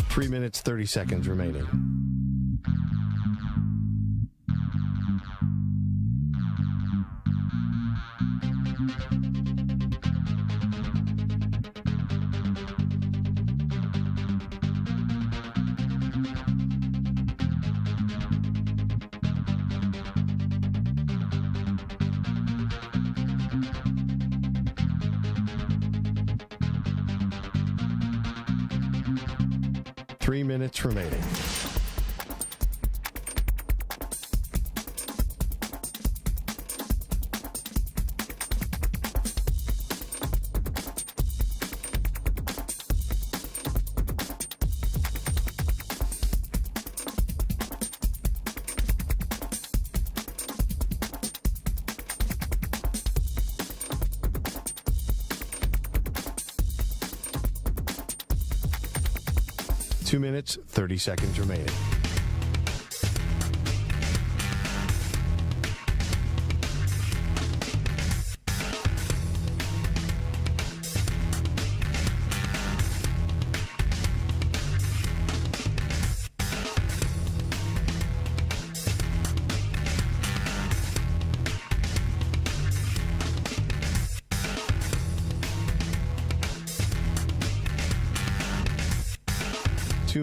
Three minutes, 30 seconds remaining. Minutes remaining. Two minutes, 30 seconds remaining.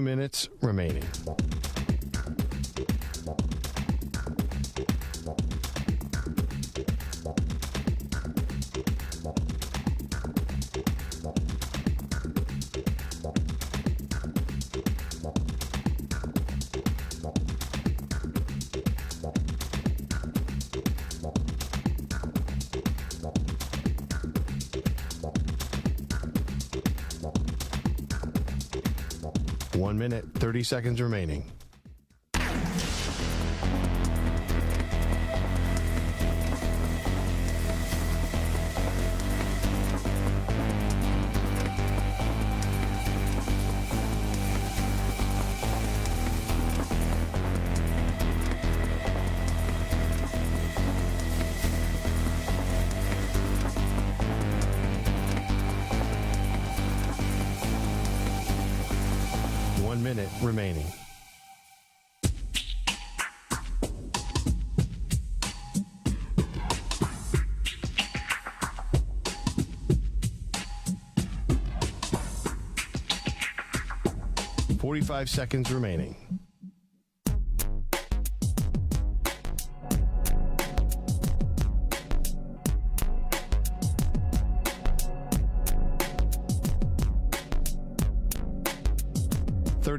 Minutes remaining. One minute, 30 seconds remaining. Remaining. .45 seconds remaining.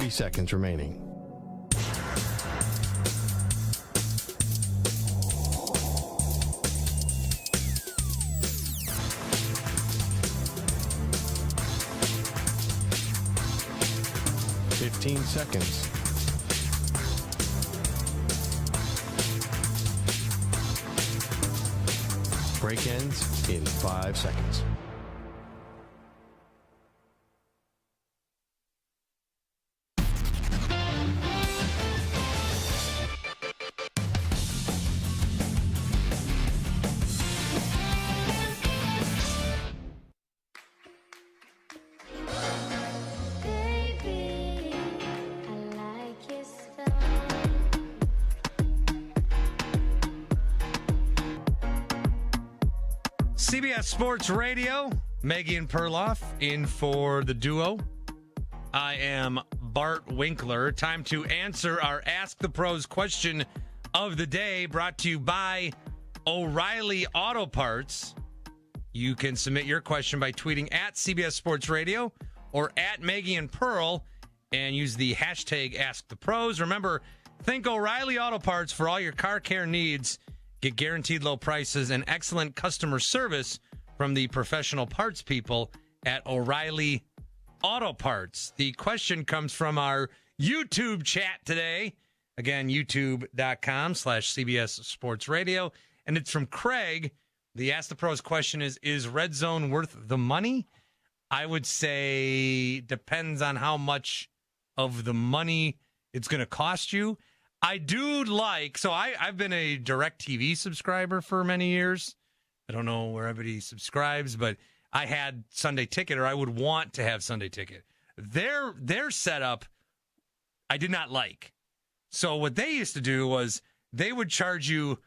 Seconds remaining. 15 seconds. Break ends in 5 seconds. CBS Sports Radio, Maggie and Perloff in for the duo. I am Bart Winkler. Time to answer our Ask the Pros question of the day, brought to you by O'Reilly Auto Parts. You can submit your question by tweeting at CBS Sports Radio or at Maggie and Pearl and use the hashtag Ask the Pros. Remember, think O'Reilly Auto Parts for all your car care needs. Get guaranteed low prices and excellent customer service from the professional parts people at O'Reilly Auto Parts. The question comes from our YouTube chat today. Again, youtube.com/CBS Sports Radio. And it's from Craig. The Ask the Pros question is Red Zone worth the money? I would say depends on how much of the money it's going to cost you. I do like, so I've been a DirecTV subscriber for many years. I don't know where everybody subscribes, but I had Sunday Ticket, or I would want to have Sunday Ticket. Their setup, I did not like. So what they used to do was they would charge you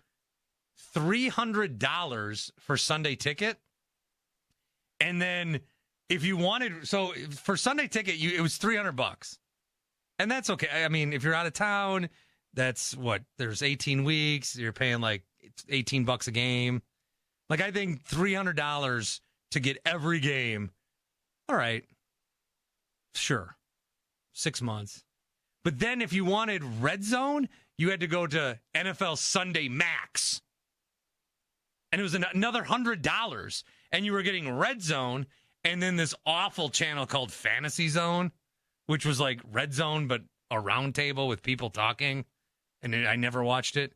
$300 for Sunday Ticket. And then if you wanted, so for Sunday Ticket, it was $300. And that's okay. I mean, if you're out of town, that's what, there's 18 weeks. You're paying like $18 a game. Like, I think $300 to get every game. All right. Sure. 6 months. But then if you wanted Red Zone, you had to go to NFL Sunday Max. And it was another $100. And you were getting Red Zone and then this awful channel called Fantasy Zone, which was like Red Zone, but a round table with people talking. And I never watched it.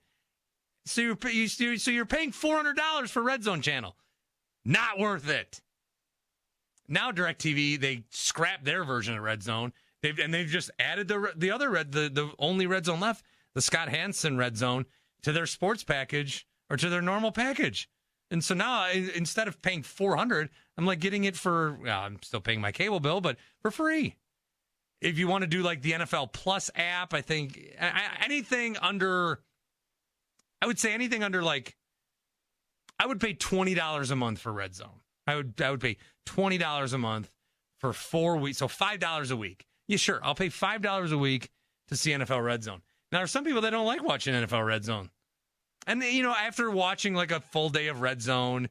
So you're paying $400 for Red Zone channel. Not worth it. Now DirecTV, they scrapped their version of Red Zone. They've just added the only Red Zone left, the Scott Hansen Red Zone, to their sports package or to their normal package. And so now instead of paying $400, I'm like getting it for, I'm still paying my cable bill, but for free. If you want to do like the NFL Plus app, I think anything under, I would like, I would pay $20 a month for Red Zone. I would pay $20 a month for 4 weeks, so $5 a week. Yeah, sure, I'll pay $5 a week to see NFL Red Zone. Now, there's some people that don't like watching NFL Red Zone. And, after watching like a full day of Red Zone,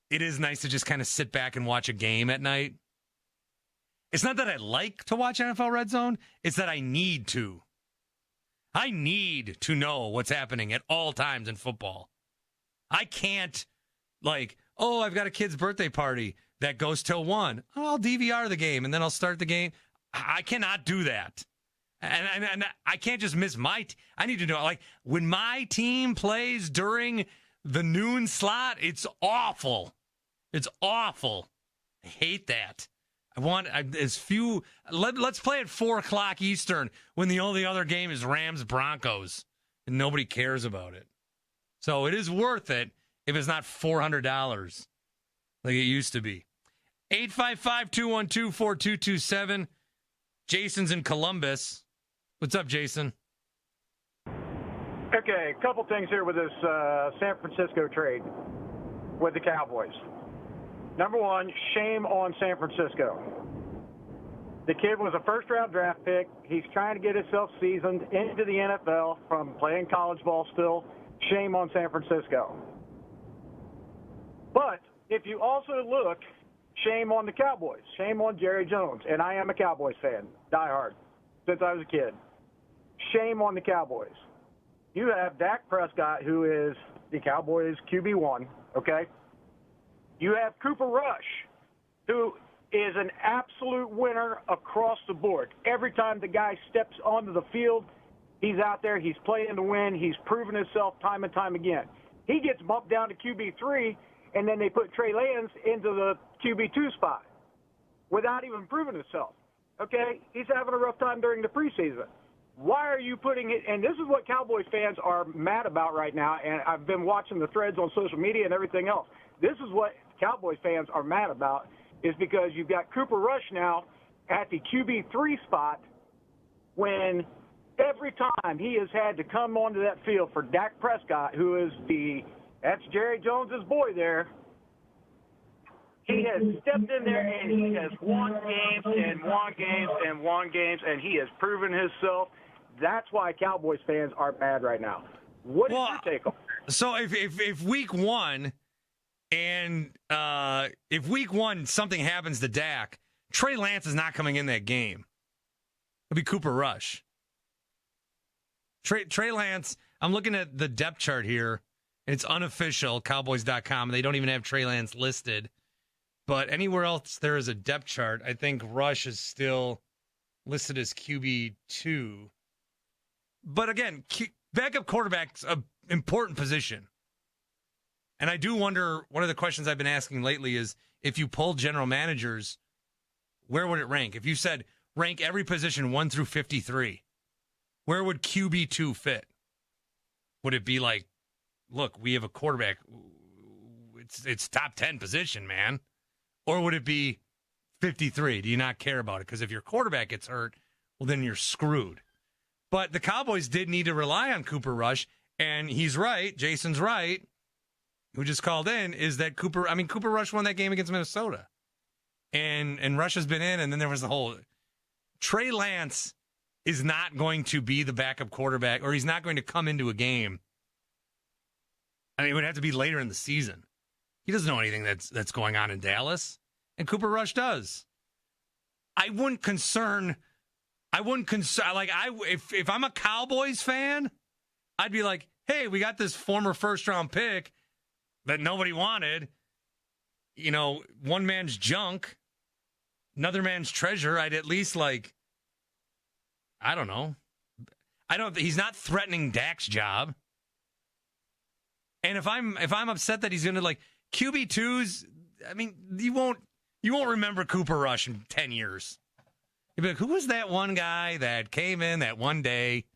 it is nice to just kind of sit back and watch a game at night. It's not that I like to watch NFL Red Zone. It's that I need to. I need to know what's happening at all times in football. I can't, I've got a kid's birthday party that goes till 1. I'll DVR the game, and then I'll start the game. I cannot do that. And I can't just miss I need to know, when my team plays during the noon slot, it's awful. It's awful. I hate that. Let's play at 4 o'clock Eastern when the only other game is Rams-Broncos and nobody cares about it. So it is worth it if it's not $400 like it used to be. 855-212-4227. Jason's in Columbus. What's up, Jason? Okay, a couple things here with this San Francisco trade with the Cowboys. Number one, shame on San Francisco. The kid was a first-round draft pick. He's trying to get himself seasoned into the NFL from playing college ball still. Shame on San Francisco. But if you also look, shame on the Cowboys. Shame on Jerry Jones. And I am a Cowboys fan, diehard, since I was a kid. Shame on the Cowboys. You have Dak Prescott, who is the Cowboys' QB1, okay? You have Cooper Rush, who is an absolute winner across the board. Every time the guy steps onto the field, he's out there, he's playing to win, he's proven himself time and time again. He gets bumped down to QB3, and then they put Trey Lance into the QB2 spot without even proving himself. Okay? He's having a rough time during the preseason. Why are you putting it, and this is what Cowboys fans are mad about right now, and I've been watching the threads on social media and everything else. This is what Cowboys fans are mad about, is because you've got Cooper Rush now at the QB3 spot when every time he has had to come onto that field for Dak Prescott, who is that's Jerry Jones's boy there, he has stepped in there and he has won games and won games and won games, and he has proven himself. That's why Cowboys fans are mad right now. What is your take on that? So if week one and if week one something happens to Dak, Trey Lance is not coming in that game. It'll be Cooper Rush. Trey Lance, I'm looking at the depth chart here. It's unofficial, Cowboys.com. They don't even have Trey Lance listed. But anywhere else there is a depth chart, I think Rush is still listed as QB2. But again, backup quarterback's an important position. And I do wonder, one of the questions I've been asking lately is, if you polled general managers, where would it rank? If you said, rank every position 1 through 53, where would QB2 fit? Would it be like, look, we have a quarterback, it's top 10 position, man? Or would it be 53? Do you not care about it? Because if your quarterback gets hurt, well, then you're screwed. But the Cowboys did need to rely on Cooper Rush, and he's right, Jason's right, who just called in, is that Cooper Rush won that game against Minnesota. And Rush has been in, and then there was the whole Trey Lance is not going to be the backup quarterback, or he's not going to come into a game. I mean, it would have to be later in the season. He doesn't know anything that's going on in Dallas, and Cooper Rush does. If I'm a Cowboys fan, I'd be like, hey, we got this former first-round pick that nobody wanted. You know, one man's junk, another man's treasure. I'd at least I don't know. He's not threatening Dak's job. And if I'm upset that he's going to QB2s, I mean, you won't remember Cooper Rush in 10 years. You'll be like, who was that one guy that came in that one day?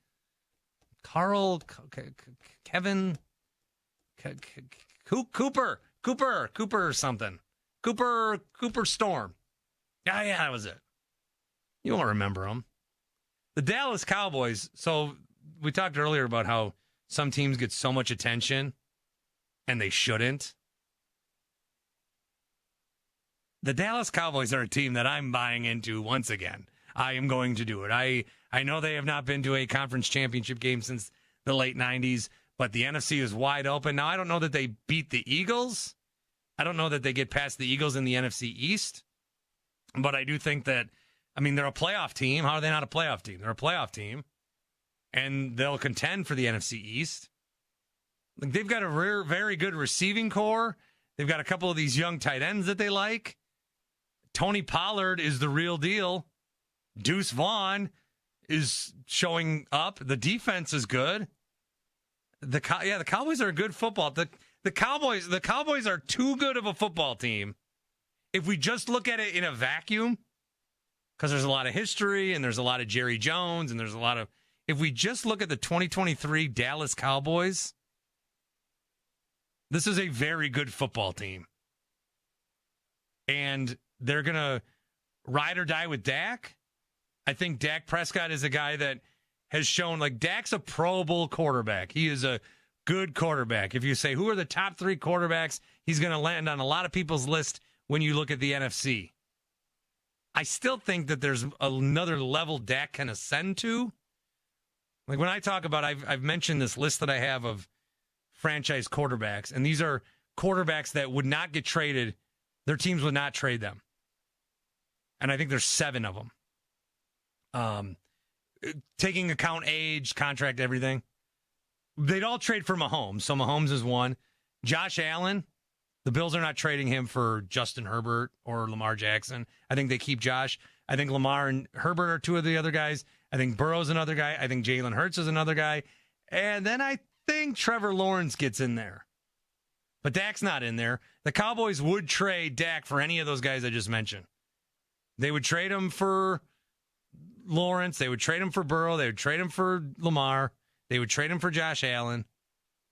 Kevin, Cooper something. Cooper Storm. Yeah, that was it. You won't remember him. The Dallas Cowboys, so we talked earlier about how some teams get so much attention and they shouldn't. The Dallas Cowboys are a team that I'm buying into once again. I am going to do it. I know they have not been to a conference championship game since the late 90s, but the NFC is wide open. Now, I don't know that they beat the Eagles. I don't know that they get past the Eagles in the NFC East. But I do think that, they're a playoff team. How are they not a playoff team? They're a playoff team. And they'll contend for the NFC East. They've got a very good receiving core. They've got a couple of these young tight ends that they like. Tony Pollard is the real deal. Deuce Vaughn is showing up. The defense is good. The Cowboys are a good football. The Cowboys are too good of a football team. If we just look at it in a vacuum, because there's a lot of history and there's a lot of Jerry Jones and there's a lot of, if we just look at the 2023 Dallas Cowboys, this is a very good football team. And they're going to ride or die with Dak. I think Dak Prescott is a guy that has shown, Dak's a Pro Bowl quarterback. He is a good quarterback. If you say, who are the top 3 quarterbacks, he's going to land on a lot of people's list when you look at the NFC. I still think that there's another level Dak can ascend to. When I talk about, I've mentioned this list that I have of franchise quarterbacks, and these are quarterbacks that would not get traded. Their teams would not trade them. And I think there's 7 of them. Taking account age, contract, everything. They'd all trade for Mahomes. So Mahomes is one. Josh Allen The Bills are not trading him for Justin Herbert or Lamar Jackson. I think they keep Josh. I think Lamar and Herbert are two of the other guys. I think Burrow's another guy. I think Jalen Hurts is another guy. And then I think Trevor Lawrence gets in there. But Dak's not in there. The Cowboys would trade Dak for any of those guys I just mentioned. They would trade him for Lawrence. They would trade him for Burrow. They would trade him for Lamar. They would trade him for Josh Allen.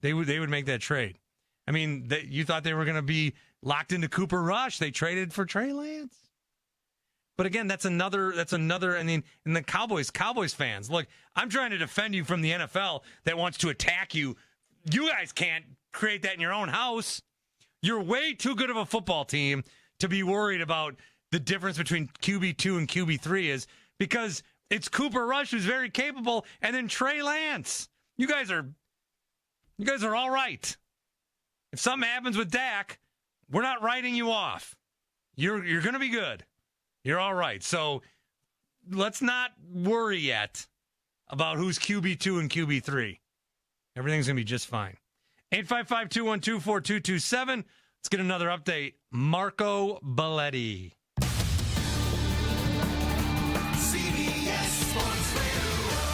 They would make that trade. I mean, you thought they were going to be locked into Cooper Rush. They traded for Trey Lance. But again, that's another, I mean, and the Cowboys fans, look, I'm trying to defend you from the NFL that wants to attack you. You guys can't create that in your own house. You're way too good of a football team to be worried about the difference between QB2 and QB3 is, because it's Cooper Rush who's very capable, and then Trey Lance. You guys are all right. If something happens with Dak, we're not writing you off. You're going to be good. You're all right. So let's not worry yet about who's QB2 and QB3. Everything's going to be just fine. 855-212-4227. Let's get another update. Marco Belletti.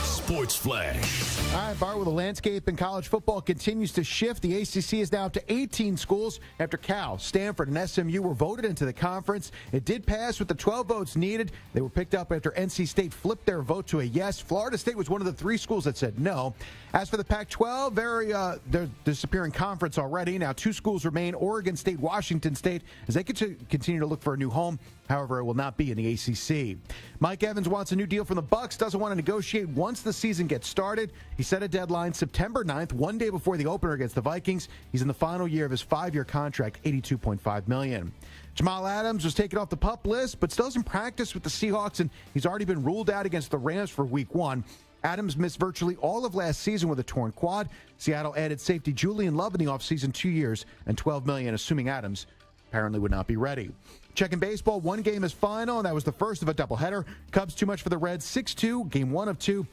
Sports Flash. All right, Bart, well, the landscape in college football continues to shift. The ACC is now up to 18 schools after Cal, Stanford, and SMU were voted into the conference. It did pass with the 12 votes needed. They were picked up after NC State flipped their vote to a yes. Florida State was one of the 3 schools that said no. As for the Pac-12, they're disappearing conference already. Now 2 schools remain, Oregon State, Washington State, as they continue to look for a new home. However, it will not be in the ACC. Mike Evans wants a new deal from the Bucs, doesn't want to negotiate once the season gets started. He set a deadline September 9th, one day before the opener against the Vikings. He's in the final year of his 5-year contract, $82.5 million. Jamal Adams was taken off the PUP list, but still doesn't practice with the Seahawks, and he's already been ruled out against the Rams for Week 1. Adams missed virtually all of last season with a torn quad. Seattle added safety Julian Love in the offseason, 2 years and $12 million, assuming Adams apparently would not be ready. Checking baseball, 1 game is final, and that was the first of a doubleheader. Cubs too much for the Reds, 6-2, game 1 of 2.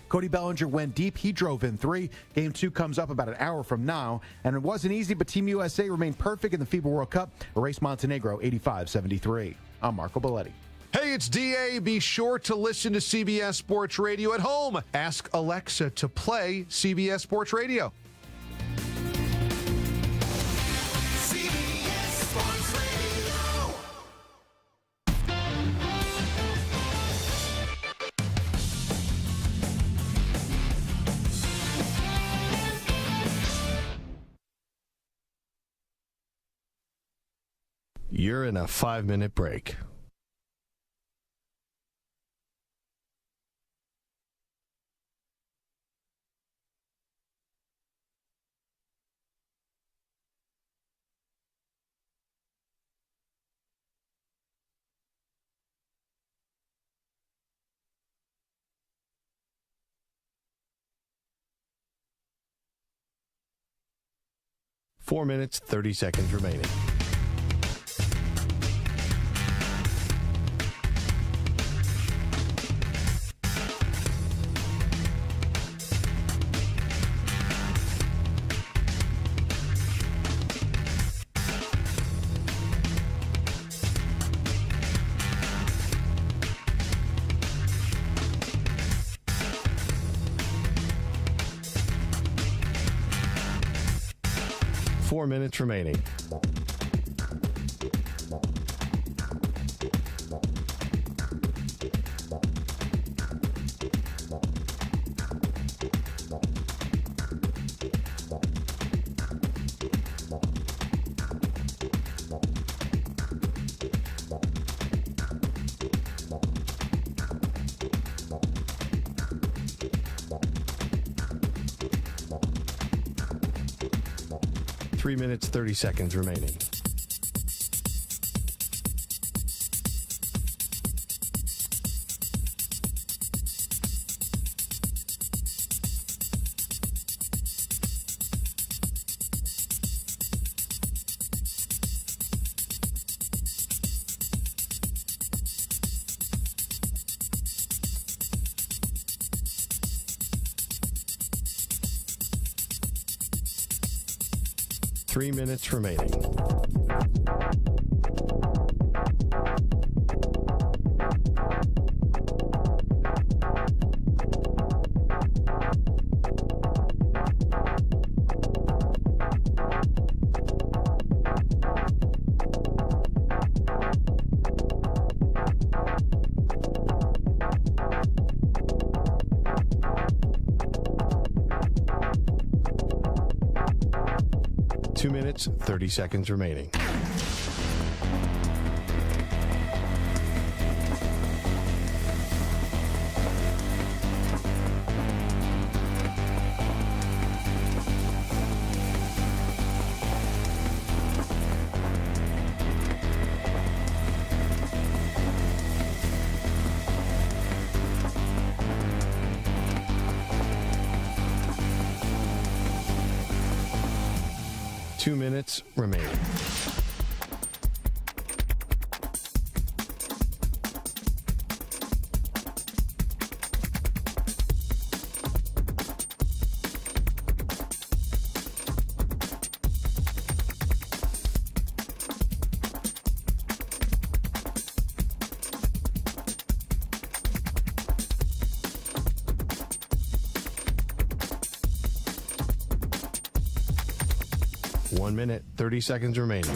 Cody Bellinger went deep. He drove in 3. Game 2 comes up about an hour from now. And it wasn't easy, but Team USA remained perfect in the FIBA World Cup. Erased Montenegro 85-73. I'm Marco Belletti. Hey, it's DA. Be sure to listen to CBS Sports Radio at home. Ask Alexa to play CBS Sports Radio. CBS Sports Radio. You're in a 5-minute break. Four minutes, 30 seconds remaining. Four minutes remaining. Three minutes, 30 seconds remaining. 3 minutes remaining. Two minutes, 30 seconds remaining. Two minutes remaining. One minute, 30 seconds remaining.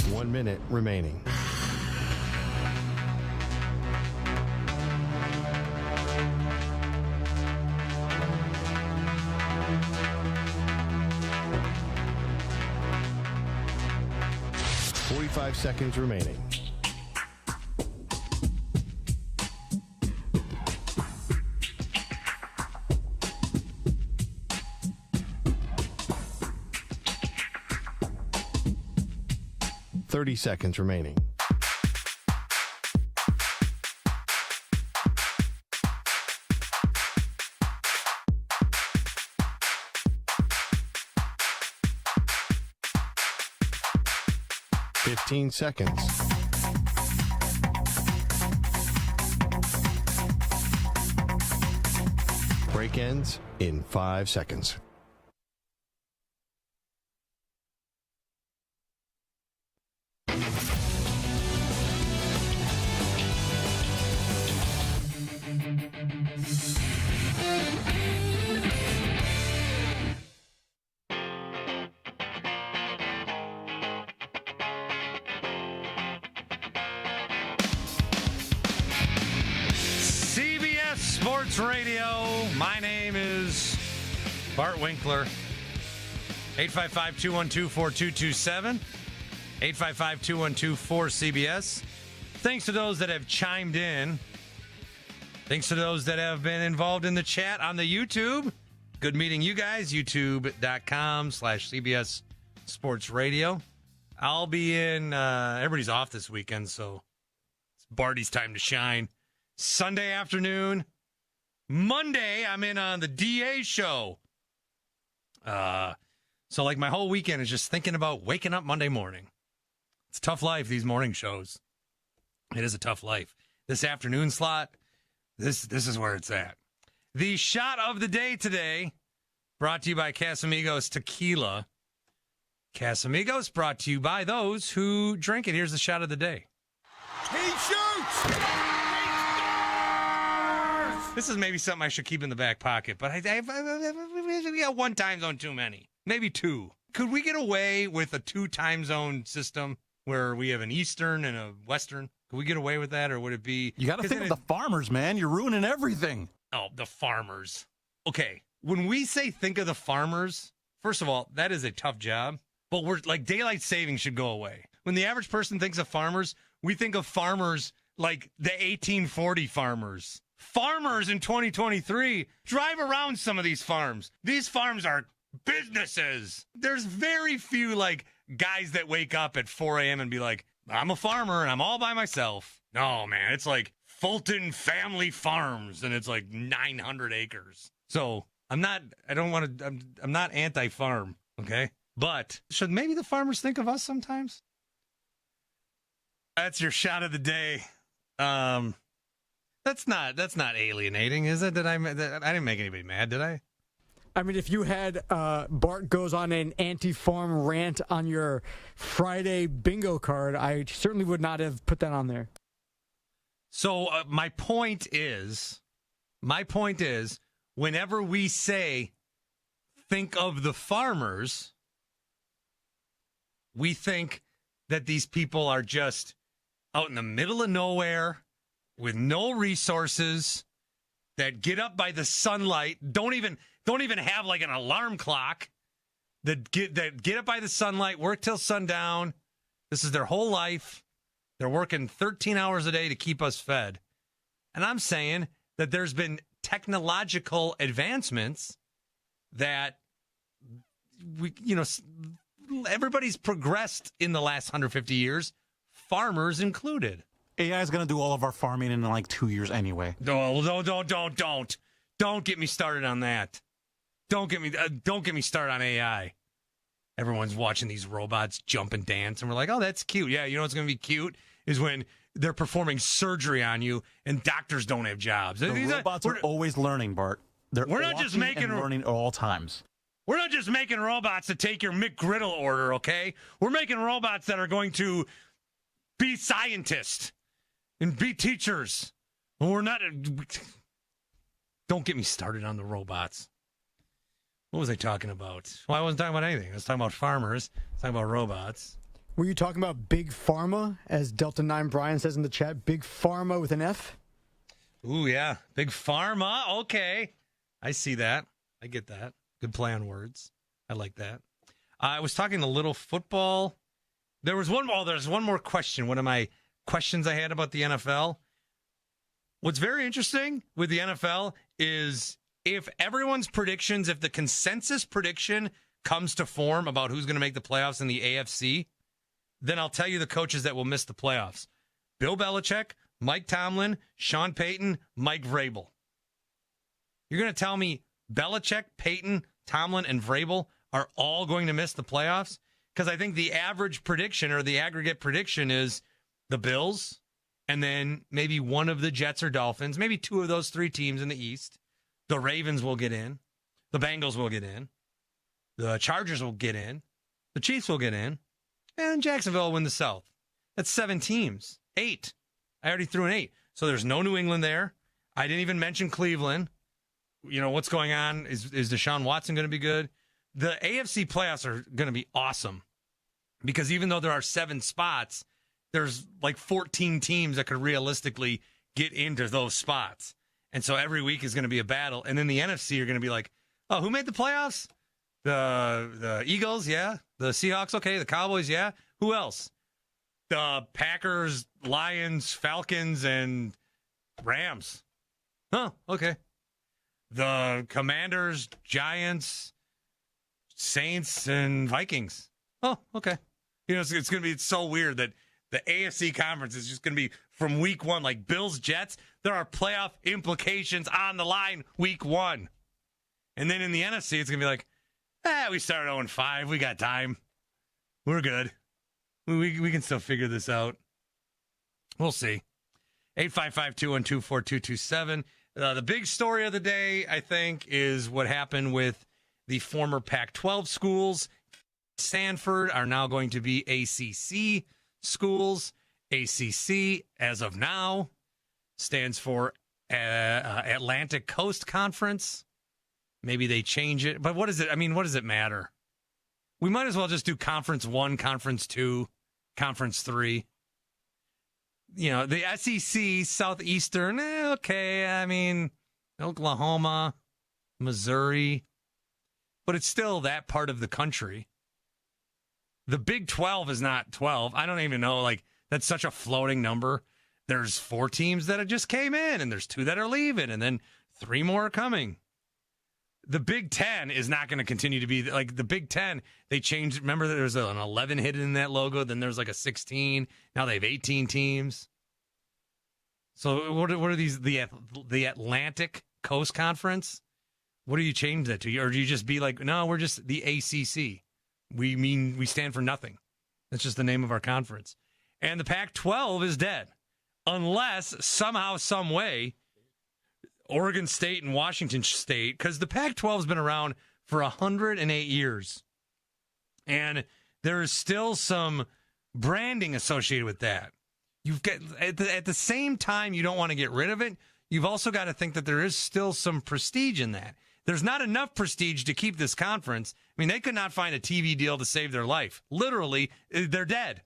One minute remaining. Five seconds remaining. Thirty seconds remaining. Fifteen seconds. Break ends in 5 seconds. Sports Radio. My name is Bart Winkler. 855-212-4227. 855-212-4CBS. Thanks to those that have chimed in. Thanks to those that have been involved in the chat on the YouTube. Good meeting you guys. YouTube.com/CBS Sports Radio. I'll be in, everybody's off this weekend, so it's Barty's time to shine. Sunday afternoon. Monday, I'm in on the DA show. So like my whole weekend is just thinking about waking up Monday morning. It's a tough life, these morning shows. It is a tough life. This afternoon slot, this is where it's at. The shot of the day today, brought to you by Casamigos Tequila. Casamigos brought to you by those who drink it. Here's the shot of the day. He shoots! This is maybe something I should keep in the back pocket, but we got one time zone too many. Maybe two. Could we get away with a 2 time zone system where we have an Eastern and a Western? Could we get away with that, or would it be... You got to think of the farmers, man. You're ruining everything. Oh, the farmers. Okay, when we say think of the farmers, first of all, that is a tough job, but we're like daylight savings should go away. When the average person thinks of farmers, we think of farmers like the 1840 farmers. Farmers in 2023, drive around some of these farms. These farms are businesses. There's very few like guys that wake up at 4 a.m. and be like, I'm a farmer and I'm all by myself. No, man, it's like Fulton Family Farms and it's like 900 acres. So I'm not anti-farm, okay? But should maybe the farmers think of us sometimes? That's your shot of the day. That's not alienating, is it? I didn't make anybody mad, did I? I mean, if you had Bart goes on an anti-farm rant on your Friday bingo card, I certainly would not have put that on there. So my point is, whenever we say, think of the farmers, we think that these people are just out in the middle of nowhere with no resources, that get up by the sunlight, don't even have like an alarm clock, that get up by the sunlight, work till sundown. This is their whole life. They're working 13 hours a day to keep us fed. And I'm saying that there's been technological advancements that everybody's progressed in the last 150 years, farmers included. AI is going to do all of our farming in like 2 years anyway. No, don't get me started on that. Don't get me started on AI. Everyone's watching these robots jump and dance, and we're like, oh, that's cute. Yeah, you know what's going to be cute is when they're performing surgery on you and doctors don't have jobs. The robots are always learning, Bart. We're not just making learning at all times. We're not just making robots to take your McGriddle order, okay? We're making robots that are going to be scientists and be teachers. We're not. Don't get me started on the robots. What was I talking about? Well, I wasn't talking about anything. I was talking about farmers. I was talking about robots. Were you talking about Big Pharma, as Delta 9 Brian says in the chat? Big Pharma with an F? Ooh, yeah. Big Pharma. Okay. I see that. I get that. Good play on words. I like that. I was talking a little football. There's one more question. One of my questions I had about the NFL. What's very interesting with the NFL is if everyone's predictions, if the consensus prediction comes to form about who's going to make the playoffs in the AFC, then I'll tell you the coaches that will miss the playoffs. Bill Belichick, Mike Tomlin, Sean Payton, Mike Vrabel. You're going to tell me Belichick, Payton, Tomlin, and Vrabel are all going to miss the playoffs? Because I think the average prediction or the aggregate prediction is the Bills and then maybe one of the Jets or Dolphins, maybe two of those three teams in the East. The Ravens will get in. The Bengals will get in. The Chargers will get in. The Chiefs will get in. And Jacksonville will win the South. That's 7 teams. 8. I already threw an 8. So there's no New England there. I didn't even mention Cleveland. You know, what's going on? Is Deshaun Watson going to be good? The AFC playoffs are going to be awesome because even though there are 7 spots, there's like 14 teams that could realistically get into those spots. And so every week is going to be a battle. And then the NFC are going to be like, oh, who made the playoffs? The Eagles, yeah. The Seahawks, okay. The Cowboys, yeah. Who else? The Packers, Lions, Falcons, and Rams. Oh, okay. The Commanders, Giants, Saints, and Vikings. Oh, okay. You know, it's going to be so weird that the AFC conference is just going to be from week 1, like Bills, Jets. There are playoff implications on the line week 1. And then in the NFC, it's going to be like, we started 0-5. We got time. We're good. We can still figure this out. We'll see. 855-212-4227. The big story of the day, I think, is what happened with the former Pac-12 schools. Stanford are now going to be ACC schools. ACC, as of now, stands for Atlantic Coast Conference. Maybe they change it. But what is it? I mean, what does it matter? We might as well just do Conference 1, Conference 2, Conference 3. You know, the SEC, Southeastern, okay. I mean, Oklahoma, Missouri. But it's still that part of the country. The Big 12 is not 12. I don't even know, like, that's such a floating number. There's 4 teams that just came in, and there's 2 that are leaving, and then 3 more are coming. the Big Ten is not going to continue to be like the Big Ten. They changed. Remember, there's an 11 hidden in that logo. Then there's like a 16. Now they have 18 teams. So what are these? The Atlantic Coast Conference? What do you change that to? Or do you just be like, no, we're just the ACC. We stand for nothing. That's just the name of our conference. And the Pac-12 is dead. Unless somehow, some way, Oregon State and Washington State, because the Pac-12 has been around for 108 years. And there is still some branding associated with that. You've got at the same time you don't want to get rid of it, you've also got to think that there is still some prestige in that. There's not enough prestige to keep this conference. I mean, they could not find a TV deal to save their life. Literally, they're dead.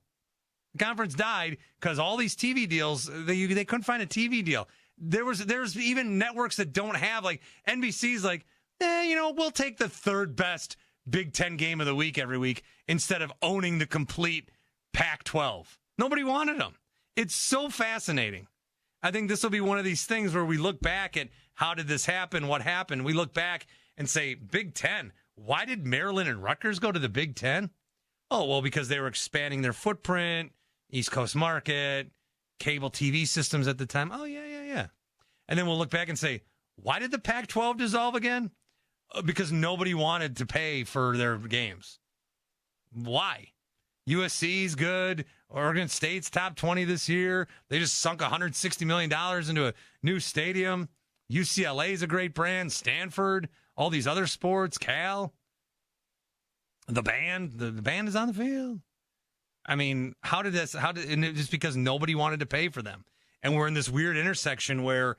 The conference died because all these TV deals, they couldn't find a TV deal. There's even networks that don't have, like NBC's like, we'll take the third best Big Ten game of the week every week instead of owning the complete Pac-12. Nobody wanted them. It's so fascinating. I think this will be one of these things where we look back at how did this happen, what happened. We look back and say, Big Ten, why did Maryland and Rutgers go to the Big Ten? Oh, well, because they were expanding their footprint, East Coast market, cable TV systems at the time. Oh, yeah. And then we'll look back and say, why did the Pac-12 dissolve again? Because nobody wanted to pay for their games. Why? USC's good. Oregon State's top 20 this year. They just sunk $160 million into a new stadium. UCLA's a great brand. Stanford, all these other sports, Cal. The band is on the field. I mean, and it's because nobody wanted to pay for them. And we're in this weird intersection where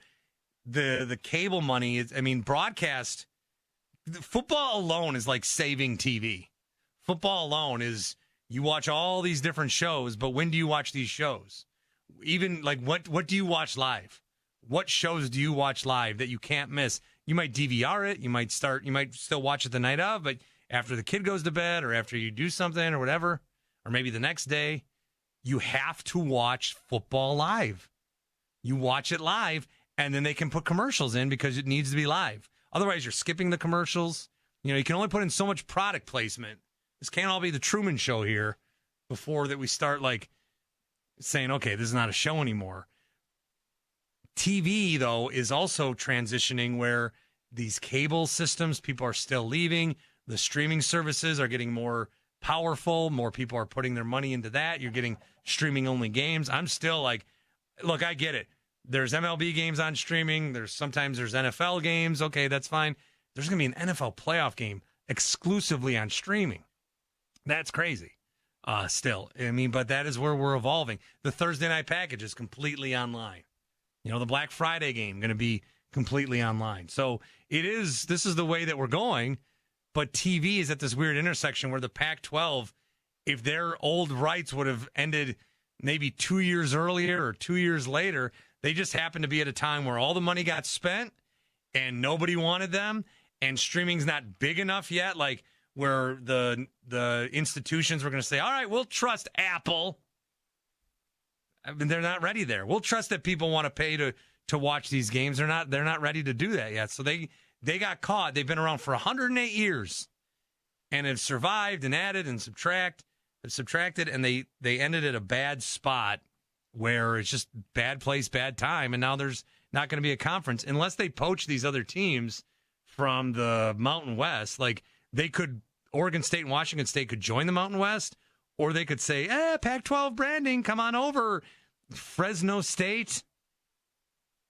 the cable money is, broadcast, football alone is like saving TV. Football alone is, you watch all these different shows, but when do you watch these shows? Even like what do you watch live? What shows do you watch live that you can't miss? You might DVR it, you might still watch it the night of, but after the kid goes to bed or after you do something or whatever, or maybe the next day, you have to watch football live. You watch it live, and then they can put commercials in because it needs to be live. Otherwise, you're skipping the commercials. You can only put in so much product placement. This can't all be the Truman Show here before that we start like saying, okay, this is not a show anymore. TV, though, is also transitioning where these cable systems, people are still leaving. The streaming services are getting more powerful. More people are putting their money into that. You're getting streaming-only games. I'm still like, look, I get it. There's MLB games on streaming. Sometimes there's NFL games. Okay, that's fine. There's going to be an NFL playoff game exclusively on streaming. That's crazy still. But that is where we're evolving. The Thursday night package is completely online. The Black Friday game going to be completely online. So this is the way that we're going. But TV is at this weird intersection where the Pac-12, if their old rights would have ended maybe 2 years earlier or 2 years later, they just happened to be at a time where all the money got spent and nobody wanted them, and streaming's not big enough yet, like where the institutions were going to say, all right, we'll trust Apple. They're not ready there. We'll trust that people want to pay to watch these games. They're not ready to do that yet. So they got caught. They've been around for 108 years and have survived and added and subtracted, and they ended at a bad spot where it's just bad place, bad time, and now there's not going to be a conference unless they poach these other teams from the Mountain West. Like Oregon State and Washington State could join the Mountain West, or they could say, Pac-12 branding, come on over. Fresno State,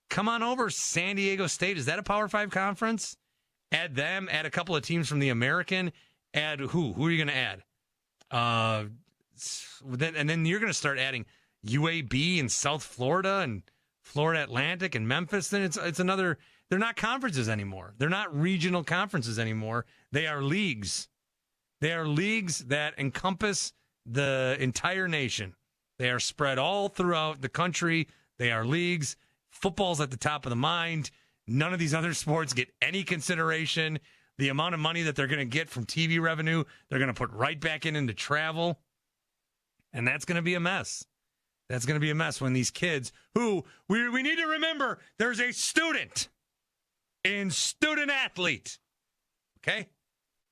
come on over. San Diego State, is that a Power 5 conference? Add them, add a couple of teams from the American. Add who? Who are you going to add? And then you're going to start adding UAB and South Florida and Florida Atlantic and Memphis. Then it's another. They're not conferences anymore. They're not regional conferences anymore. They are leagues. They are leagues that encompass the entire nation. They are spread all throughout the country. They are leagues. Football's at the top of the mind. None of these other sports get any consideration. The amount of money that they're going to get from TV revenue, they're going to put right back into travel. And that's going to be a mess. That's going to be a mess when these kids who we need to remember there's a student in student athlete. Okay?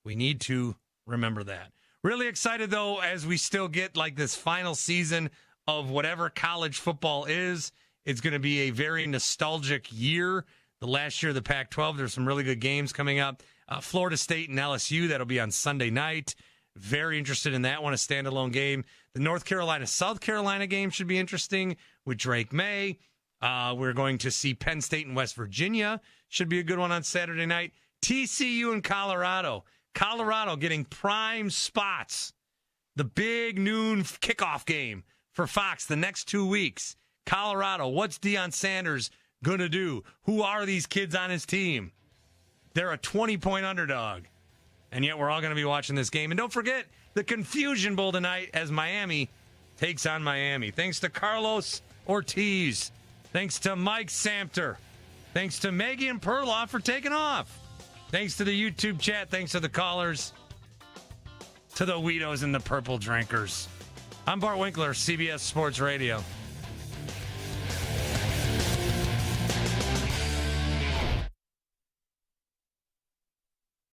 We need to remember that. Really excited, though, as we still get like this final season of whatever college football is. It's going to be a very nostalgic year. The last year of the Pac-12, there's some really good games coming up. Florida State and LSU, that'll be on Sunday night. Very interested in that one, a standalone game. The North Carolina-South Carolina game should be interesting with Drake May. We're going to see Penn State and West Virginia. Should be a good one on Saturday night. TCU and Colorado. Colorado getting prime spots. The big noon kickoff game for Fox the next 2 weeks. Colorado, what's Deion Sanders going to do? Who are these kids on his team? They're a 20-point underdog. And yet we're all going to be watching this game. And don't forget the Confusion Bowl tonight as Miami takes on Miami. Thanks to Carlos Ortiz. Thanks to Mike Samter. Thanks to Maggie and Perloff for taking off. Thanks to the YouTube chat. Thanks to the callers. To the Weedos and the Purple Drinkers. I'm Bart Winkler, CBS Sports Radio.